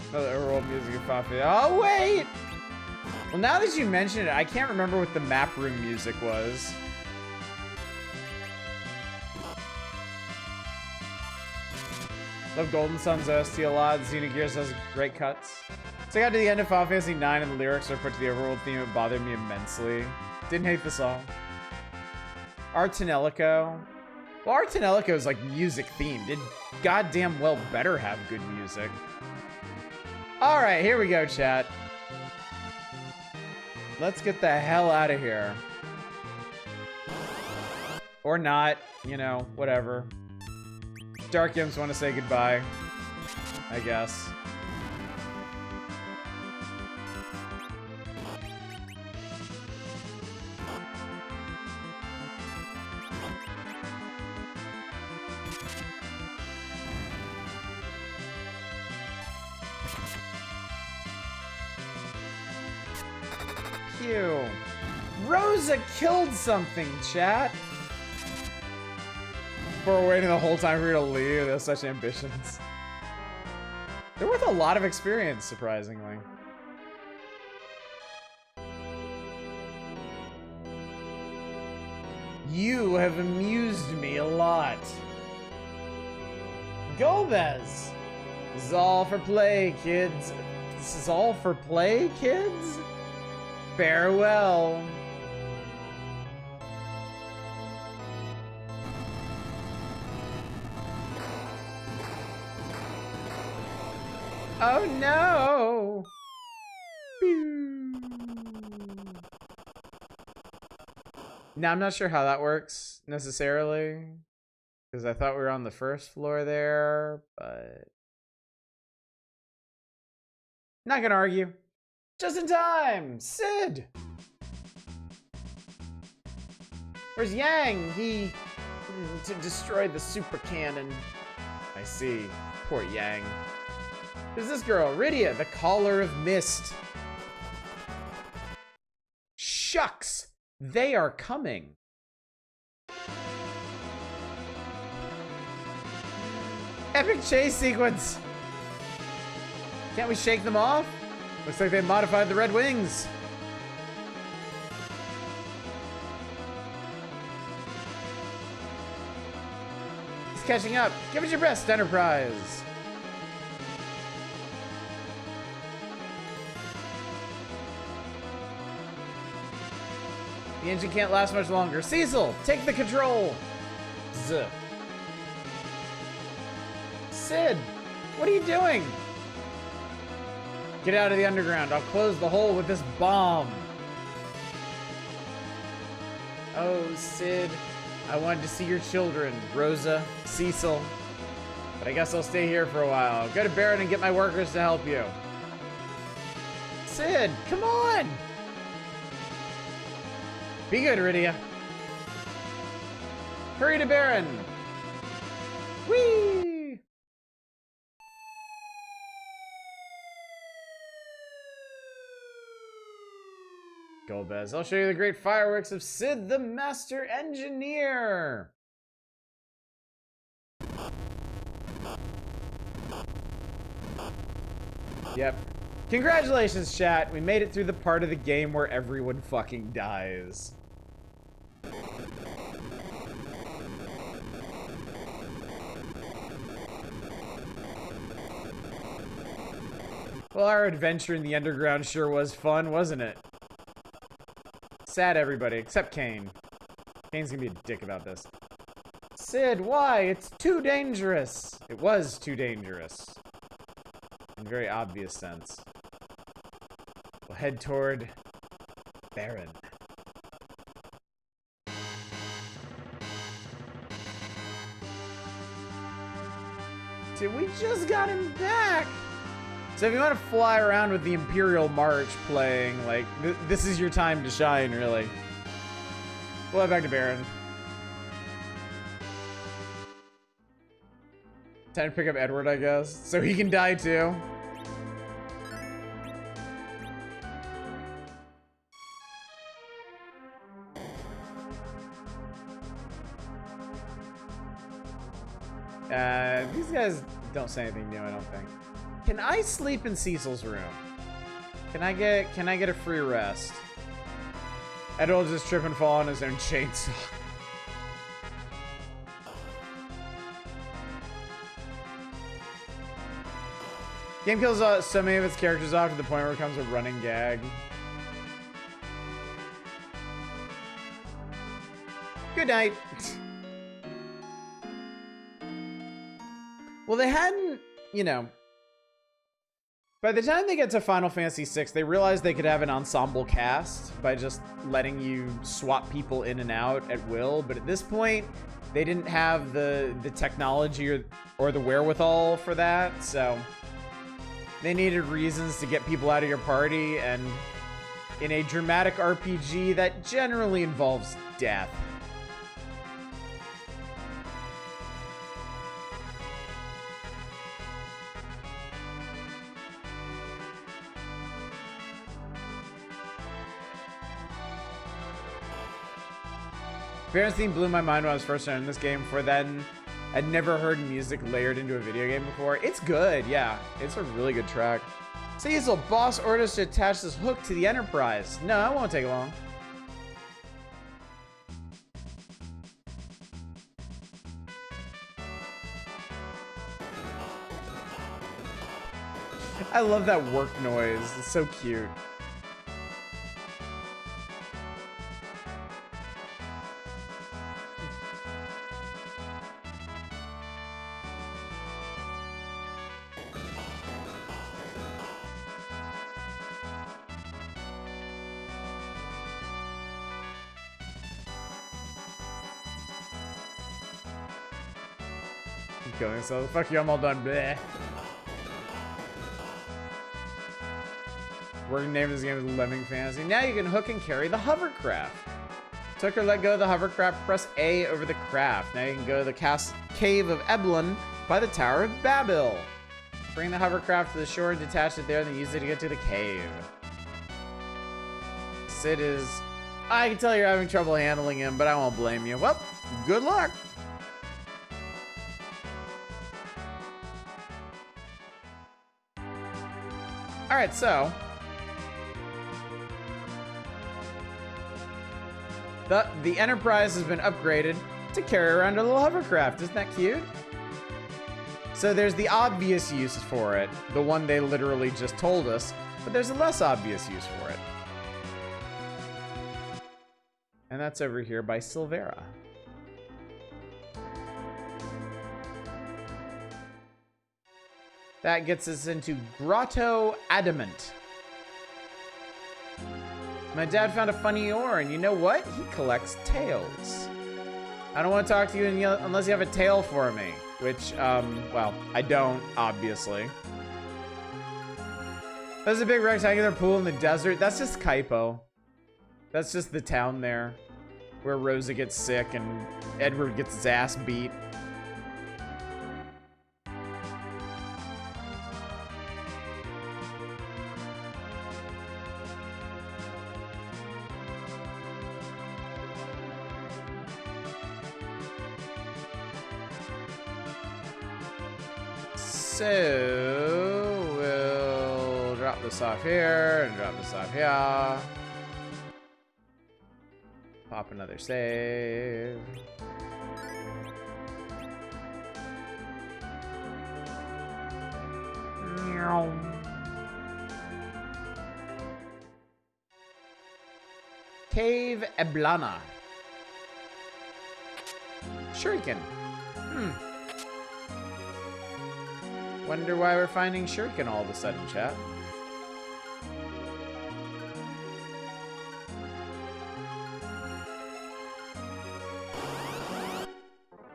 Another overworld music of Fafi. Oh, wait! Well, now that you mention it, I can't remember what the map room music was. Love Golden Sun's OST a lot. Xenogears has great cuts. So I got to the end of Final Fantasy 9 and the lyrics are put to the overworld theme. It bothered me immensely. Didn't hate the song. Artanelico. Well, Artanelico is like music themed. It goddamn well better have good music. All right, here we go, chat. Let's get the hell out of here. Or not, you know, whatever. Dark Imps want to say goodbye, I guess. Pew. Rosa killed something, chat. We're waiting the whole time for you to leave. They have such ambitions. They're worth a lot of experience, surprisingly. You have amused me a lot. Golbez! This is all for play, kids. This is all for play, kids? Farewell. Oh no! Now I'm not sure how that works necessarily, because I thought we were on the first floor there, but not gonna argue. Just in time, Sid. Where's Yang? He to destroy the super cannon. I see. Poor Yang. Who's this girl? Rydia, the Caller of Mist. Shucks! They are coming. Epic chase sequence! Can't we shake them off? Looks like they modified the Red Wings. He's catching up. Give it your best, Enterprise. The engine can't last much longer. Cecil, take the control. Z. Sid, what are you doing? Get out of the underground. I'll close the hole with this bomb. Oh, Sid, I wanted to see your children, Rosa, Cecil. But I guess I'll stay here for a while. Go to Barret and get my workers to help you. Sid, come on. Be good, Rydia. Hurry to Baron. Whee! Golbez, I'll show you the great fireworks of Sid the Master Engineer. Yep. Congratulations, chat. We made it through the part of the game where everyone fucking dies. Well, our adventure in the underground sure was fun, wasn't it? Sad everybody, except Kane. Kane's gonna be a dick about this. Sid, why? It's too dangerous. It was too dangerous. In a very obvious sense. We'll head toward Baron. Dude, we just got him back! So if you want to fly around with the Imperial March playing, like, this is your time to shine, really. We'll head back to Baron. Time to pick up Edward, I guess. So he can die, too. These guys don't say anything new, I don't think. Can I sleep in Cecil's room? Can I get a free rest? Ed will just trip and fall on his own chainsaw. Game kills so many of its characters off to the point where it becomes a running gag. Good night. Well, they hadn't, you know. By the time they get to Final Fantasy VI, they realized they could have an ensemble cast by just letting you swap people in and out at will. But at this point, they didn't have the technology or the wherewithal for that. So they needed reasons to get people out of your party. And in a dramatic RPG, that generally involves death. Baron's theme blew my mind when I was first starting this game. For then, I'd never heard music layered into a video game before. It's good, yeah. It's a really good track. Cecil, boss orders to attach this hook to the Enterprise. No, it won't take long. I love that work noise. It's so cute. Going, so fuck you, I'm all done. Bleh. We're gonna name this game as Lemming Fantasy. Now you can hook and carry the hovercraft. Took or let go of the hovercraft, press A over the craft. Now you can go to the cave of Eblin by the Tower of Babil. Bring the hovercraft to the shore and detach it there, and then use it to get to the cave. Sid is... I can tell you're having trouble handling him, but I won't blame you. Well, good luck. Alright, so the Enterprise has been upgraded to carry around a little hovercraft. Isn't that cute? So there's the obvious use for it, the one they literally just told us, but there's a less obvious use for it. And that's over here by Silvera. That gets us into Grotto Adamant. My dad found a funny ore, and you know what? He collects tails. I don't want to talk to you unless you have a tail for me. Which, well, I don't, obviously. There's a big rectangular pool in the desert. That's just Kaipo. That's just the town there. Where Rosa gets sick and Edward gets his ass beat. So we'll drop this off here and drop this off here. Pop another save. Cave Eblana. Shuriken. Wonder why we're finding Shuriken all of a sudden, chat.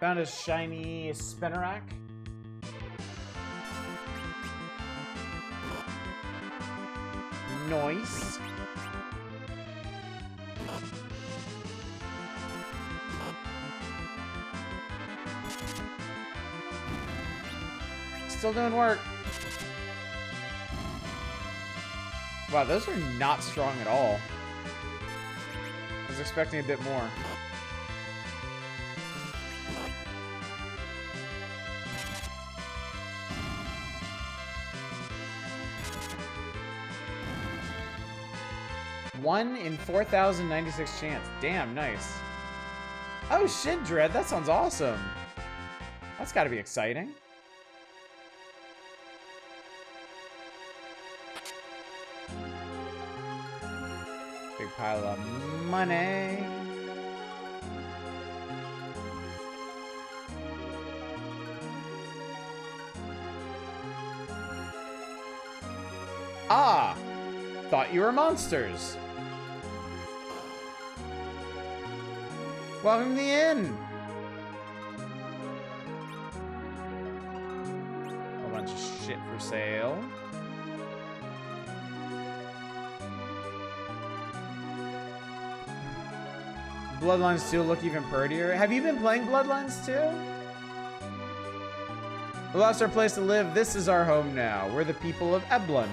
Found a shiny Spinarak. Nice. Still doing work. Wow, those are not strong at all. I was expecting a bit more. One in 4,096 chance. Damn, nice. Oh shit, Dread, that sounds awesome. That's gotta be exciting. Big pile of money. Ah! Thought you were monsters. Welcome to the inn. A bunch of shit for sale. Bloodlines 2 look even prettier. Have you been playing Bloodlines 2? We lost our place to live. This is our home now. We're the people of Eblan.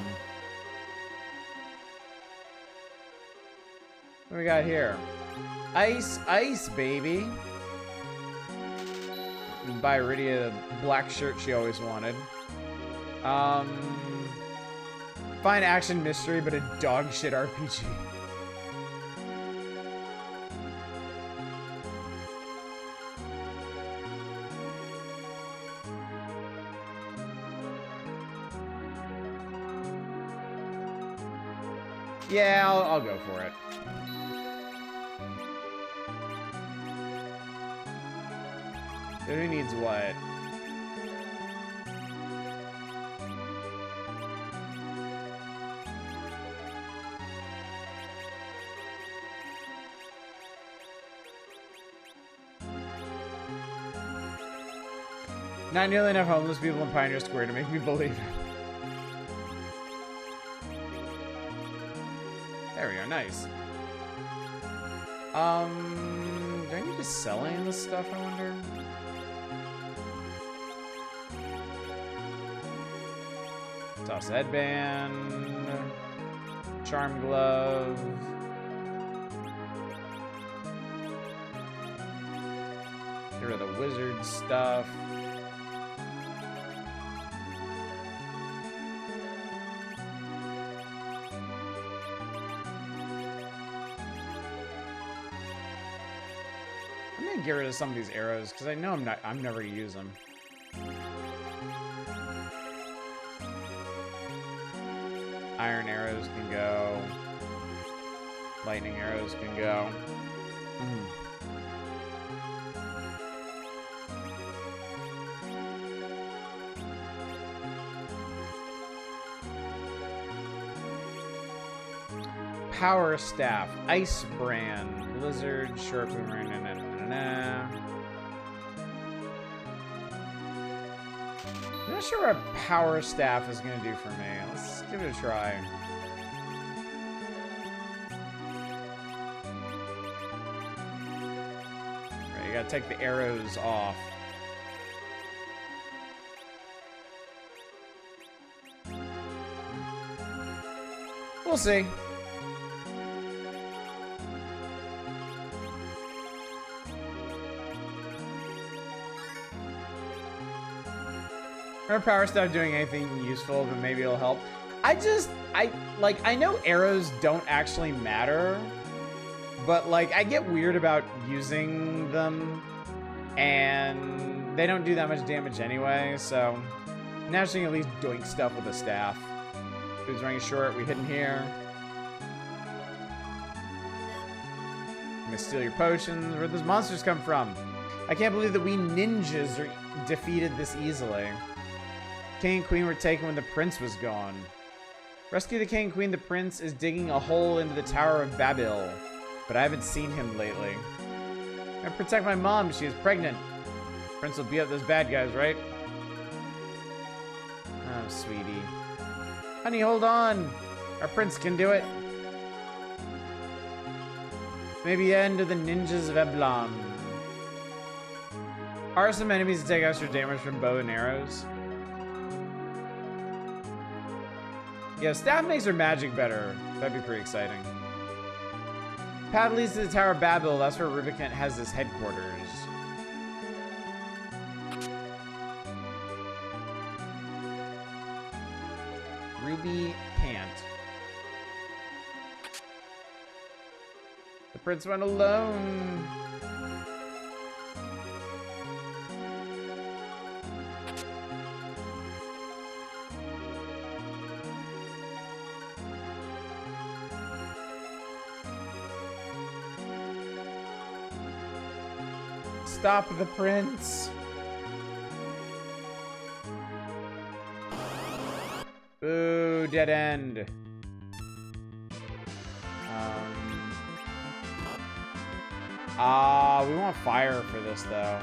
What do we got here? Ice, ice, baby. And buy Iridia the black shirt she always wanted. Fine action mystery, but a dog shit RPG. Yeah, I'll go for it. So who needs what? Not nearly enough homeless people in Pioneer Square to make me believe it. There we go, nice. Do I need to sell any of this stuff, I wonder? Toss headband. Charm glove. Get rid of the wizard stuff. I'm gonna get rid of some of these arrows because I know I'm never gonna use them. Iron arrows can go. Lightning arrows can go. Power staff, ice brand, blizzard, short boomerang, I'm not sure what a power staff is gonna do for me. Let's give it a try. Right, you gotta take the arrows off. We'll see. Our power staff doing anything useful, but maybe it'll help. I know arrows don't actually matter, but like I get weird about using them, and they don't do that much damage anyway. So naturally, at least doink stuff with a staff. Who's running short? We hidden here. I'm gonna steal your potions. Where'd those monsters come from? I can't believe that we ninjas are defeated this easily. King and Queen were taken when the prince was gone. Rescue the king and queen. The prince is digging a hole into the Tower of Babel, but I haven't seen him lately. I protect my mom. She is pregnant. Prince will beat up those bad guys, right? Oh, sweetie. Honey, hold on. Our prince can do it. Maybe the end of the ninjas of Eblon. Are some enemies that take extra damage from bow and arrows? Yeah, staff makes her magic better. That'd be pretty exciting. Path leads to the Tower of Babel. That's where Rubicant has his headquarters. Ruby Pant. The prince went alone. Stop the prince. Ooh, dead end. We want fire for this though.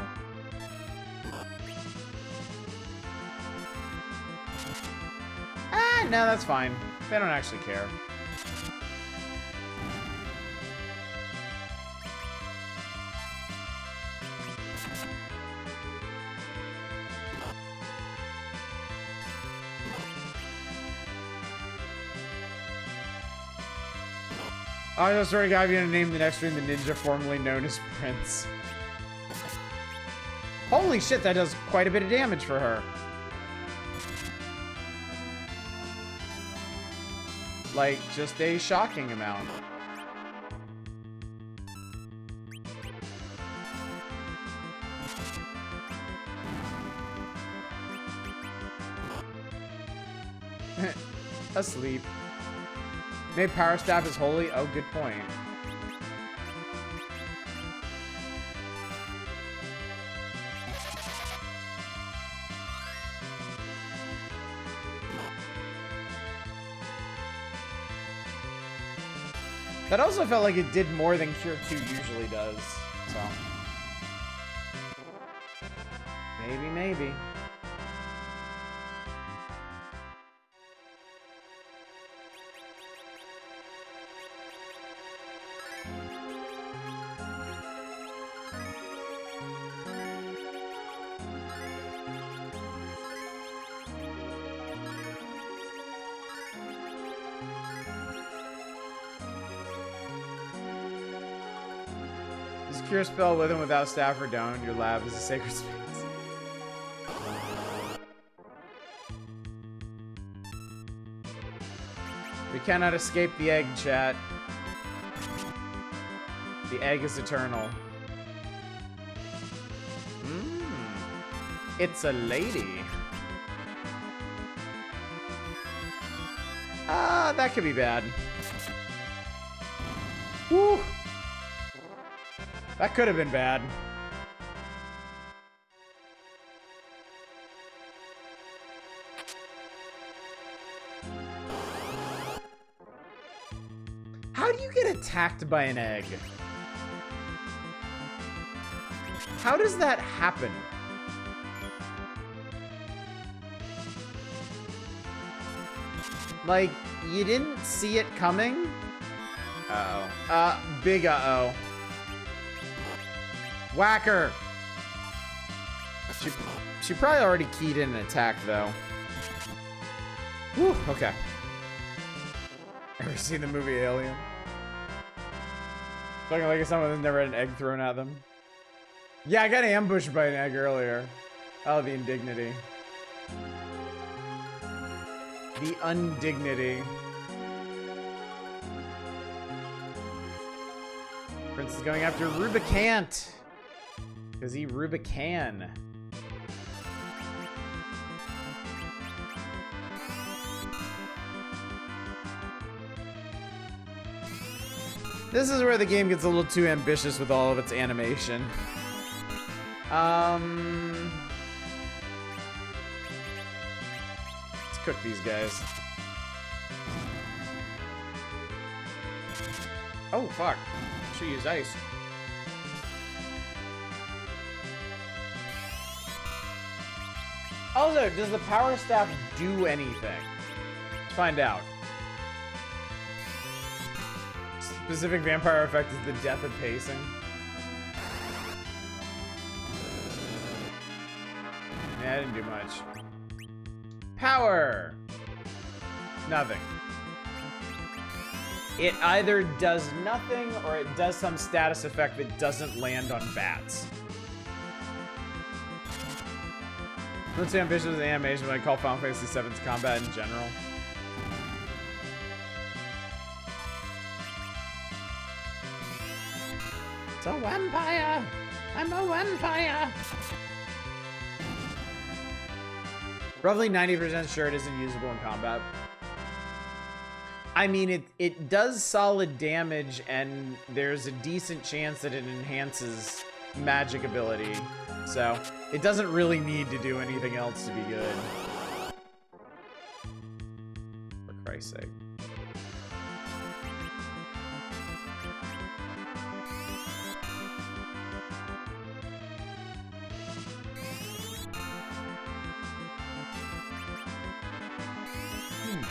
Ah, no, that's fine. They don't actually care. I just swear to God, I'm gonna name the next room the ninja formerly known as Prince. Holy shit, that does quite a bit of damage for her. Like, just a shocking amount. Asleep. Maybe Power Staff is holy? Oh, good point. That also felt like it did more than Cure 2 usually does, so. Maybe. Cure spell with and without staff or don't. Your lab is a sacred space. We cannot escape the egg, chat. The egg is eternal. It's a lady. Ah, that could be bad. Woo! That could have been bad. How do you get attacked by an egg? How does that happen? Like, you didn't see it coming? Uh-oh. Big uh-oh. Whacker! She probably already keyed in an attack, though. Whew, okay. Ever seen the movie Alien? Looking like someone never had an egg thrown at them. Yeah, I got ambushed by an egg earlier. Oh, the indignity. The undignity. Prince is going after Rubicant. Because he Rubican. This is where the game gets a little too ambitious with all of its animation. Let's cook these guys. Oh, fuck. Should use ice. Also, does the power staff do anything? Let's find out. Specific vampire effect is the death of pacing. Yeah, I didn't do much. Power! Nothing. It either does nothing or it does some status effect that doesn't land on bats. Let's say ambitious with the animation, but I call Final Fantasy VII's combat in general. It's a vampire! I'm a vampire! Roughly 90% sure it isn't usable in combat. I mean, it does solid damage, and there's a decent chance that it enhances magic ability. So, it doesn't really need to do anything else to be good. For Christ's sake.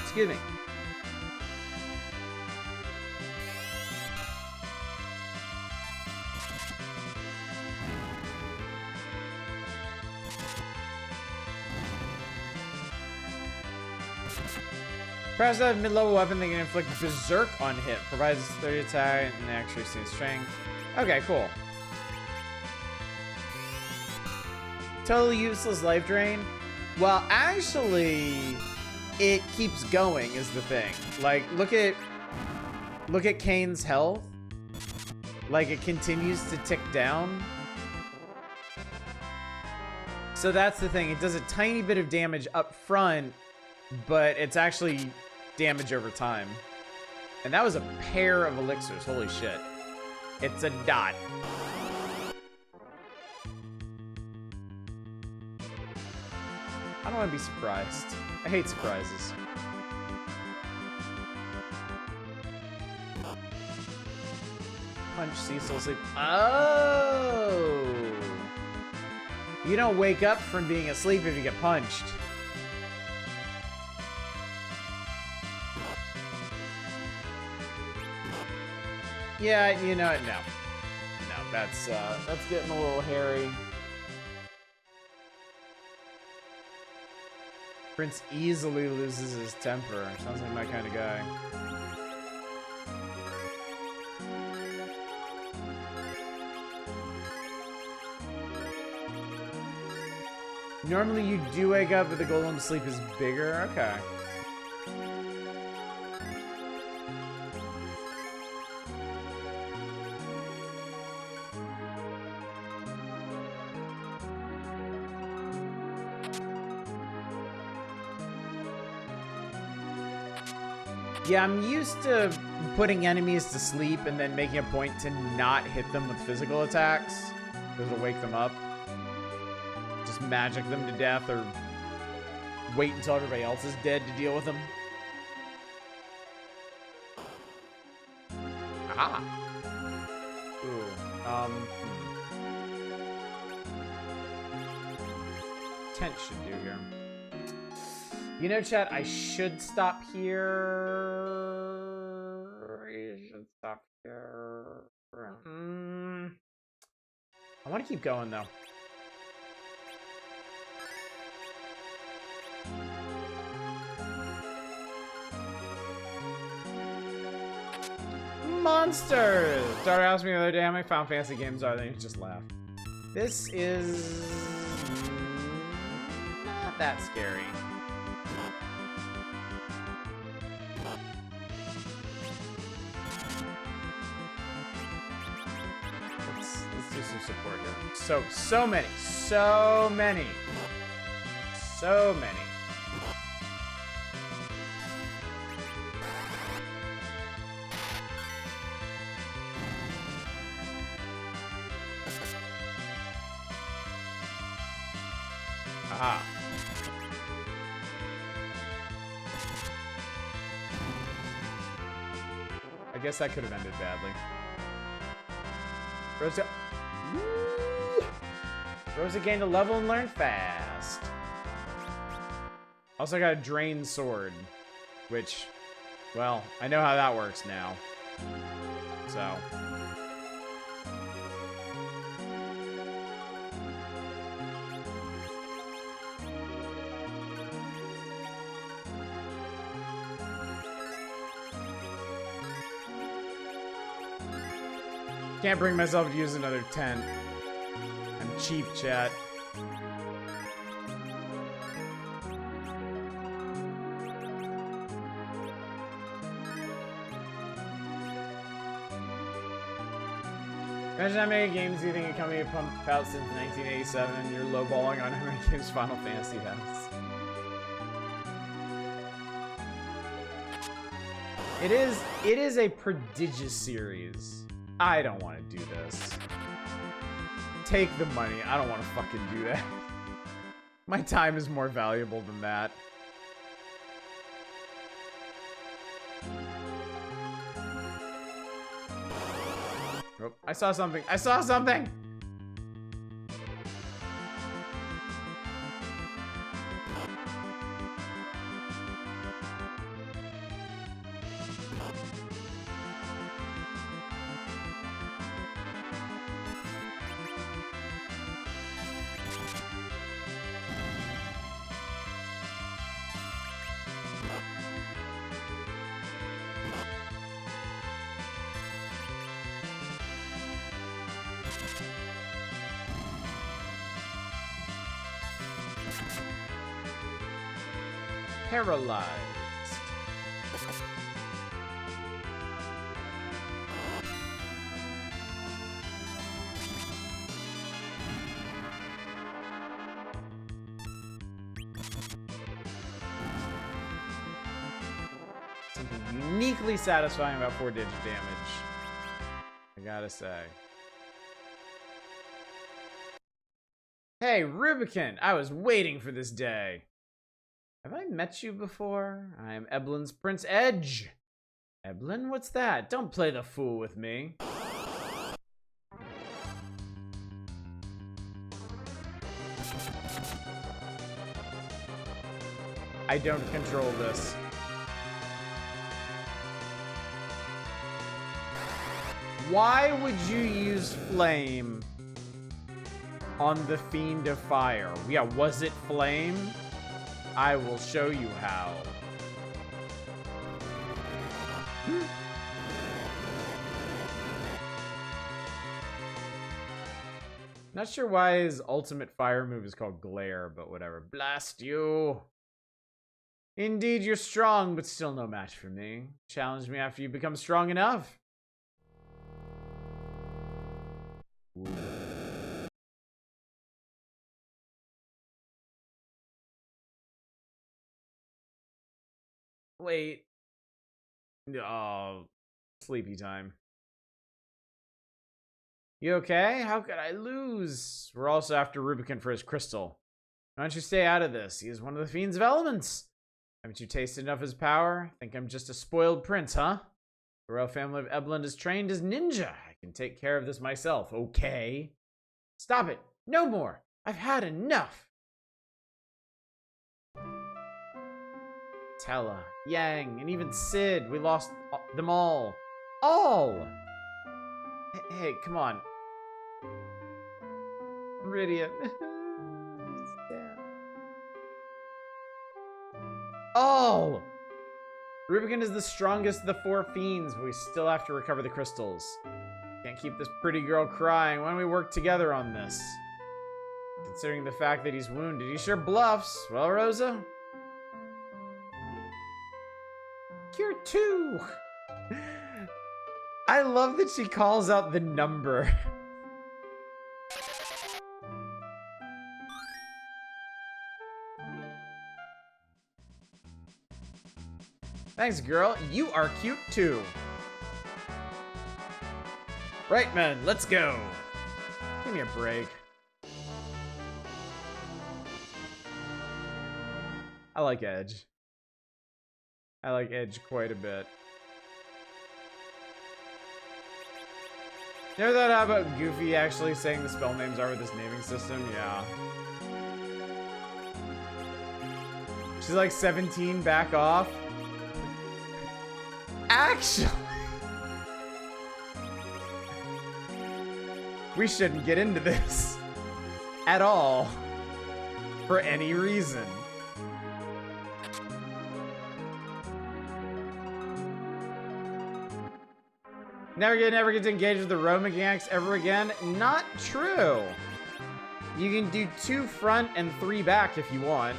Excuse me. Perhaps that mid-level weapon that can inflict Berserk on hit. Provides 30 attack and actually seems strength. Okay, cool. Totally useless life drain. Well, actually, it keeps going is the thing. Like, look at Kane's health. Like, it continues to tick down. So that's the thing. It does a tiny bit of damage up front, but it's actually damage over time. And that was a pair of elixirs. Holy shit. It's a dot. I don't want to be surprised. I hate surprises. Punch Cecil sleep. Oh! You don't wake up from being asleep if you get punched. Yeah, you know, no. No, that's getting a little hairy. Prince easily loses his temper. Sounds like my kind of guy. Normally you do wake up, but the golem sleep is bigger. Okay. Yeah, I'm used to putting enemies to sleep and then making a point to not hit them with physical attacks. Because it'll wake them up. Just magic them to death or wait until everybody else is dead to deal with them. Aha! Ooh, Tent should do here. You know, chat, I should stop here. You should stop here. I want to keep going, though. Monsters! Daughter asked me the other day how many Final Fantasy games are there, and you just laugh. This is not that scary. of support here. So many. So many. So many. Aha. I guess that could have ended badly. Rosa. Woo! Rosa gained a level and learned fast. Also got a drain sword, which, well, I know how that works now. So. Can't bring myself to use another 10. I'm cheap, chat. Imagine how many games you think a company have pumped out since 1987 and you're lowballing on how many games Final Fantasy has. It is a prodigious series. I don't want to do this. Take the money. I don't want to fucking do that. My time is more valuable than that. Oh, I saw something. I saw something! Paralyzed. Something uniquely satisfying about 4-digit damage, I gotta say. Hey, Rubicon! I was waiting for this day. Have I met you before? I am Eblin's Prince Edge. Eblin, what's that? Don't play the fool with me. I don't control this. Why would you use flame on the Fiend of Fire? Yeah, was it flame? I will show you how. Not sure why his ultimate fire move is called Glare, but whatever. Blast you! Indeed, you're strong, but still no match for me. Challenge me after you become strong enough. Ooh. Wait. Oh, sleepy time. You okay? How could I lose? We're also after Rubicon for his crystal. Why don't you stay out of this? He is one of the Fiend's of elements. Haven't you tasted enough of his power? Think I'm just a spoiled prince, huh? The royal family of Eblin is trained as ninja. I can take care of this myself, okay? Stop it. No more. I've had enough. Tella, Yang, and even Sid. We lost them all. All! Hey, come on. Meridian. All! Rubicon is the strongest of the 4 fiends, but we still have to recover the crystals. Can't keep this pretty girl crying. Why don't we work together on this? Considering the fact that he's wounded, he sure bluffs. Well, Rosa? Cure 2! I love that she calls out the number. Thanks, girl. You are cute, too. Right, man. Let's go. Give me a break. I like Edge. I like Edge quite a bit. You ever thought about Goofy actually saying the spell names are with this naming system? Yeah. She's like 17, back off. Actually, we shouldn't get into this at all for any reason. Never get to engage with the row mechanics ever again? Not true. You can do 2 front and 3 back if you want.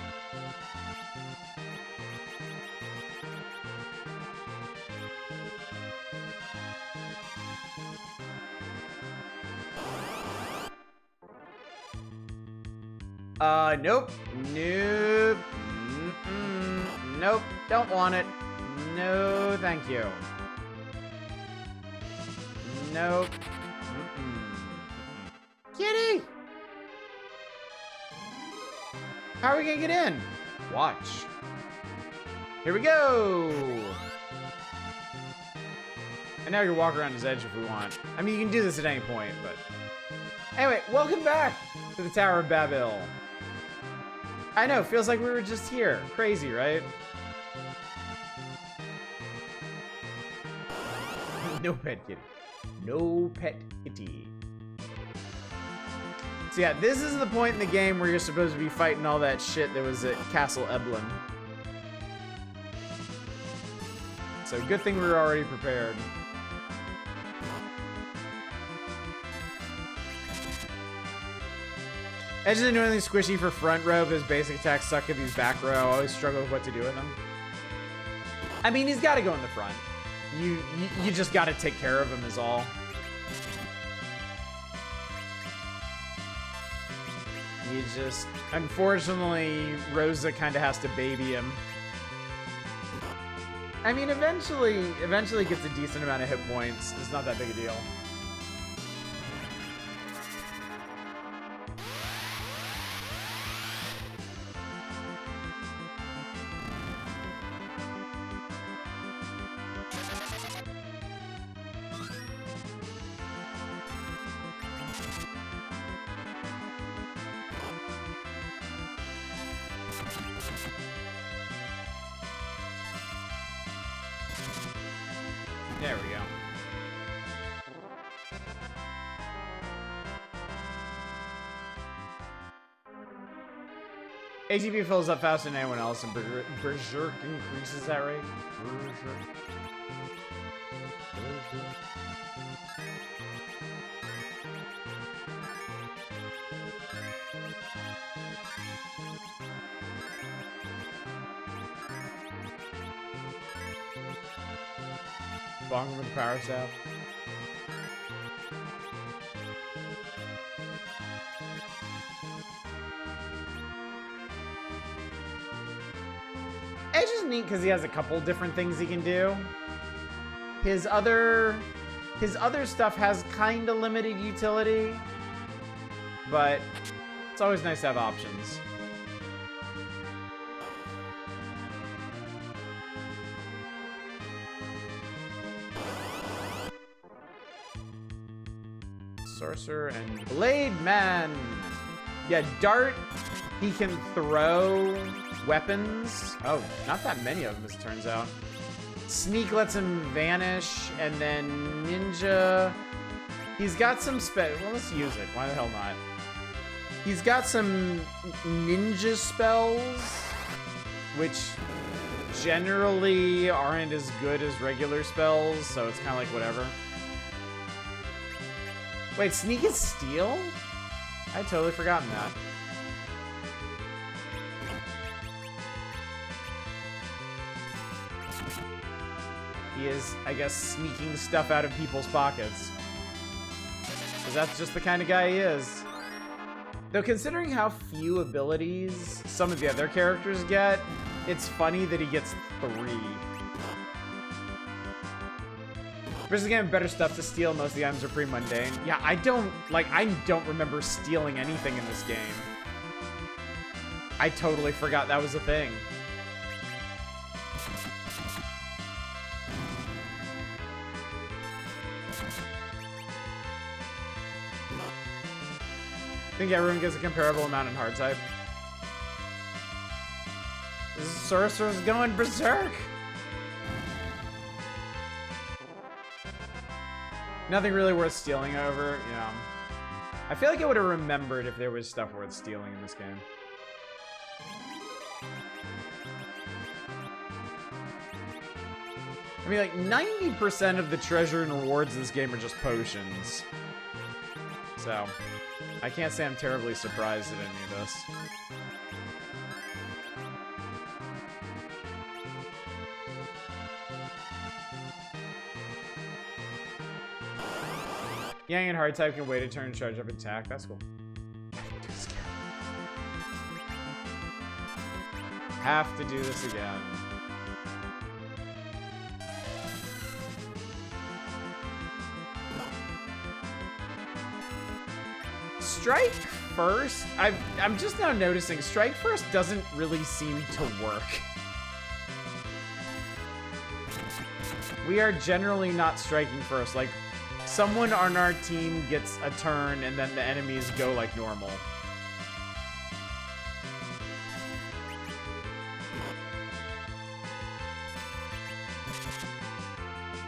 Nope. Nope. Nope. Don't want it. No, thank you. Nope. Kitty! How are we gonna get in? Watch. Here we go! And now you can walk around his edge if we want. I mean, you can do this at any point, but... Anyway, welcome back to the Tower of Babel. I know, feels like we were just here. Crazy, right? No pet kitty. No pet kitty. So yeah, this is the point in the game where you're supposed to be fighting all that shit that was at Castle Eblin. So good thing we were already prepared. Edge is annoyingly squishy for front row, but his basic attacks suck at these back row. I always struggle with what to do with him. I mean, he's got to go in the front. You just got to take care of him is all. You just... Unfortunately, Rosa kind of has to baby him. I mean, eventually gets a decent amount of hit points. It's not that big a deal. There we go. ATP fills up faster than anyone else, and Berserk increases that rate. Berserk. Bonk him with the power staff. Edge is neat because he has a couple different things he can do. His other stuff has kind of limited utility, but it's always nice to have options. Sorcerer and Blade Man. Yeah, Dart, he can throw weapons. Oh, not that many of them, as it turns out. Sneak lets him vanish, and then Ninja, he's got some well, let's use it. Why the hell not? He's got some ninja spells, which generally aren't as good as regular spells, so it's kind of like whatever. Wait, Sneak is Steel? I'd totally forgotten that. He is, I guess, sneaking stuff out of people's pockets. Because that's just the kind of guy he is. Though considering how few abilities some of the other characters get, it's funny that he gets 3. Versus getting better stuff to steal. Most of the items are pretty mundane. Yeah, I don't remember stealing anything in this game. I totally forgot that was a thing. I think everyone gets a comparable amount in hard type. This sorcerer's going berserk. Nothing really worth stealing over, you know. I feel like I would have remembered if there was stuff worth stealing in this game. I mean, like, 90% of the treasure and rewards in this game are just potions. So, I can't say I'm terribly surprised at any of this. Yang and hard type can wait a turn and charge up attack. That's cool. Have to do this again. Strike first? I'm just now noticing strike first doesn't really seem to work. We are generally not striking first. Like, someone on our team gets a turn and then the enemies go like normal.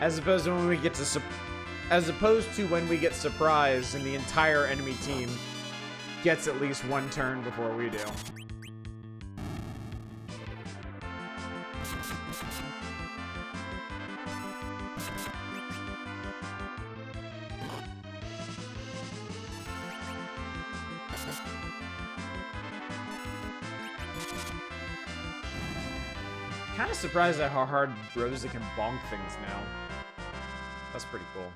As opposed to when we get surprised and the entire enemy team gets at least one turn before we do. Kind of surprised at how hard Rosa can bonk things now. That's pretty cool.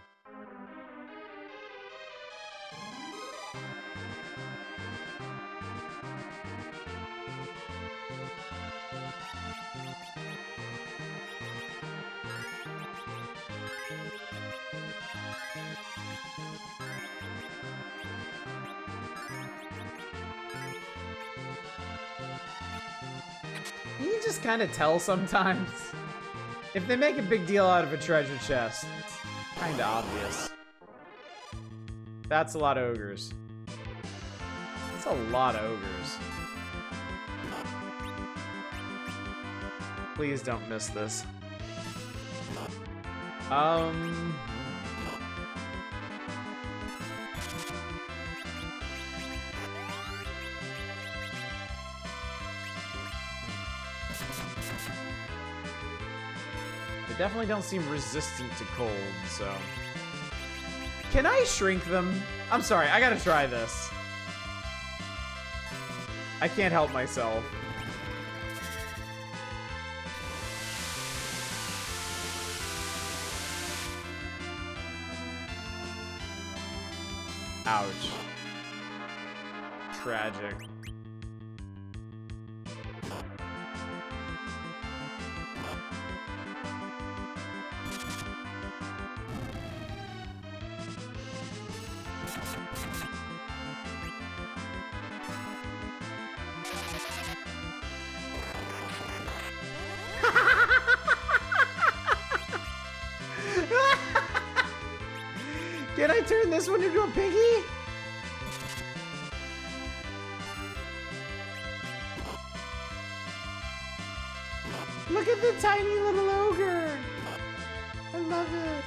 You can just kind of tell sometimes. If they make a big deal out of a treasure chest, it's kind of obvious. That's a lot of ogres. That's a lot of ogres. Please don't miss this. Definitely don't seem resistant to cold, so... Can I shrink them? I'm sorry, I gotta try this. I can't help myself. Ouch. Tragic. Can I turn this one into a piggy? Look at the tiny little ogre. I love it.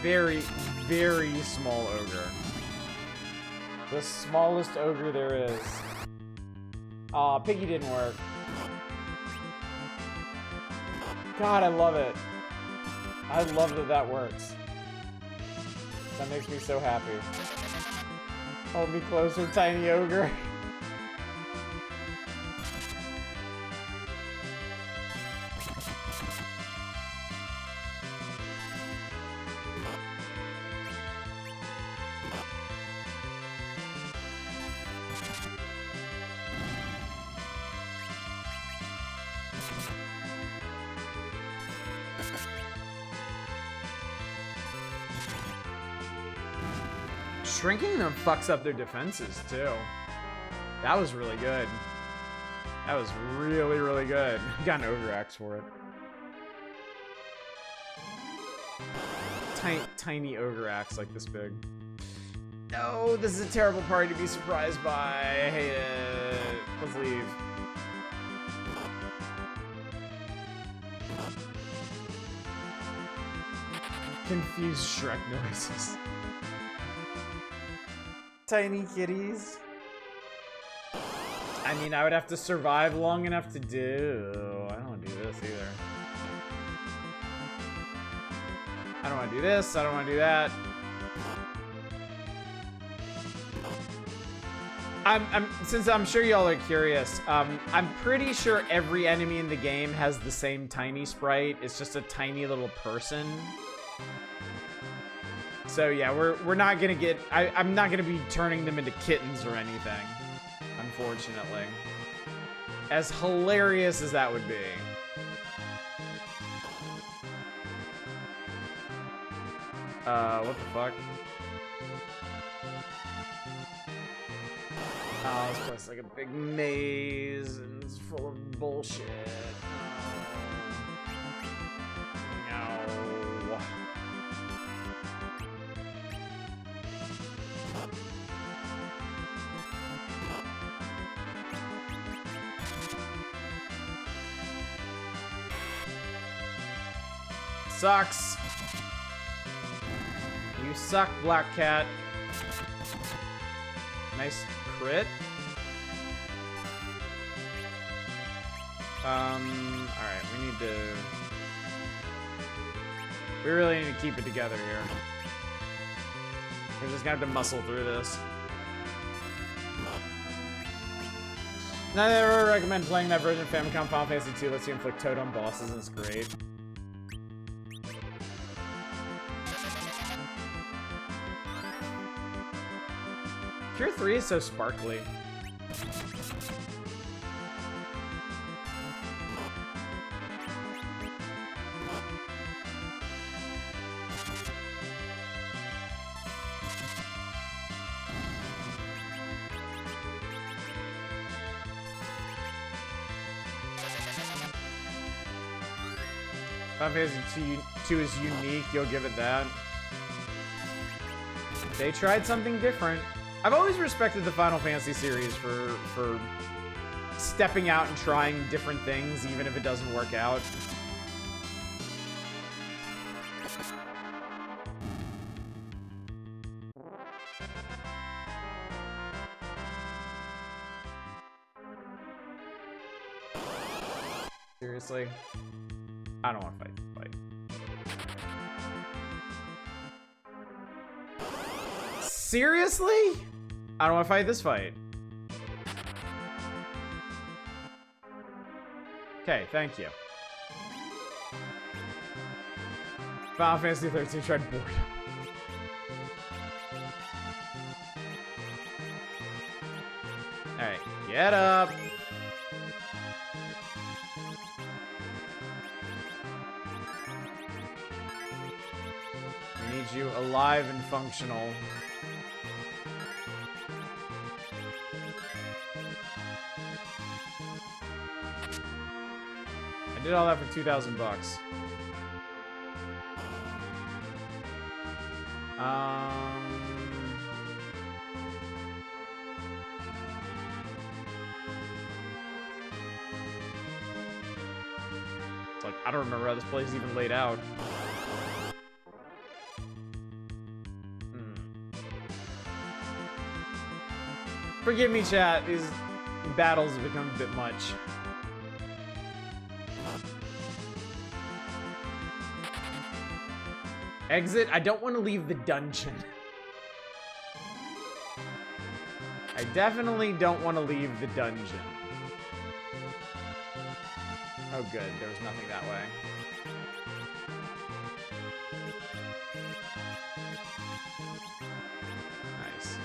Very, very small ogre. The smallest ogre there is. Aw, piggy didn't work. God, I love it. I love that that works. That makes me so happy. Hold me closer, tiny ogre. Shrinking them fucks up their defenses, too. That was really good. That was really, really good. Got an Ogre Axe for it. Tiny Ogre Axe like this big. No, this is a terrible party to be surprised by. I hate it. Let's leave. Confused Shrek noises. Tiny kitties. I mean, I would have to survive long enough to do. I don't want to do this either. I don't want to do this. I don't want to do that. Since I'm sure y'all are curious, I'm pretty sure every enemy in the game has the same tiny sprite. It's just a tiny little person. So yeah, we're not gonna get. I'm not gonna be turning them into kittens or anything, unfortunately. As hilarious as that would be. What the fuck? Oh, this place is like a big maze and it's full of bullshit. No. Sucks. You suck, Black Cat. Nice crit. Alright, we really need to keep it together here. We're just gonna have to muscle through this. Now, I ever recommend playing that version of Famicom Final Fantasy 2. Lets you inflict totem bosses, and it's great. Cure 3 is so sparkly. Final Fantasy 2 is unique, you'll give it that. They tried something different. I've always respected the Final Fantasy series for stepping out and trying different things, even if it doesn't work out. Seriously? I don't want to fight. Seriously? I don't want to fight this fight. Okay, thank you. Final Fantasy 13 tried boredom. Alright, get up. We need you alive and functional. I did all that for 2,000 bucks. It's like, I don't remember how this place is even laid out. Forgive me, chat. These battles have become a bit much. Exit? I don't want to leave the dungeon. I definitely don't want to leave the dungeon. Oh good, there was nothing that way. Nice.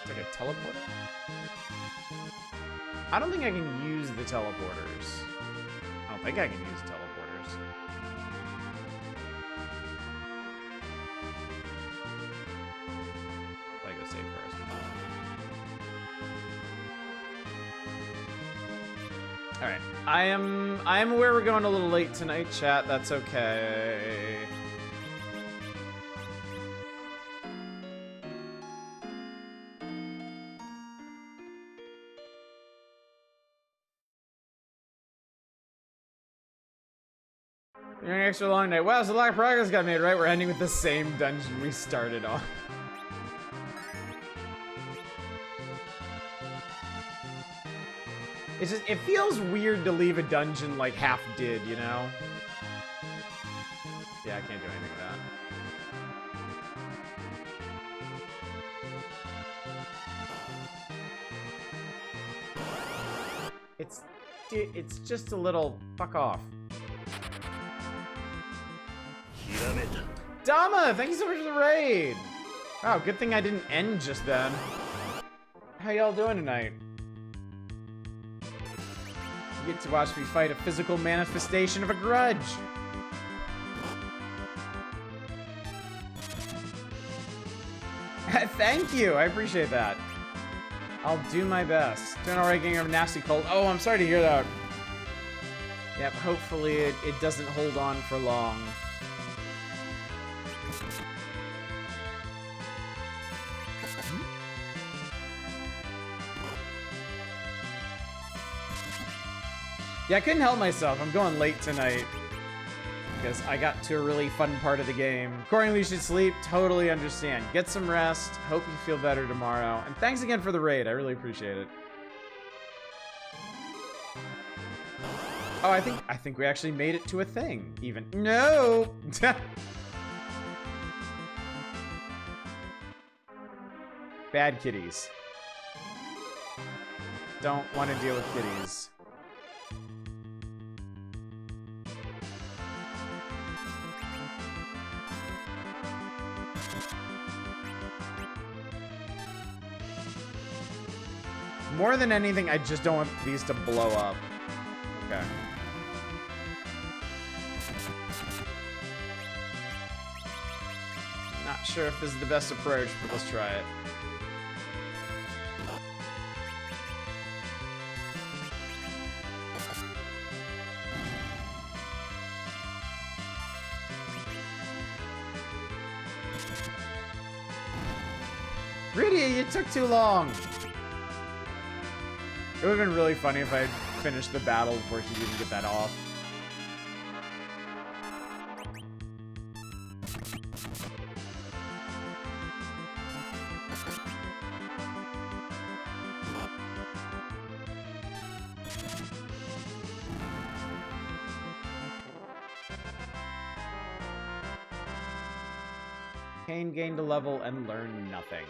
It's like a teleporter? I don't think I can use the teleporters. don't think I can use teleporters. I go save first. Alright. I am aware we're going a little late tonight, chat. That's okay. You're an extra long night. Wow, so a lot of progress got made, right? We're ending with the same dungeon we started on. It's just, it feels weird to leave a dungeon like half did, you know? Yeah, I can't do anything with that. It's just a little fuck off. Dama, thank you so much for the raid. Wow, good thing I didn't end just then. How y'all doing tonight? You get to watch me fight a physical manifestation of a grudge. Thank you, I appreciate that. I'll do my best. Doing alright getting a nasty cold. Oh, I'm sorry to hear that. Yep, hopefully it doesn't hold on for long. Yeah, I couldn't help myself. I'm going late tonight because I got to a really fun part of the game. Accordingly, you should sleep. Totally understand. Get some rest. Hope you feel better tomorrow. And thanks again for the raid. I really appreciate it. Oh, I think we actually made it to a thing. Even no. Bad kitties. Don't want to deal with kitties. More than anything, I just don't want these to blow up. Okay. Not sure if this is the best approach, but let's try it. Rudy, you took too long! It would have been really funny if I had finished the battle before she didn't get that off. Kane gained a level and learned nothing.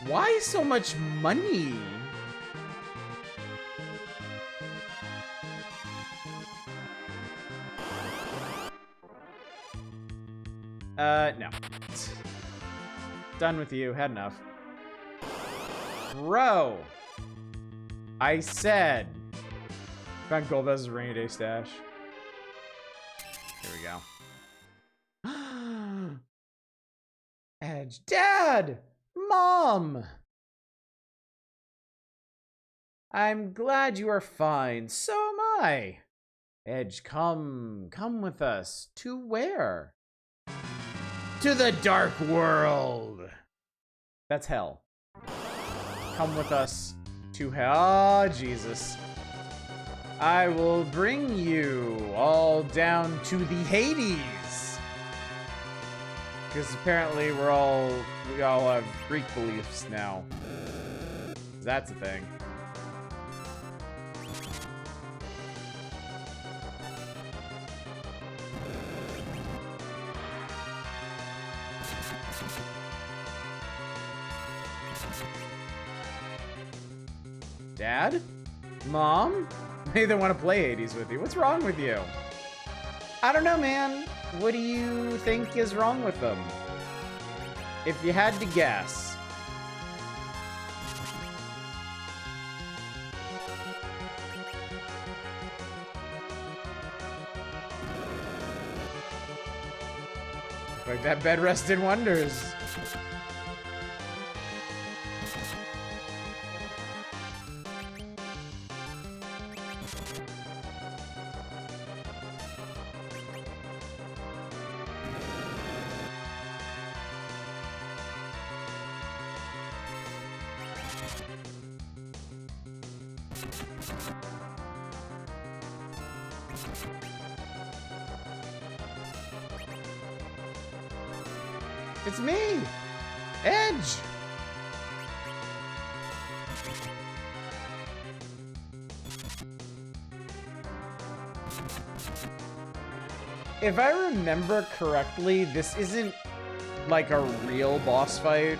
Why so much money? No. Done with you. Had enough. Bro! I said. Found Golbez's rainy day stash. Here we go. Edge. Dad! Mom! I'm glad you are fine. So am I. Edge, come with us. To where? To the dark world. That's hell. Come with us to hell. Oh, Jesus. I will bring you all down to the Hades. Because apparently we all have Greek beliefs now. That's a thing. Dad? Mom? Maybe they want to play Hades with you. What's wrong with you? I don't know, man. What do you think is wrong with them? If you had to guess, Like that bed rested wonders. It's me, Edge. If I remember correctly, this isn't like a real boss fight.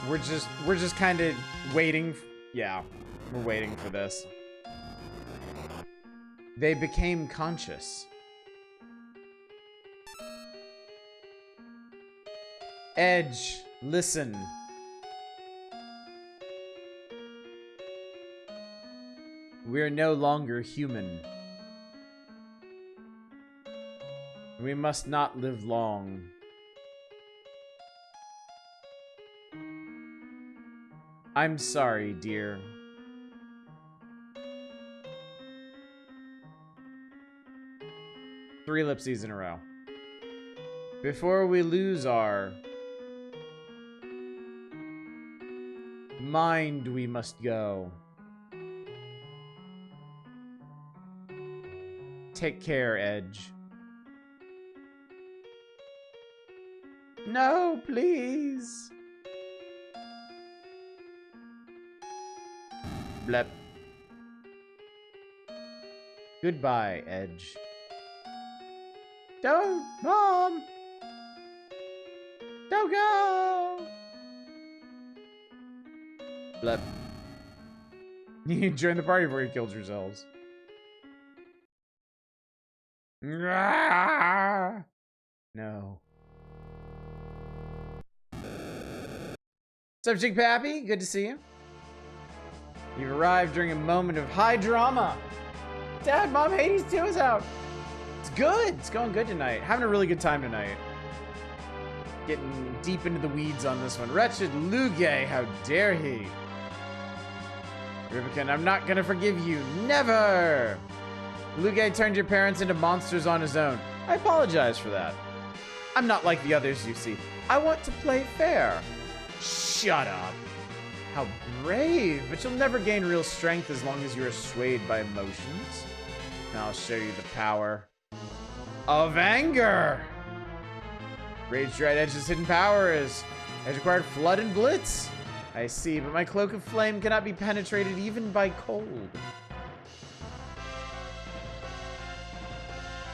We're just kind of waiting. Yeah, we're waiting for this. They became conscious. Edge, listen. We're no longer human. We must not live long. I'm sorry, dear. Three ellipses in a row. Before we lose our mind, we must go. Take care, Edge. No, please. Blep. Goodbye, Edge. Don't, Mom! Don't go! Blep. You joined the party before you killed yourselves. No. What's up, Jig Pappy? Good to see you. You've arrived during a moment of high drama. Dad, Mom, Hades 2 is out. It's good. It's going good tonight. Having a really good time tonight. Getting deep into the weeds on this one. Wretched Luge, how dare he? Rubicon, I'm not gonna forgive you. Never! Luge turned your parents into monsters on his own. I apologize for that. I'm not like the others you see. I want to play fair. Shut up. How brave, but you'll never gain real strength as long as you are swayed by emotions. Now I'll show you the power of anger. Rage Dried Edge's hidden power is Edge acquired Flood and Blitz. I see, but my Cloak of Flame cannot be penetrated even by cold.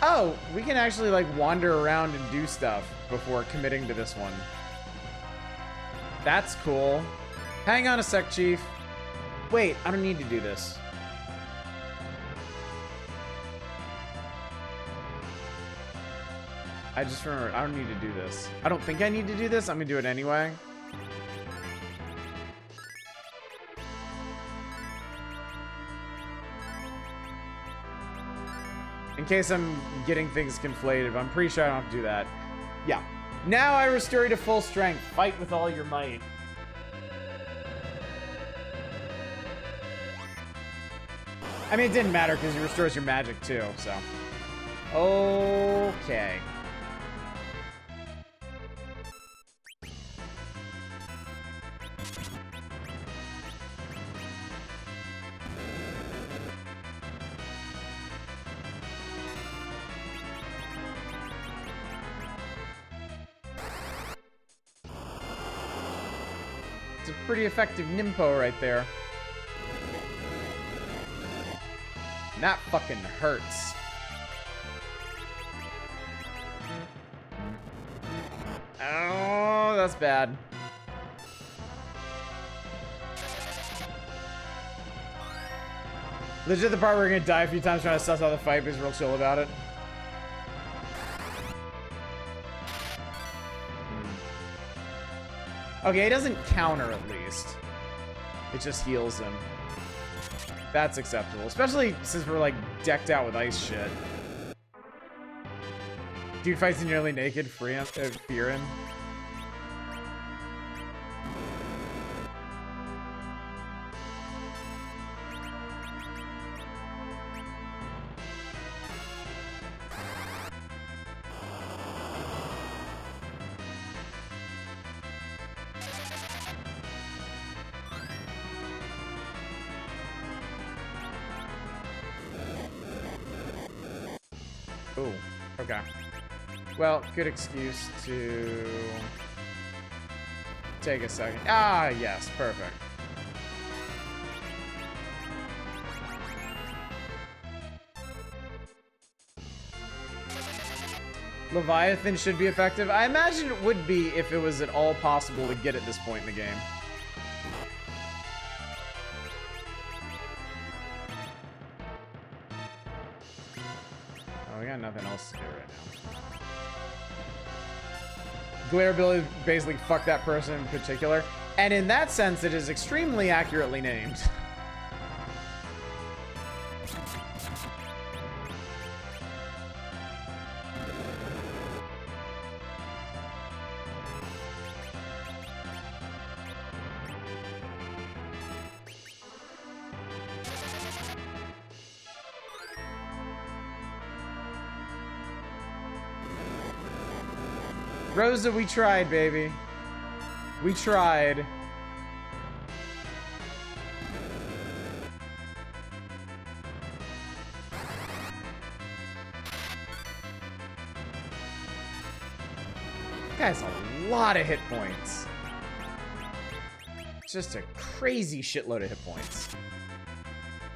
Oh, we can actually like wander around and do stuff before committing to this one. That's cool. Hang on a sec, Chief. Wait, I don't need to do this. I just remembered, I don't need to do this. I don't think I need to do this. I'm gonna do it anyway. In case I'm getting things conflated, but I'm pretty sure I don't have to do that. Yeah. Now I restore you to full strength. Fight with all your might. I mean, it didn't matter because it restores your magic too, so. Okay. It's a pretty effective Nimpo right there. And that fucking hurts. Oh, that's bad. Legit the part where we're gonna die a few times trying to suss out the fight, but he's real chill about it. Okay, it doesn't counter at least. It just heals him. That's acceptable, especially since we're like decked out with ice shit. Dude fights nearly naked, fear him. Ooh, okay. Well, good excuse to take a second. Ah, yes, perfect. Leviathan should be effective. I imagine it would be if it was at all possible to get at this point in the game. Oh, we got nothing else to do right now. Glare ability basically fuck that person in particular. And in that sense, it is extremely accurately named. Rosa, we tried, baby. We tried. That guy's a lot of hit points. Just a crazy shitload of hit points.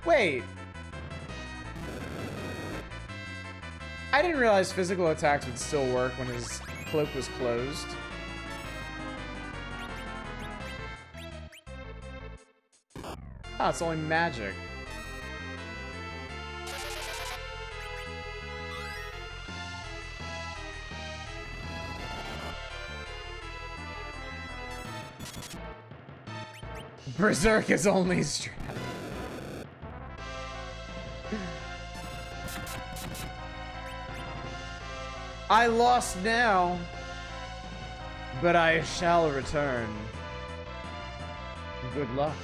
Wait. I didn't realize physical attacks would still work when his cloak was closed. Oh, it's only magic. Berserk is only strat. I lost now, but I shall return. Good luck.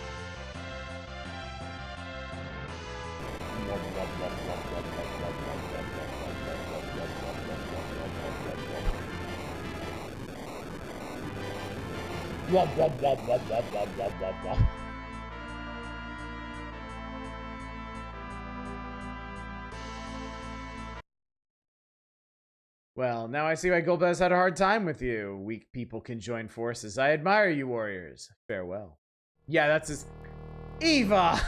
Well, now I see why Golbez had a hard time with you. Weak people can join forces. I admire you, warriors. Farewell. Yeah, that's his... Eva!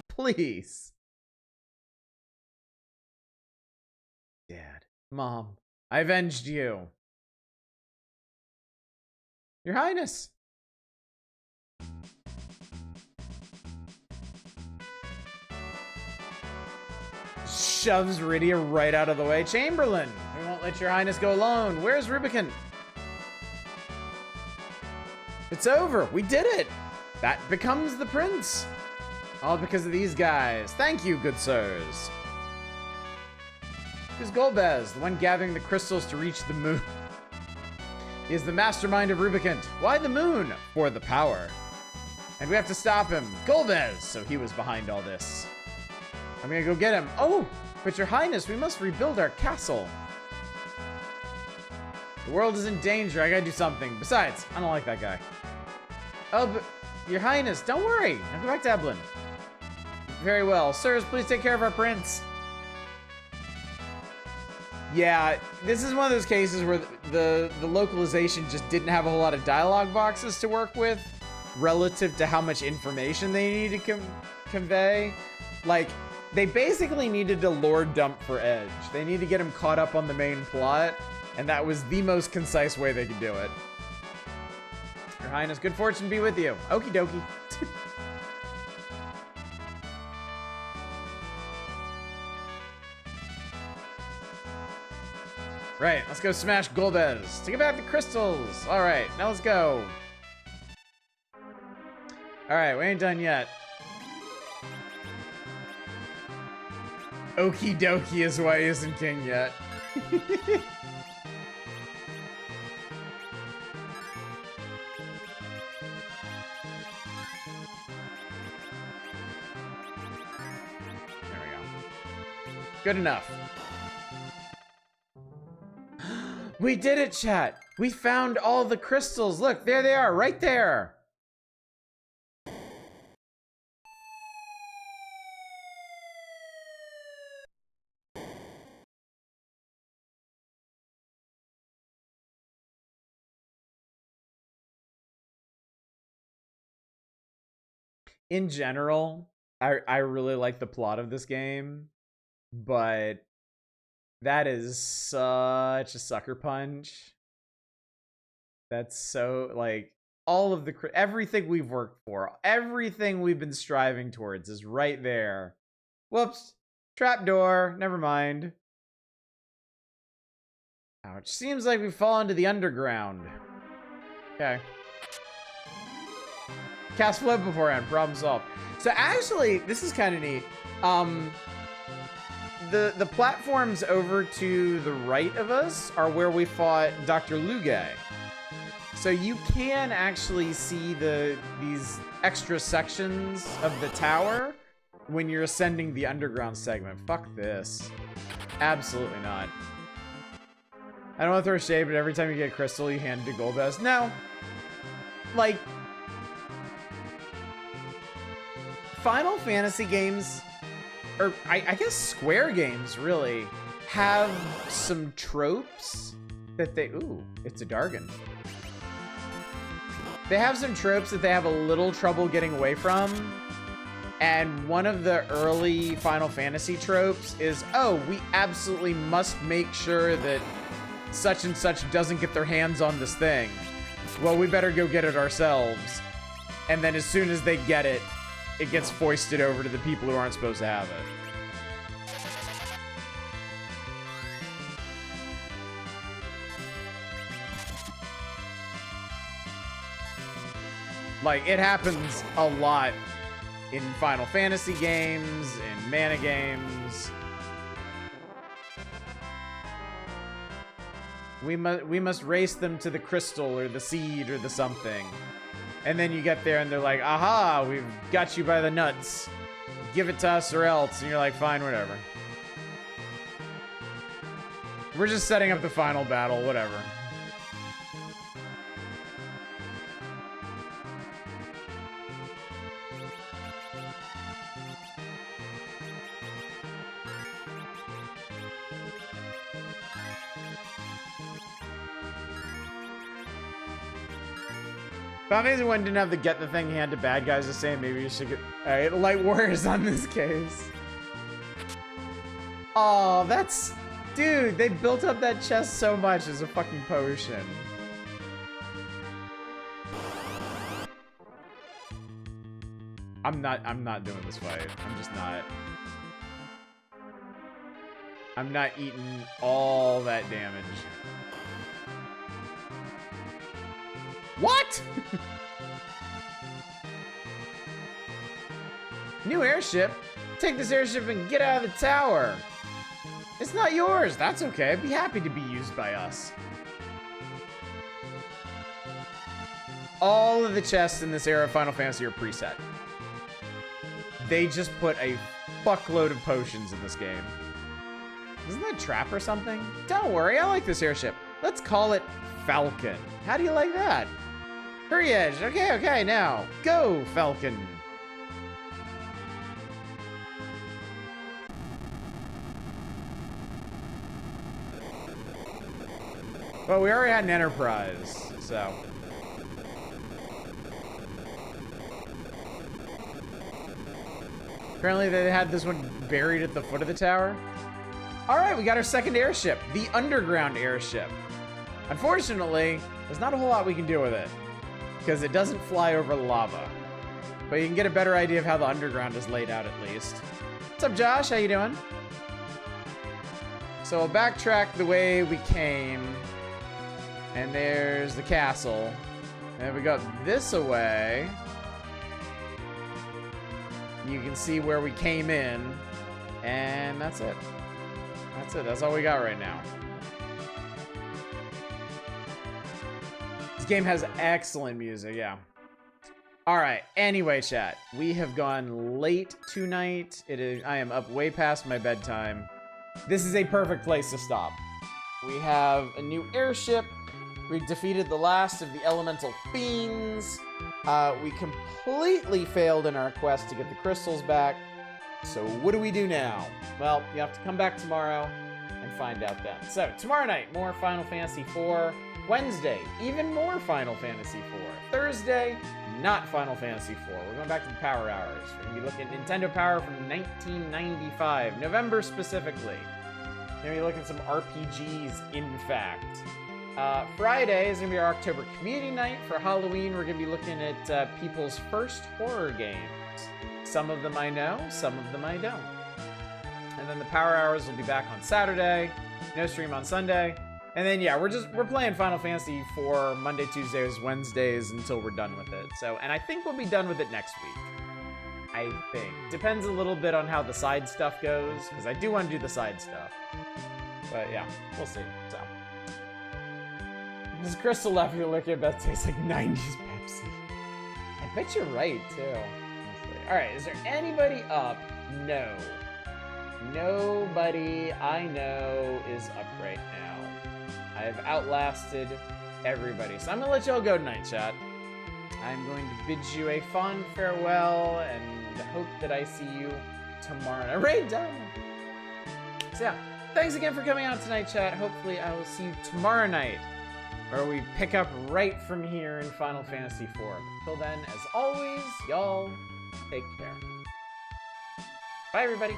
Please. Dad. Mom. I avenged you. Your Highness. Shoves Rydia right out of the way. Chamberlain, we won't let your Highness go alone. Where's Rubicon? It's over. We did it. That becomes the prince. All because of these guys. Thank you, good sirs. Who's Golbez, the one gathering the crystals to reach the moon? He is the mastermind of Rubicon. Why the moon? For the power. And we have to stop him. Golbez! So he was behind all this. I'm gonna go get him. Oh, but your Highness, we must rebuild our castle. The world is in danger. I gotta do something. Besides, I don't like that guy. Oh, but your Highness, don't worry. I'll go back to Eblin. Very well. Sirs, please take care of our prince. Yeah, this is one of those cases where the localization just didn't have a whole lot of dialogue boxes to work with relative to how much information they needed to convey. Like, they basically needed a lore dump for Edge. They need to get him caught up on the main plot, and that was the most concise way they could do it. Your Highness, good fortune be with you. Okie dokie. Right, let's go smash Golbez to get back the crystals. All right, now let's go. All right, we ain't done yet. Okie dokie is why he isn't king yet. Good enough. We did it, chat. We found all the crystals. Look, there they are, right there. In general, I really like the plot of this game, but that is such a sucker punch. That's so, like, all of the everything we've worked for, everything we've been striving towards is right there. Whoops. Trapdoor. Never mind. Ouch. Seems like we've fallen to the underground. Okay. Cast float beforehand. Problem solved. So actually, this is kind of neat. The platforms over to the right of us are where we fought Dr. Lugay. So you can actually see these extra sections of the tower when you're ascending the underground segment. Fuck this. Absolutely not. I don't want to throw shade, but every time you get a crystal, you hand it to Golbez. No. Like, Final Fantasy games, or I guess Square games, really, have some tropes that they... Ooh, it's a Dargon. They have some tropes that they have a little trouble getting away from. And one of the early Final Fantasy tropes is, oh, we absolutely must make sure that such and such doesn't get their hands on this thing. Well, we better go get it ourselves. And then as soon as they get it, it gets foisted over to the people who aren't supposed to have it. Like, it happens a lot in Final Fantasy games, in Mana games. We must race them to the crystal or the seed or the something. And then you get there and they're like, aha, we've got you by the nuts. Give it to us or else. And you're like, fine, whatever. We're just setting up the final battle, whatever. Final Fantasy 1 didn't have the get the thing hand to bad guys to say maybe you should get... Alright, Light Warriors on this case. Oh, that's... Dude, they built up that chest so much as a fucking potion. I'm not doing this fight. I'm just not. I'm not eating all that damage. What? New airship? Take this airship and get out of the tower. It's not yours. That's okay. I'd be happy to be used by us. All of the chests in this era of Final Fantasy are preset. They just put a fuckload of potions in this game. Isn't that Trap or something? Don't worry, I like this airship. Let's call it Falcon. How do you like that? Hurry Edge. Okay, now. Go, Falcon. Well, we already had an Enterprise, so... Apparently they had this one buried at the foot of the tower. Alright, we got our second airship, the underground airship. Unfortunately, there's not a whole lot we can do with it, because it doesn't fly over lava. But you can get a better idea of how the underground is laid out at least. What's up, Josh? How you doing? So we'll backtrack the way we came. And there's the castle. And we go this away. You can see where we came in. And that's it. That's it. That's all we got right now. This game has excellent music, yeah. All right, anyway, chat. We have gone late tonight. I am up way past my bedtime. This is a perfect place to stop. We have a new airship. We defeated the last of the elemental fiends. We completely failed in our quest to get the crystals back. So what do we do now? Well, you have to come back tomorrow and find out then. So tomorrow night, more Final Fantasy IV. Wednesday, even more Final Fantasy IV. Thursday, not Final Fantasy IV. We're going back to the Power Hours. We're going to be looking at Nintendo Power from 1995, November specifically. We're going to be looking at some RPGs, in fact. Friday is going to be our October Community Night. For Halloween, we're going to be looking at people's first horror games. Some of them I know, some of them I don't. And then the Power Hours will be back on Saturday. No stream on Sunday. And then, yeah, we're playing Final Fantasy for Monday, Tuesdays, Wednesdays until we're done with it. So, and I think we'll be done with it next week. I think. Depends a little bit on how the side stuff goes, because I do want to do the side stuff. But yeah, we'll see. So. This Crystal Left, you look at Beth tastes like 90s Pepsi. I bet you're right, too. Honestly. All right, is there anybody up? No. Nobody I know is up right now. I've outlasted everybody. So I'm going to let y'all go tonight, chat. I'm going to bid you a fond farewell and hope that I see you tomorrow night. Right, done. So yeah, thanks again for coming out tonight, chat. Hopefully I will see you tomorrow night, where we pick up right from here in Final Fantasy IV. Until then, as always, y'all, take care. Bye, everybody.